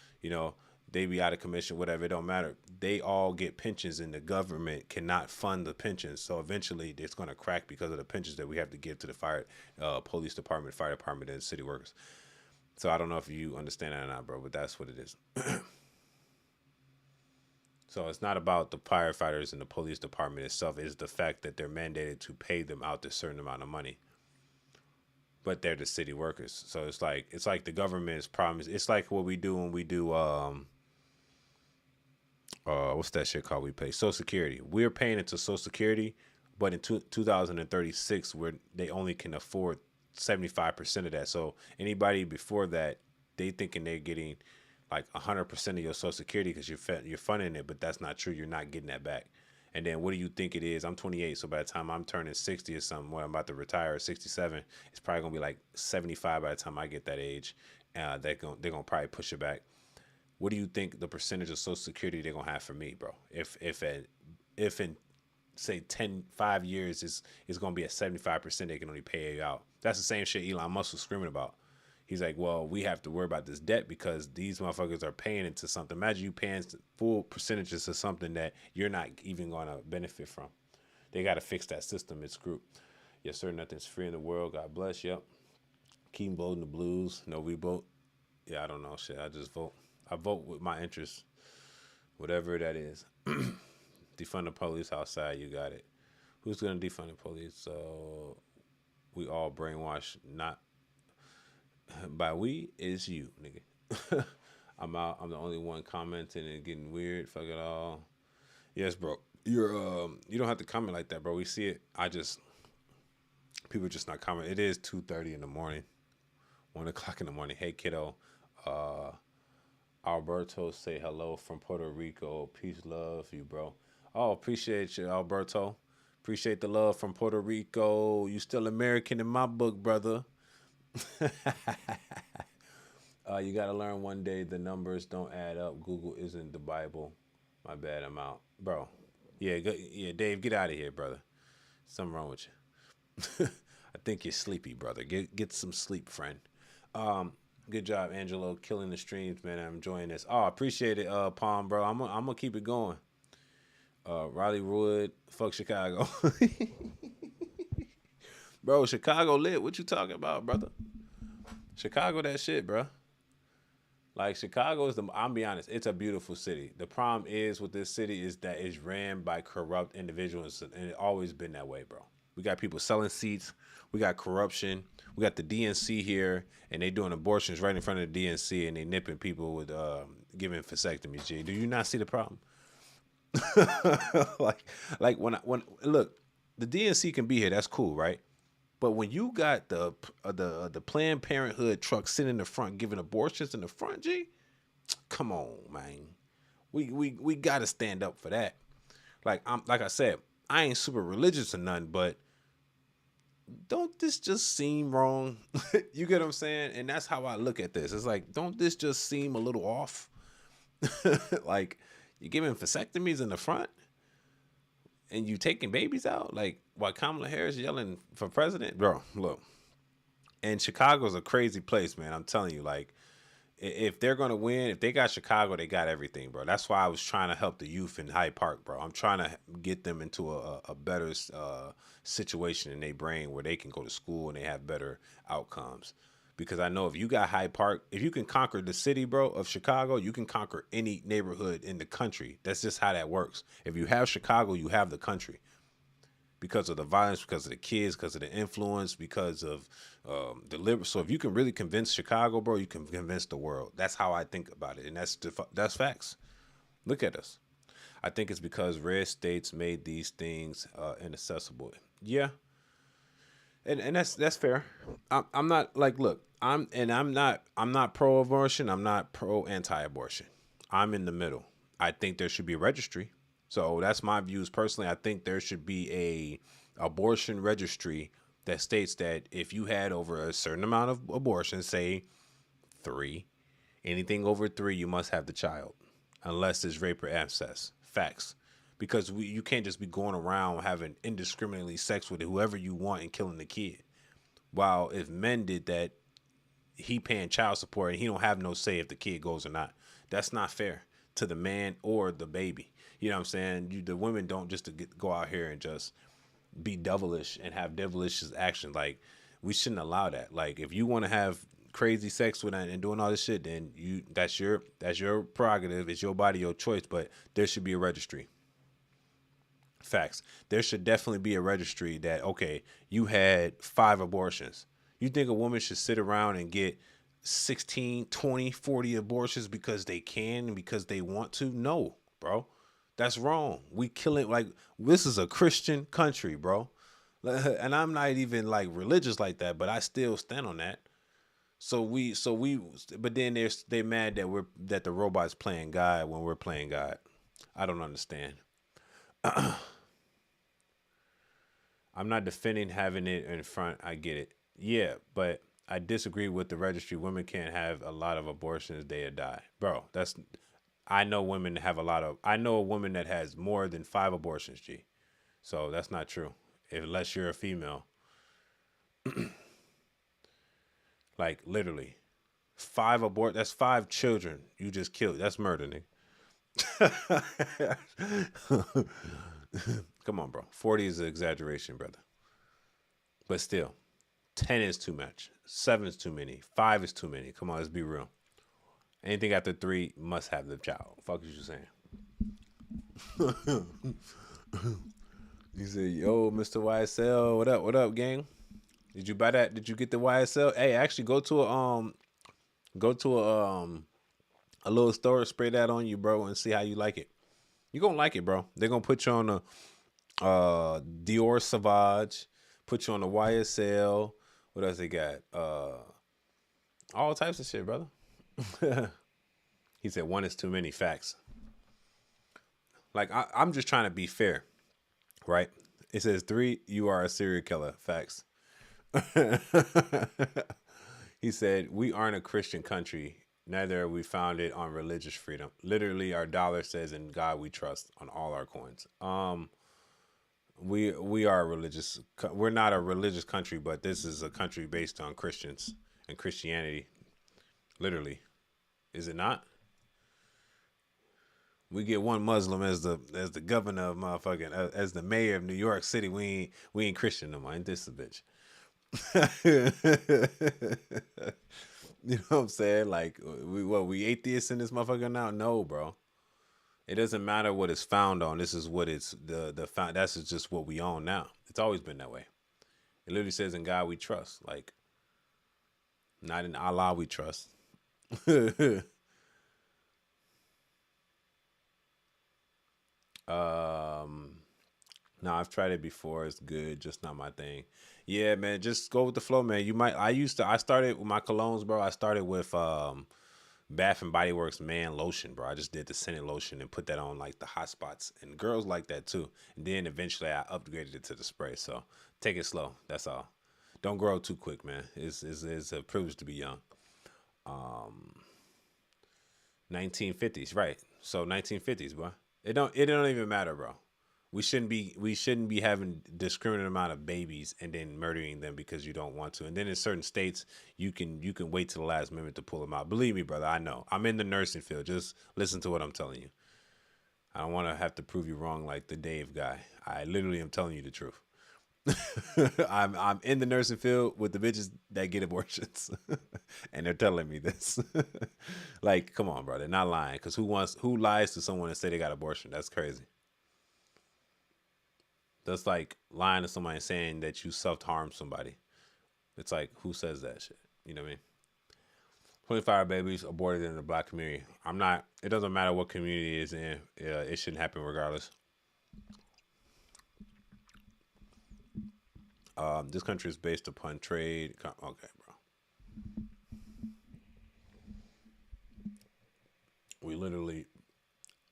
they be out of commission, whatever, it don't matter. They all get pensions, and the government cannot fund the pensions. So eventually it's going to crack because of the pensions that we have to give to the police department, fire department, and city workers. So I don't know if you understand that or not, bro, but that's what it is. So it's not about the firefighters and the police department itself. It's the fact that they're mandated to pay them out a certain amount of money. But they're the city workers. So it's like the government's problem. It's like what we do when we do what's that shit called we pay? Social Security. We're paying into Social Security, but in 2036 they only can afford 75% of that. So anybody before that, they thinking they're getting like 100% of your Social Security because you're funding it, but that's not true. You're not getting that back. And then what do you think it is? I'm 28, so by the time I'm turning 60 or something, when I'm about to retire at 67, it's probably gonna be like 75 by the time I get that age. They're gonna probably push it back. What do you think the percentage of Social Security they're gonna have for me, bro? If in say 5 years is gonna be at 75%, they can only pay you out. That's the same shit Elon Musk was screaming about. He's like, well, we have to worry about this debt because these motherfuckers are paying into something. Imagine you paying full percentages of something that you're not even going to benefit from. They got to fix that system. It's screwed. Yes, sir. Nothing's free in the world. God bless. Yep. Keep voting the blues. No, we vote. Yeah, I don't know. Shit. I just vote. I vote with my interests. Whatever that is. Defund the police outside. You got it. Who's going to defund the police? So we all brainwashed. Not. By we is you, nigga. I'm out. I'm the only one commenting and getting weird. Fuck it all. Yes, bro. You don't have to comment like that, bro. We see it. People just not comment. It is 2:30 in the morning, 1 o'clock in the morning. Hey, kiddo. Alberto say hello from Puerto Rico. Peace, love you, bro. Oh, appreciate you, Alberto. Appreciate the love from Puerto Rico. You still American in my book, brother. You got to learn one day the numbers don't add up. Google isn't the Bible. My bad, I'm out. Bro. Yeah, Dave, get out of here, brother. Something wrong with you. I think you're sleepy, brother. Get some sleep, friend. Good job, Angelo, killing the streams, man. I'm enjoying this. Oh, appreciate it, Palm, bro. I'm gonna keep it going. Riley Wood, fuck Chicago. Bro, Chicago lit. What you talking about, brother? Chicago that shit, bro. Like, Chicago is I'm be honest, it's a beautiful city. The problem is with this city is that it's ran by corrupt individuals, and it's always been that way, bro. We got people selling seats. We got corruption. We got the DNC here, and they doing abortions right in front of the DNC, and they nipping people with giving vasectomies. G, do you not see the problem? like when look, the DNC can be here. That's cool, right? But when you got the Planned Parenthood truck sitting in the front giving abortions in the front, G, come on, man. We got to stand up for that. Like I said, I ain't super religious or nothing, but don't this just seem wrong? You get what I'm saying? And that's how I look at this. It's like, don't this just seem a little off? Like, you're giving vasectomies in the front and you taking babies out, like, while Kamala Harris yelling for president, bro. Look, and Chicago's a crazy place, man. I'm telling you, like, if they're gonna win, if they got Chicago, they got everything, bro. That's why I was trying to help the youth in Hyde Park, bro. I'm trying to get them into a better situation in their brain where they can go to school and they have better outcomes. Because I know if you got Hyde Park, if you can conquer the city, bro, of Chicago, you can conquer any neighborhood in the country. That's just how that works. If you have Chicago, you have the country. Because of the violence, because of the kids, because of the influence, because of the liberty. So if you can really convince Chicago, bro, you can convince the world. That's how I think about it. And that's facts. Look at us. I think it's because red states made these things inaccessible. Yeah. And that's fair. I'm not like, look, I'm not pro-abortion. I'm not pro-anti-abortion. I'm in the middle. I think there should be a registry. So that's my views personally. I think there should be a abortion registry that states that if you had over a certain amount of abortions, say 3, anything over 3, you must have the child, unless it's rape or incest. Facts. Because you can't just be going around having indiscriminately sex with whoever you want and killing the kid. While if men did that, he paying child support and he don't have no say if the kid goes or not. That's not fair to the man or the baby. You know what I'm saying? The women don't just go out here and just be devilish and have devilish action. Like, we shouldn't allow that. Like, if you want to have crazy sex with and doing all this shit, then that's your prerogative. It's your body, your choice. But there should be a registry. Facts. There should definitely be a registry that, okay, you had 5 abortions. You think a woman should sit around and get 16, 20, 40 abortions because they can and because they want to? No, bro. That's wrong. We kill it. Like, this is a Christian country, bro. And I'm not even like religious like that, but I still stand on that. But then they mad that the robot's playing God when we're playing God. I don't understand. I'm not defending having it in front. I get it. Yeah, but I disagree with the registry. Women can't have a lot of abortions. They'll die. Bro, I know women have I know a woman that has more than 5 abortions, G. So that's not true. Unless you're a female. Like, literally. 5 that's 5 children you just killed. That's murder, nigga. Come on, bro. 40 is an exaggeration, brother. But still, 10 is too much. 7 is too many. 5 is too many. Come on, let's be real. Anything after 3 must have the child. Fuck is you saying? He said, yo, Mr. YSL, what up? What up, gang? Did you buy that? Did you get the YSL? Hey, actually go to a little store, spray that on you, bro, and see how you like it. You're gonna like it, bro. They're gonna put you on the Dior Sauvage, put you on the YSL. What else they got? All types of shit, brother. He said 1 is too many. Facts. Like, I'm just trying to be fair, right? It says 3, you are a serial killer. Facts. He said, we aren't a Christian country. Neither are we founded on religious freedom. Literally, our dollar says, in God we trust, on all our coins. We are a religious. We're not a religious country, but this is a country based on Christians and Christianity. Literally, is it not? We get one Muslim as the governor of motherfucking as the mayor of New York City. We ain't Christian no more. Ain't this a bitch? You know what I'm saying? Like, we atheists in this motherfucker now? No, bro. It doesn't matter what it's found on. This is what it's that's just what we own now. It's always been that way. It literally says, in God we trust. Like, not in Allah we trust. No, I've tried it before. It's good, just not my thing. Yeah, man, just go with the flow, man. I started with my colognes, bro. I started with Bath and Body Works Man lotion, bro. I just did the scented lotion and put that on like the hot spots, and girls like that too. And then eventually I upgraded it to the spray. So take it slow. That's all. Don't grow too quick, man. It's a privilege to be young. 1950s, right? So 1950s, bro. It don't even matter, bro. We shouldn't be having discriminate amount of babies and then murdering them because you don't want to. And then in certain states, you can wait till the last minute to pull them out. Believe me, brother, I know. I'm in the nursing field. Just listen to what I'm telling you. I don't want to have to prove you wrong like the Dave guy. I literally am telling you the truth. I'm in the nursing field with the bitches that get abortions, and they're telling me this. Like, come on, bro. They're not lying. Because who lies to someone and say they got abortion? That's crazy. That's like lying to somebody and saying that you self-harm somebody. It's like, who says that shit? You know what I mean? 25 babies aborted in the black community. It doesn't matter what community it is in. It shouldn't happen regardless. This country is based upon trade. Okay, bro. We literally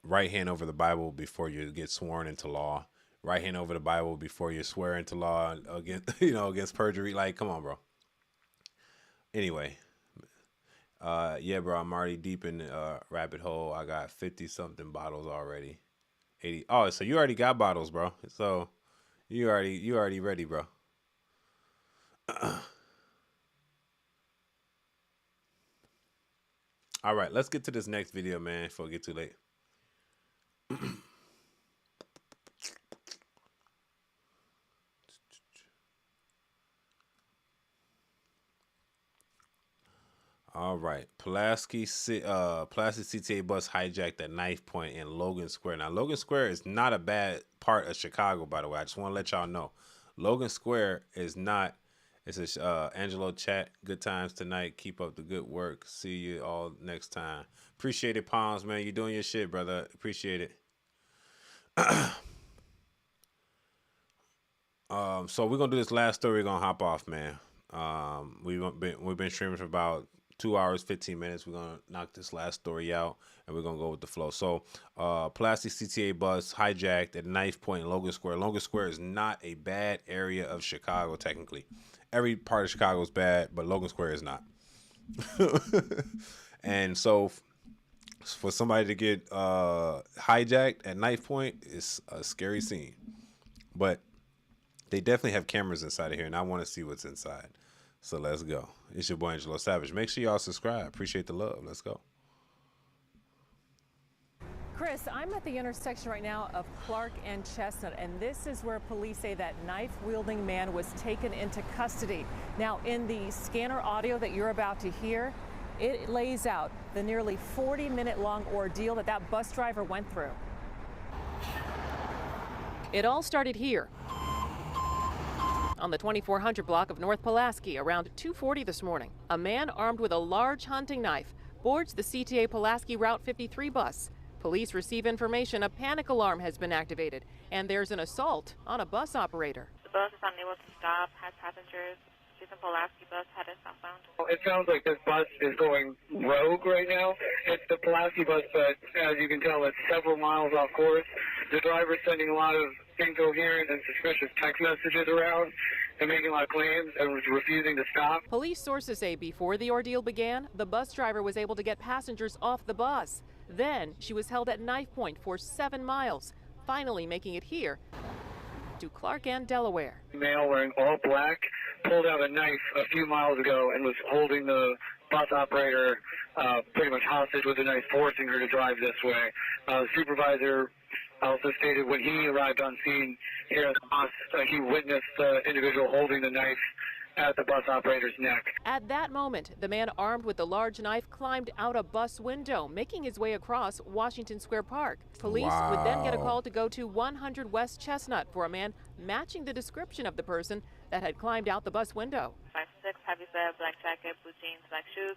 right hand over the Bible before you get sworn into law. Right hand over the Bible before you swear into law against perjury. Like, come on, bro. Anyway, yeah, bro, I'm already deep in the rabbit hole. I got 50 something bottles already. 80. Oh, so you already got bottles, bro. So you already ready, bro. All right, let's get to this next video, man, before it get too late. All right. Pulaski CTA bus hijacked at knife point in Logan Square. Now, Logan Square is not a bad part of Chicago, by the way. I just want to let y'all know. Logan Square is not. It's a Angelo chat. Good times tonight. Keep up the good work. See you all next time. Appreciate it, Palms, man. You're doing your shit, brother. Appreciate it. So we're gonna do this last story. We're gonna hop off, man. We've been streaming for about 2 hours, 15 minutes. We're gonna knock this last story out, and we're gonna go with the flow. So, plastic CTA bus hijacked at knife point in Logan Square. Logan Square is not a bad area of Chicago, technically. Every part of Chicago is bad, but Logan Square is not. And so, for somebody to get hijacked at knife point is a scary scene. But they definitely have cameras inside of here, and I want to see what's inside. So let's go. It's your boy Angelo Savage. Make sure y'all subscribe. Appreciate the love. Let's go.
Chris, I'm at the intersection right now of Clark and Chestnut, and this is where police say that knife-wielding man was taken into custody. Now, in the scanner audio that you're about to hear, it lays out the nearly 40-minute-long ordeal that bus driver went through. It all started here on the 2400 block of North Pulaski around 2:40 this morning. A man armed with a large hunting knife boards the CTA Pulaski Route 53 bus. Police receive information a panic alarm has been activated, and there's an assault on a bus operator.
The bus is unable to stop, has passengers. Jason Pulaski bus headed southbound.
It sounds like this bus is going rogue right now. It's the Pulaski bus, but as you can tell, it's several miles off course. The driver's sending a lot of incoherent and suspicious text messages around and making a lot of claims and was refusing to stop.
Police sources say before the ordeal began, the bus driver was able to get passengers off the bus. Then she was held at knife point for 7 miles, finally making it here to Clark and Delaware.
A male wearing all black pulled out a knife a few miles ago and was holding the bus operator pretty much hostage with the knife, forcing her to drive this way. The supervisor also stated when he arrived on scene here at the bus, he witnessed the individual holding the knife at the bus operator's neck.
At that moment, the man armed with the large knife climbed out a bus window, making his way across Washington Square Park. Police would then get a call to go to 100 West Chestnut for a man matching the description of the person that had climbed out the bus window.
5'6", heavyset, black jacket, blue jeans, black shoes.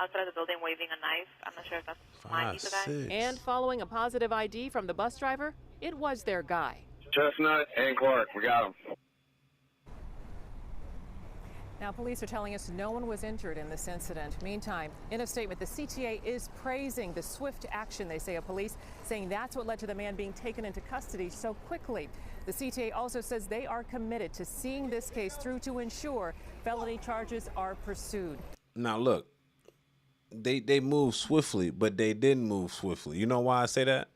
Outside the building waving a knife. I'm not sure if that's my guy.
And following a positive ID from the bus driver, it was their guy.
Chestnut and Clark, we got him.
Now, police are telling us no one was injured in this incident. Meantime, in a statement, the CTA is praising the swift action, they say, of police, saying that's what led to the man being taken into custody so quickly. The CTA also says they are committed to seeing this case through to ensure felony charges are pursued.
Now, look. They moved swiftly, but they didn't move swiftly. You know why I say that?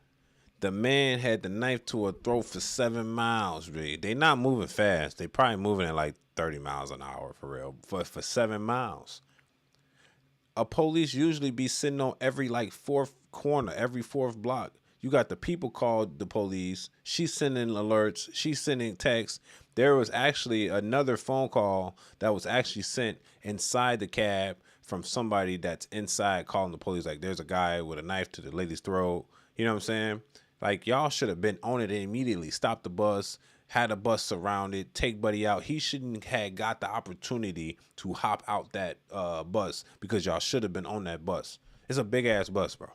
The man had the knife to her throat for 7 miles, really. They not moving fast. They probably moving at like 30 miles an hour for real. For 7 miles. A police usually be sitting on every like fourth corner, every fourth block. You got the people called the police. She's sending alerts. She's sending texts. There was actually another phone call that was actually sent inside the cab from somebody that's inside calling the police. Like, there's a guy with a knife to the lady's throat. You know what I'm saying? Like, y'all should have been on it immediately. Stop the bus, had the bus surrounded, take Buddy out. He shouldn't have got the opportunity to hop out that bus because y'all should have been on that bus. It's a big-ass bus, bro.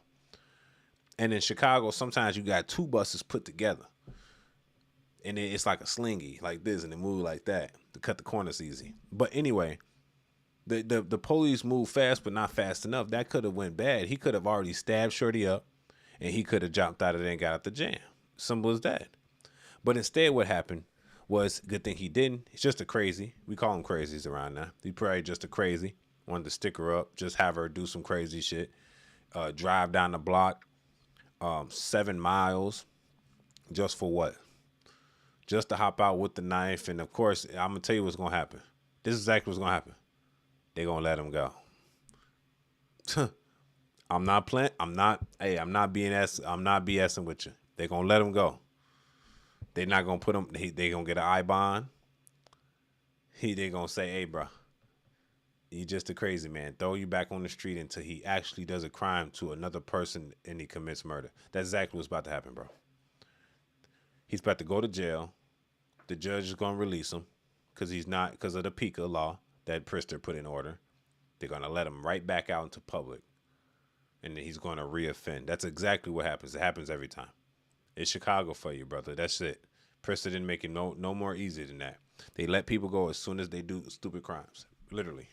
And in Chicago, sometimes you got 2 buses put together. And it's like a slingy, like this, and it move like that to cut the corners easy. But anyway, the police move fast, but not fast enough. That could have went bad. He could have already stabbed Shorty up, and he could have jumped out of there and got out the jam. Simple as that. But instead, what happened was, good thing he didn't. He's just a crazy. We call him crazies around now. He probably just a crazy. Wanted to stick her up, just have her do some crazy shit. Drive down the block, 7 miles, just for what? Just to hop out with the knife. And of course, I'm gonna tell you what's gonna happen. This is exactly what's gonna happen. They're gonna let him go. I'm not BSing with you. They're gonna let him go. They're not gonna put him, they gonna get an I bond. They gonna say, hey, bro, He's just a crazy man. Throw you back on the street until he actually does a crime to another person and he commits murder. That's exactly what's about to happen, bro. He's about to go to jail. The judge is going to release him because of the PICA law that Pritzker put in order. They're going to let him right back out into public. And then he's going to reoffend. That's exactly what happens. It happens every time. It's Chicago for you, brother. That's it. Pritzker didn't make it no more easy than that. They let people go as soon as they do stupid crimes. Literally.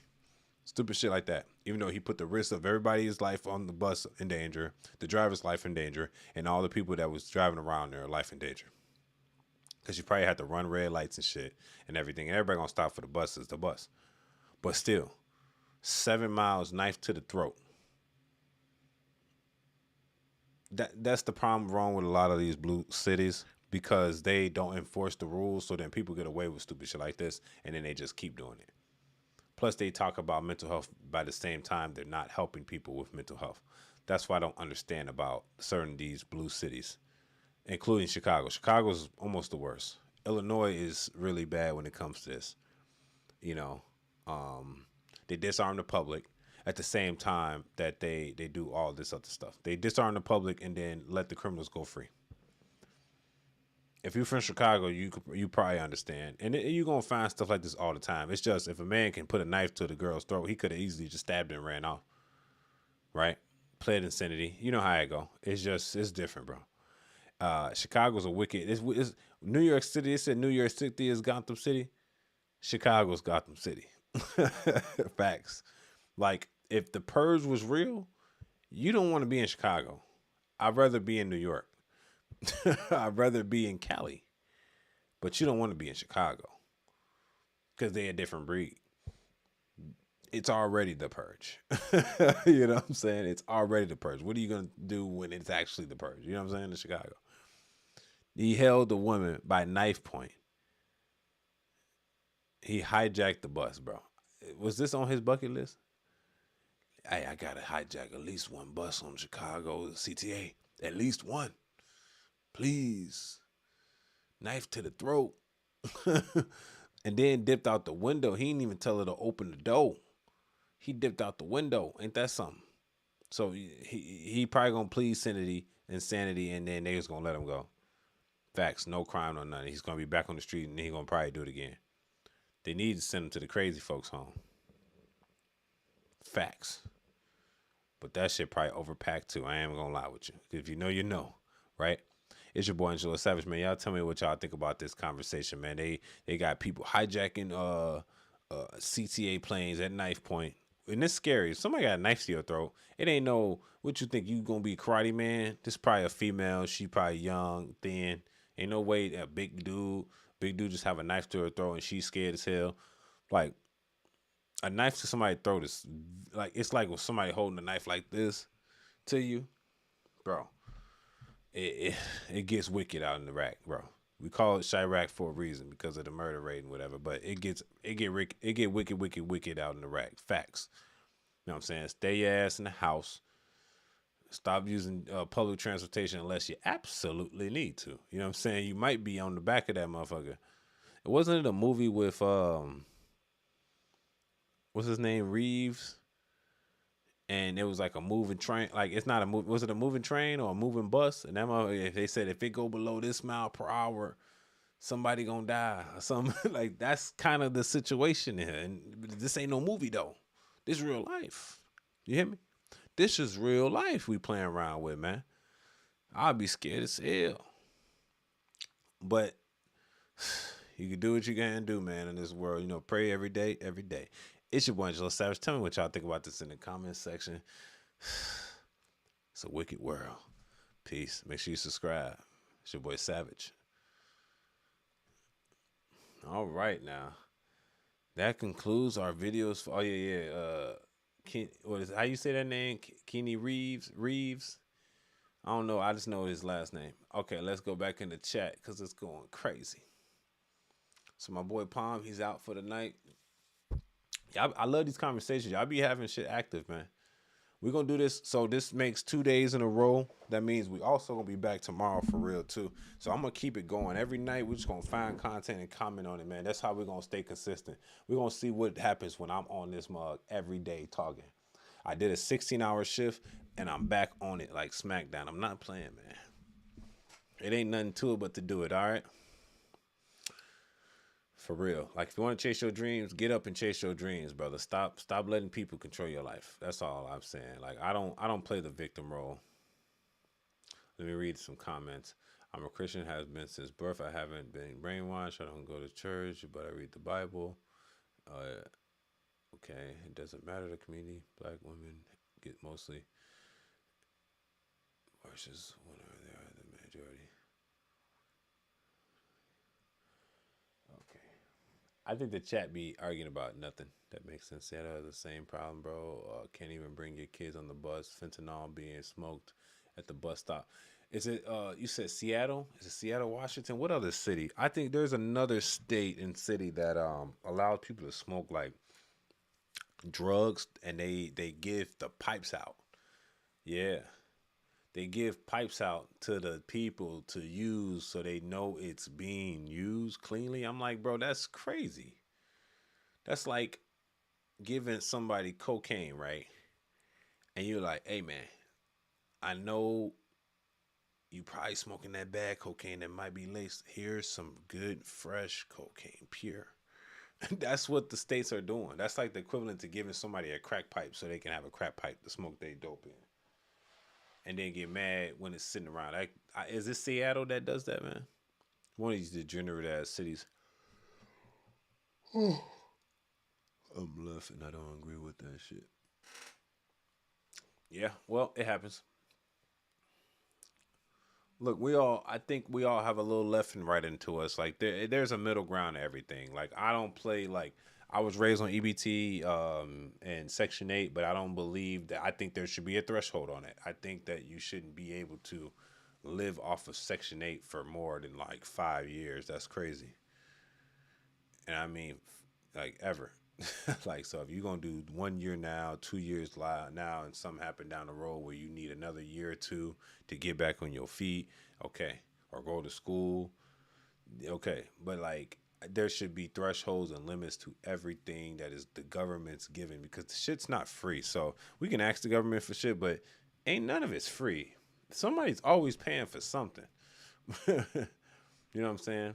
Stupid shit like that. Even though he put the risk of everybody's life on the bus in danger, the driver's life in danger, and all the people that was driving around their life in danger. Because you probably had to run red lights and shit and everything. And everybody gonna stop for the bus is the bus. But still, 7 miles, knife to the throat. That's the problem wrong with a lot of these blue cities, because they don't enforce the rules, so then people get away with stupid shit like this, and then they just keep doing it. Plus, they talk about mental health by the same time they're not helping people with mental health. That's what I don't understand about certain these blue cities, including Chicago. Chicago's almost the worst. Illinois is really bad when it comes to this. You know, they disarm the public at the same time that they do all this other stuff. They disarm the public and then let the criminals go free. If you're from Chicago, you probably understand. And you're going to find stuff like this all the time. It's just, if a man can put a knife to the girl's throat, he could have easily just stabbed her and ran off. Right? Pled insanity. You know how it go. It's different, bro. Chicago's a wicked. It's New York City. It said New York City is Gotham City. Chicago's Gotham City. Facts. Like, if the purge was real, you don't want to be in Chicago. I'd rather be in New York. I'd rather be in Cali. But you don't want to be in Chicago, because they're a different breed. It's already the purge. You know what I'm saying? It's already the purge. What are you going to do when it's actually the purge? You know what I'm saying? In Chicago. He held a woman by knife point. He hijacked the bus, bro. Was this on his bucket list? Hey, I got to hijack at least one bus on Chicago CTA. At least one. Please. Knife to the throat. And then dipped out the window. He didn't even tell her to open the door. He dipped out the window. Ain't that something? So he probably gonna plead insanity, and then they was gonna let him go. Facts, no crime, no nothing. He's gonna be back on the street, and he gonna probably do it again. They need to send him to the crazy folks home. Facts. But that shit probably overpacked too. I ain't gonna lie with you. If you know, you know, right? It's your boy Angelo Savage, man. Y'all tell me what y'all think about this conversation, man. They got people hijacking CTA planes at knife point. And it's scary. If somebody got a knife to your throat, it ain't no, what you think, you gonna be a karate man? This probably a female. She probably young, thin. Ain't no way a big dude just have a knife to her throat and she's scared as hell. Like, a knife to somebody's throat is like, it's like with somebody holding a knife like this to you, bro. It gets wicked out in Iraq, bro. We call it Chirac for a reason, because of the murder rate and whatever. But it get wicked out in Iraq. Facts. You know what I'm saying? Stay your ass in the house. Stop using public transportation unless you absolutely need to. You know what I'm saying? You might be on the back of that motherfucker. It wasn't a movie with what's his name, Reeves, and it was like a moving train. Like, it's not a movie. Was it a moving train or a moving bus? And that motherfucker, they said if it go below this mile per hour, somebody gonna die or something. Like, that's kind of the situation here. And this ain't no movie though. This is real life. You hear me? This is real life we playing around with, man. I'll be scared as hell. But you can do what you can do, man, in this world. You know, pray every day, every day. It's your boy Angelo Savage. Tell me what y'all think about this in the comments section. It's a wicked world. Peace. Make sure you subscribe. It's your boy Savage. All right, now. That concludes our videos. Oh, yeah. How you say that name? Kenny Reeves? I don't know. I just know his last name. Okay, let's go back in the chat because it's going crazy. So my boy Palm, he's out for the night. Yeah, I love these conversations. Y'all be having shit active, man. We're going to do this. So this makes 2 days in a row. That means we also going to be back tomorrow for real too. So I'm going to keep it going. Every night we're just going to find content and comment on it, man. That's how we're going to stay consistent. We're going to see what happens when I'm on this mug every day talking. I did a 16-hour shift and I'm back on it like SmackDown. I'm not playing, man. It ain't nothing to it but to do it, all right? For real. Like, if you want to chase your dreams, get up and chase your dreams, brother. Stop letting people control your life. That's all I'm saying. Like, I don't play the victim role. Let me read some comments. I'm a Christian, has been since birth. I haven't been brainwashed. I don't go to church, but I read the Bible. Okay, it doesn't matter the community. Black women get mostly versus whenever they are the majority. I think the chat be arguing about nothing. That makes sense. Seattle has the same problem, bro. Can't even bring your kids on the bus. Fentanyl being smoked at the bus stop. Is it, you said Seattle? Is it Seattle, Washington? What other city? I think there's another state and city that allows people to smoke like drugs and they give the pipes out. Yeah. They give pipes out to the people to use so they know it's being used cleanly. I'm like, bro, that's crazy. That's like giving somebody cocaine, right? And you're like, hey, man, I know you probably smoking that bad cocaine that might be laced. Here's some good, fresh cocaine, pure. That's what the states are doing. That's like the equivalent to giving somebody a crack pipe so they can have a crack pipe to smoke their dope in. And then get mad when it's sitting around. Is it Seattle that does that, man? One of these degenerate ass cities. I'm left and I don't agree with that shit. Yeah, well, it happens. Look, I think we all have a little left and right into us. Like there's a middle ground to everything. Like I don't play like I was raised on EBT and Section 8, but I don't believe that. I think there should be a threshold on it. I think that you shouldn't be able to live off of Section 8 for more than like 5 years. That's crazy. And I mean, like ever. Like, so if you're going to do 1 year now, 2 years now, and something happened down the road where you need another year or two to get back on your feet, okay, or go to school, okay. But like, there should be thresholds and limits to everything that is the government's giving because the shit's not free. So we can ask the government for shit, but ain't none of it's free. Somebody's always paying for something. You know what I'm saying?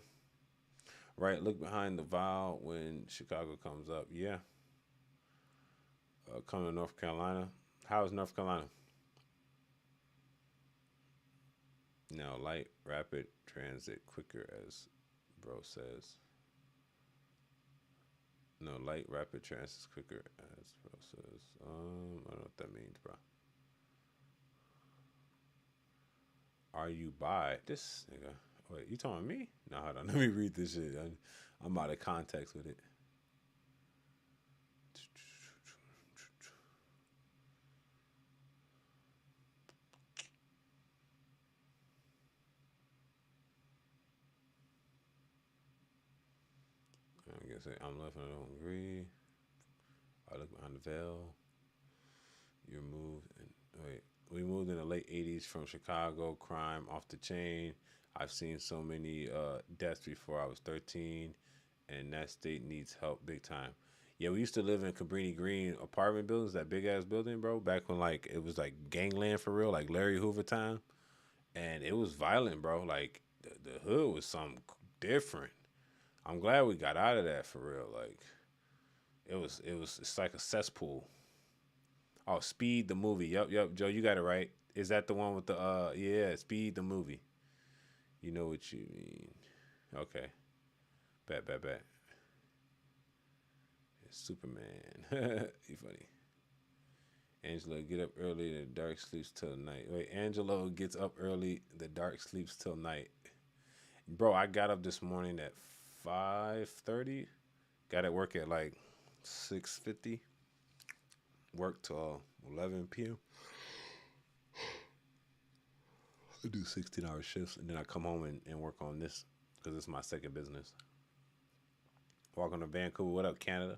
Right, look behind the vial when Chicago comes up. Yeah. Coming to North Carolina. How is North Carolina? Now, light, rapid transit quicker, as bro says. No, light, rapid transit is quicker, as bro says. I don't know what that means, bro. Are you by this nigga? Wait, you talking me? No, hold on. Let me read this shit. I'm out of context with it. I'm gonna say I'm left and I don't agree. I look behind the veil. You moved and wait. We moved in the late 80s from Chicago. Crime off the chain. I've seen so many deaths before I was 13, and that state needs help big time. Yeah, we used to live in Cabrini Green apartment buildings, that big ass building, bro. Back when like it was like gangland for real, like Larry Hoover time, and it was violent, bro. Like the hood was something different. I'm glad we got out of that for real. Like it's like a cesspool. Oh, Speed the movie. Yup, Joe, you got it right. Is that the one with the yeah, Speed the movie? You know what you mean. Okay. Bet. It's Superman. You funny. Angelo get up early, the dark sleeps till night. Wait, Angelo gets up early, the dark sleeps till night. Bro, I got up this morning at 5:30. Got at work at like 6:50. Work till 11 p.m. I do 16-hour shifts, and then I come home and work on this because it's my second business. Welcome to Vancouver. What up, Canada?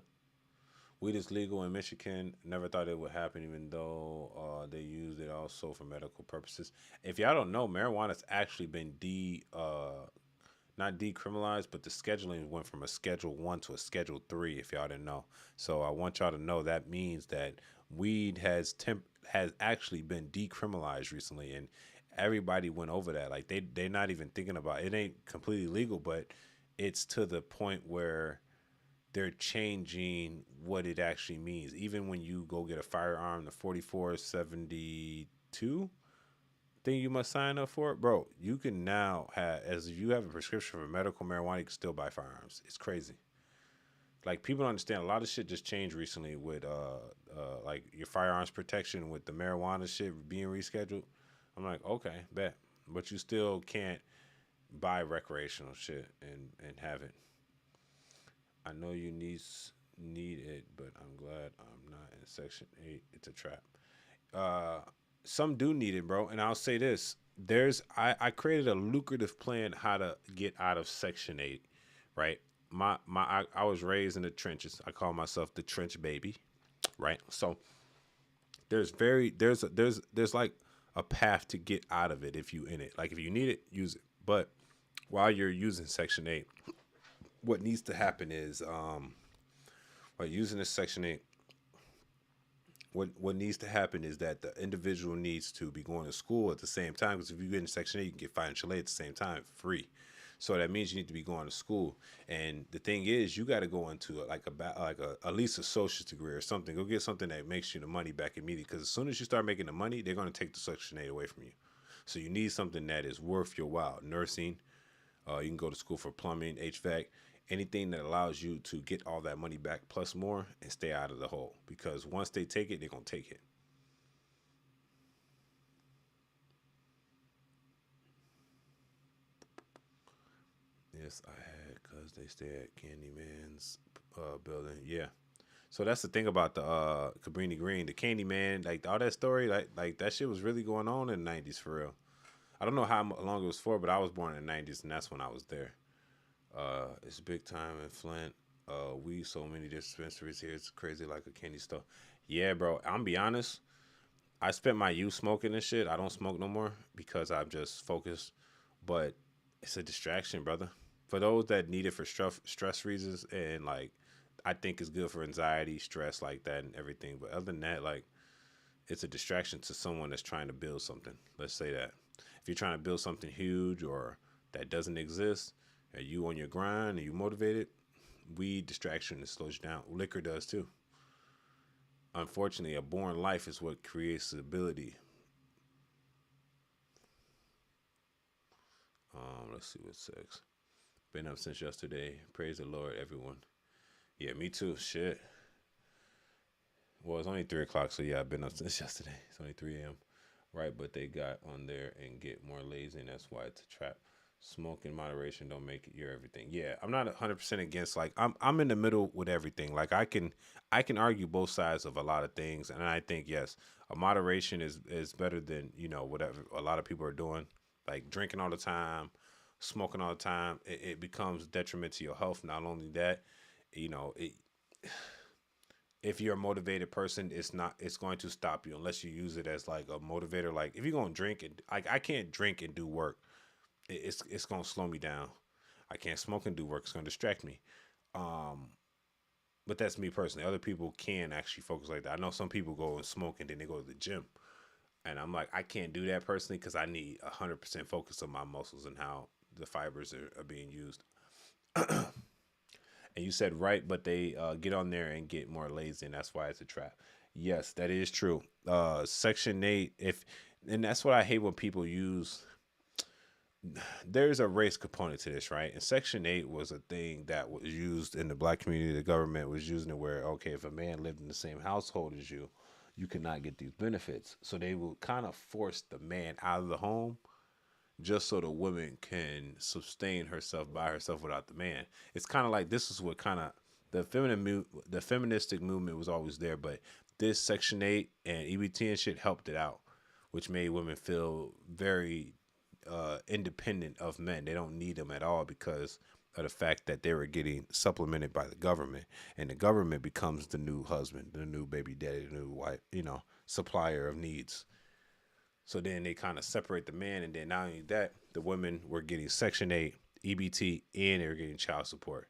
Weed is legal in Michigan. Never thought it would happen, even though they used it also for medical purposes. If y'all don't know, marijuana's actually been not decriminalized, but the scheduling went from a Schedule 1 to a Schedule 3, if y'all didn't know. So I want y'all to know that means that weed has actually been decriminalized recently, and everybody went over that. Like they're not even thinking about it. It ain't completely legal, but it's to the point where they're changing what it actually means. Even when you go get a firearm, the 4472 thing you must sign up for, bro, you can now have, as if you have a prescription for medical marijuana, you can still buy firearms. It's crazy. Like, people don't understand, a lot of shit just changed recently with like your firearms protection with the marijuana shit being rescheduled. I'm like, okay, bet. But you still can't buy recreational shit and have it. I know you need it, but I'm glad I'm not in Section 8. It's a trap. Some do need it, bro. And I'll say this. I created a lucrative plan how to get out of Section 8, right? I was raised in the trenches. I call myself the trench baby, right? So there's like a path to get out of it if you in it. Like, if you need it, use it. But while you're using Section 8, what needs to happen is while using this Section 8, what needs to happen is that the individual needs to be going to school at the same time, because if you get in Section 8, you can get financial aid at the same time, free. So that means you need to be going to school. And the thing is, you got to go into at least a associate's degree or something. Go get something that makes you the money back immediately, because as soon as you start making the money, they're going to take the Section 8 away from you. So you need something that is worth your while. Nursing, you can go to school for plumbing, HVAC, anything that allows you to get all that money back plus more and stay out of the hole. Because once they take it, they're going to take it. Yes, I had, because they stay at Candyman's building. Yeah. So that's the thing about the Cabrini Green, the Candyman, like all that story, like that shit was really going on in the 90s for real. I don't know how long it was for, but I was born in the 90s, and that's when I was there. It's big time in Flint. We so many dispensaries here. It's crazy, like a candy store. Yeah, bro. I'm be honest. I spent my youth smoking this shit. I don't smoke no more because I'm just focused. But it's a distraction, brother. For those that need it for stress reasons, and like, I think it's good for anxiety, stress, like that, and everything. But other than that, like, it's a distraction to someone that's trying to build something. Let's say that. If you're trying to build something huge or that doesn't exist, are you on your grind? Are you motivated? Weed distraction, it slows you down. Liquor does too. Unfortunately, a born life is what creates the ability. Let's see what sex. Been up since yesterday. Praise the Lord, everyone. Yeah, me too. Shit. Well, it's only 3 o'clock, so yeah, I've been up since yesterday. It's only 3 a.m. Right, but they got on there and get more lazy, and that's why it's a trap. Smoke in moderation, don't make it your everything. Yeah, I'm not 100% against, like, I'm in the middle with everything. Like, I can argue both sides of a lot of things, and I think, yes, a moderation is better than, you know, whatever a lot of people are doing, like drinking all the time, smoking all the time. It becomes detriment to your health. Not only that, you know, if you're a motivated person, it's going to stop you unless you use it as like a motivator. Like, if you're going to drink, and like, I can't drink and do work. It's going to slow me down. I can't smoke and do work. It's going to distract me. But that's me personally. Other people can actually focus like that. I know some people go and smoke and then they go to the gym. And I'm like, I can't do that personally because I need 100% focus on my muscles and how the fibers are being used. And you said right, but they get on there and get more lazy, and that's why it's a trap. Yes, that is true. Section 8, and that's what I hate when people use. There's a race component to this, right? And Section 8 was a thing that was used in the black community. The government was using it where, okay, if a man lived in the same household as you, you could not get these benefits. So they will kind of force the man out of the home just so the woman can sustain herself by herself without the man. It's kind of like, this is what kind of the feministic movement was always there, but this Section 8 and EBT and shit helped it out, which made women feel very independent of men. They don't need them at all because of the fact that they were getting supplemented by the government, and the government becomes the new husband, the new baby daddy, the new wife, supplier of needs. So then they kind of separate the man, and then not only that, the women were getting Section 8, EBT, and they were getting child support.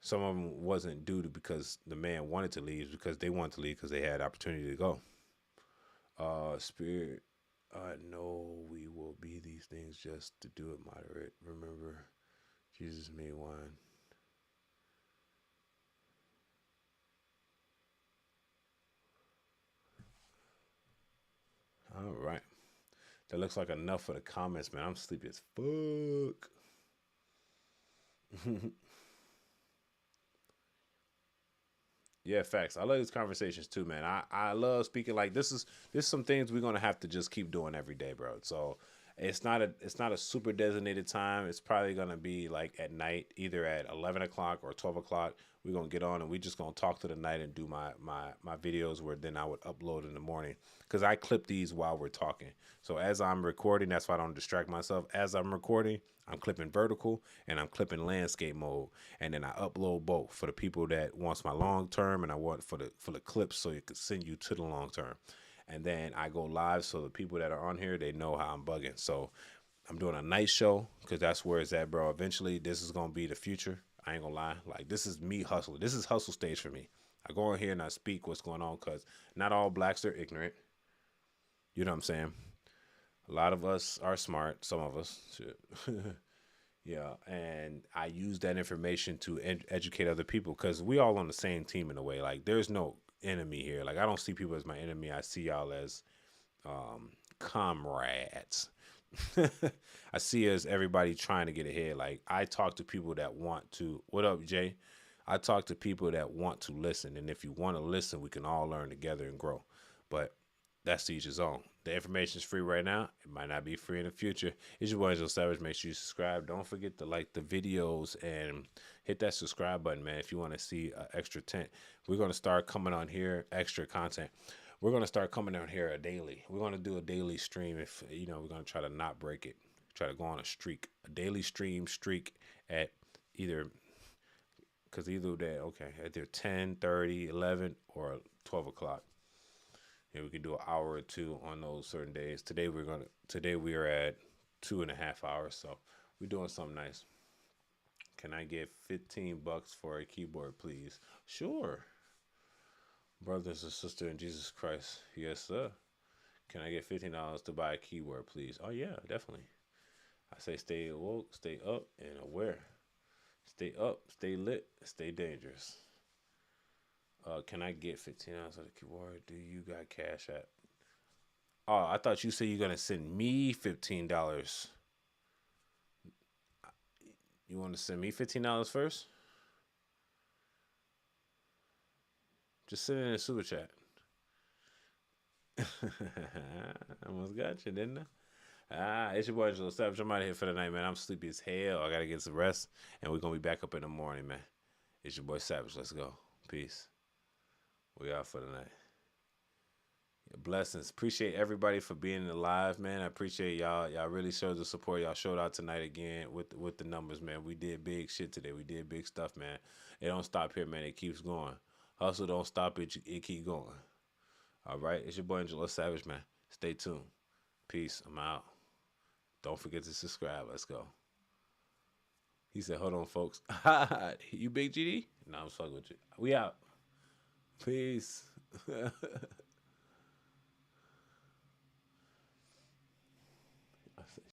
Some of them wasn't due to because the man wanted to leave, because they wanted to leave because they had opportunity to go. Spirit, I know we will be these things just to do it moderate. Remember, Jesus made wine. All right. That looks like enough for the comments, man. I'm sleepy as fuck. Yeah, facts. I love these conversations too, man. I love speaking. Like this is some things we're gonna have to just keep doing every day, bro. So it's not a super designated time. It's probably gonna be like at night, either at 11 o'clock or 12 o'clock. We're gonna get on and we just gonna talk to the night and do my videos where then I would upload in the morning, because I clip these while we're talking. So as I'm recording, that's why I don't distract myself. As I'm recording, I'm clipping vertical and I'm clipping landscape mode, and then I upload both for the people that wants my long term, and I want for the clips so it could send you to the long term. And then I go live so the people that are on here, they know how I'm bugging. So I'm doing a night show because that's where it's at, bro. Eventually, this is gonna be the future. I ain't gonna lie. Like, this is me hustling. This is hustle stage for me. I go in here and I speak what's going on, because not all blacks are ignorant. You know what I'm saying? A lot of us are smart. Some of us. Shit. Yeah. And I use that information to educate other people, because we all on the same team in a way. Like, there's no enemy here. Like, I don't see people as my enemy. I see y'all as comrades. I see as everybody trying to get ahead. Like, I talk to people that want to. What up, Jay? I talk to people that want to listen, and if you want to listen, we can all learn together and grow. But that's to each his own. The information is free right now. It might not be free in the future. It's your boy Angel Savage. Make sure you subscribe. Don't forget to like the videos and hit that subscribe button, man, if you want to see an extra tent. We're going to start coming on here, extra content. We're going to start coming on here daily. We're going to do a daily stream. If we're going to try to not break it. Try to go on a streak, a daily streak at either either 10, 30, 11, or 12 o'clock. Yeah, we can do an hour or two on those certain days. Today we are at 2.5 hours, so we're doing something nice. Can I get $15 for a keyboard, please? Sure. Brothers and sisters in Jesus Christ. Yes, sir. Can I get $15 to buy a keyboard, please? Oh, yeah, definitely. I say stay awoke, stay up, and aware. Stay up, stay lit, stay dangerous. Can I get $15 on the keyboard? Do you got Cash App? Oh, I thought you said you're going to send me $15. You want to send me $15 first? Just send it in a super chat. I almost got you, didn't I? It's your boy Angelo Savage. I'm out of here for the night, man. I'm sleepy as hell. I got to get some rest, and we're going to be back up in the morning, man. It's your boy Savage. Let's go. Peace. We out for the night. Yeah, blessings. Appreciate everybody for being alive, man. I appreciate y'all. Y'all really showed the support. Y'all showed out tonight again with the numbers, man. We did big shit today. We did big stuff, man. It don't stop here, man. It keeps going. Hustle don't stop. It keep going. All right. It's your boy Angelo Savage, man. Stay tuned. Peace. I'm out. Don't forget to subscribe. Let's go. He said, hold on, folks. You big GD? No, I'm fucking with you. We out. Peace.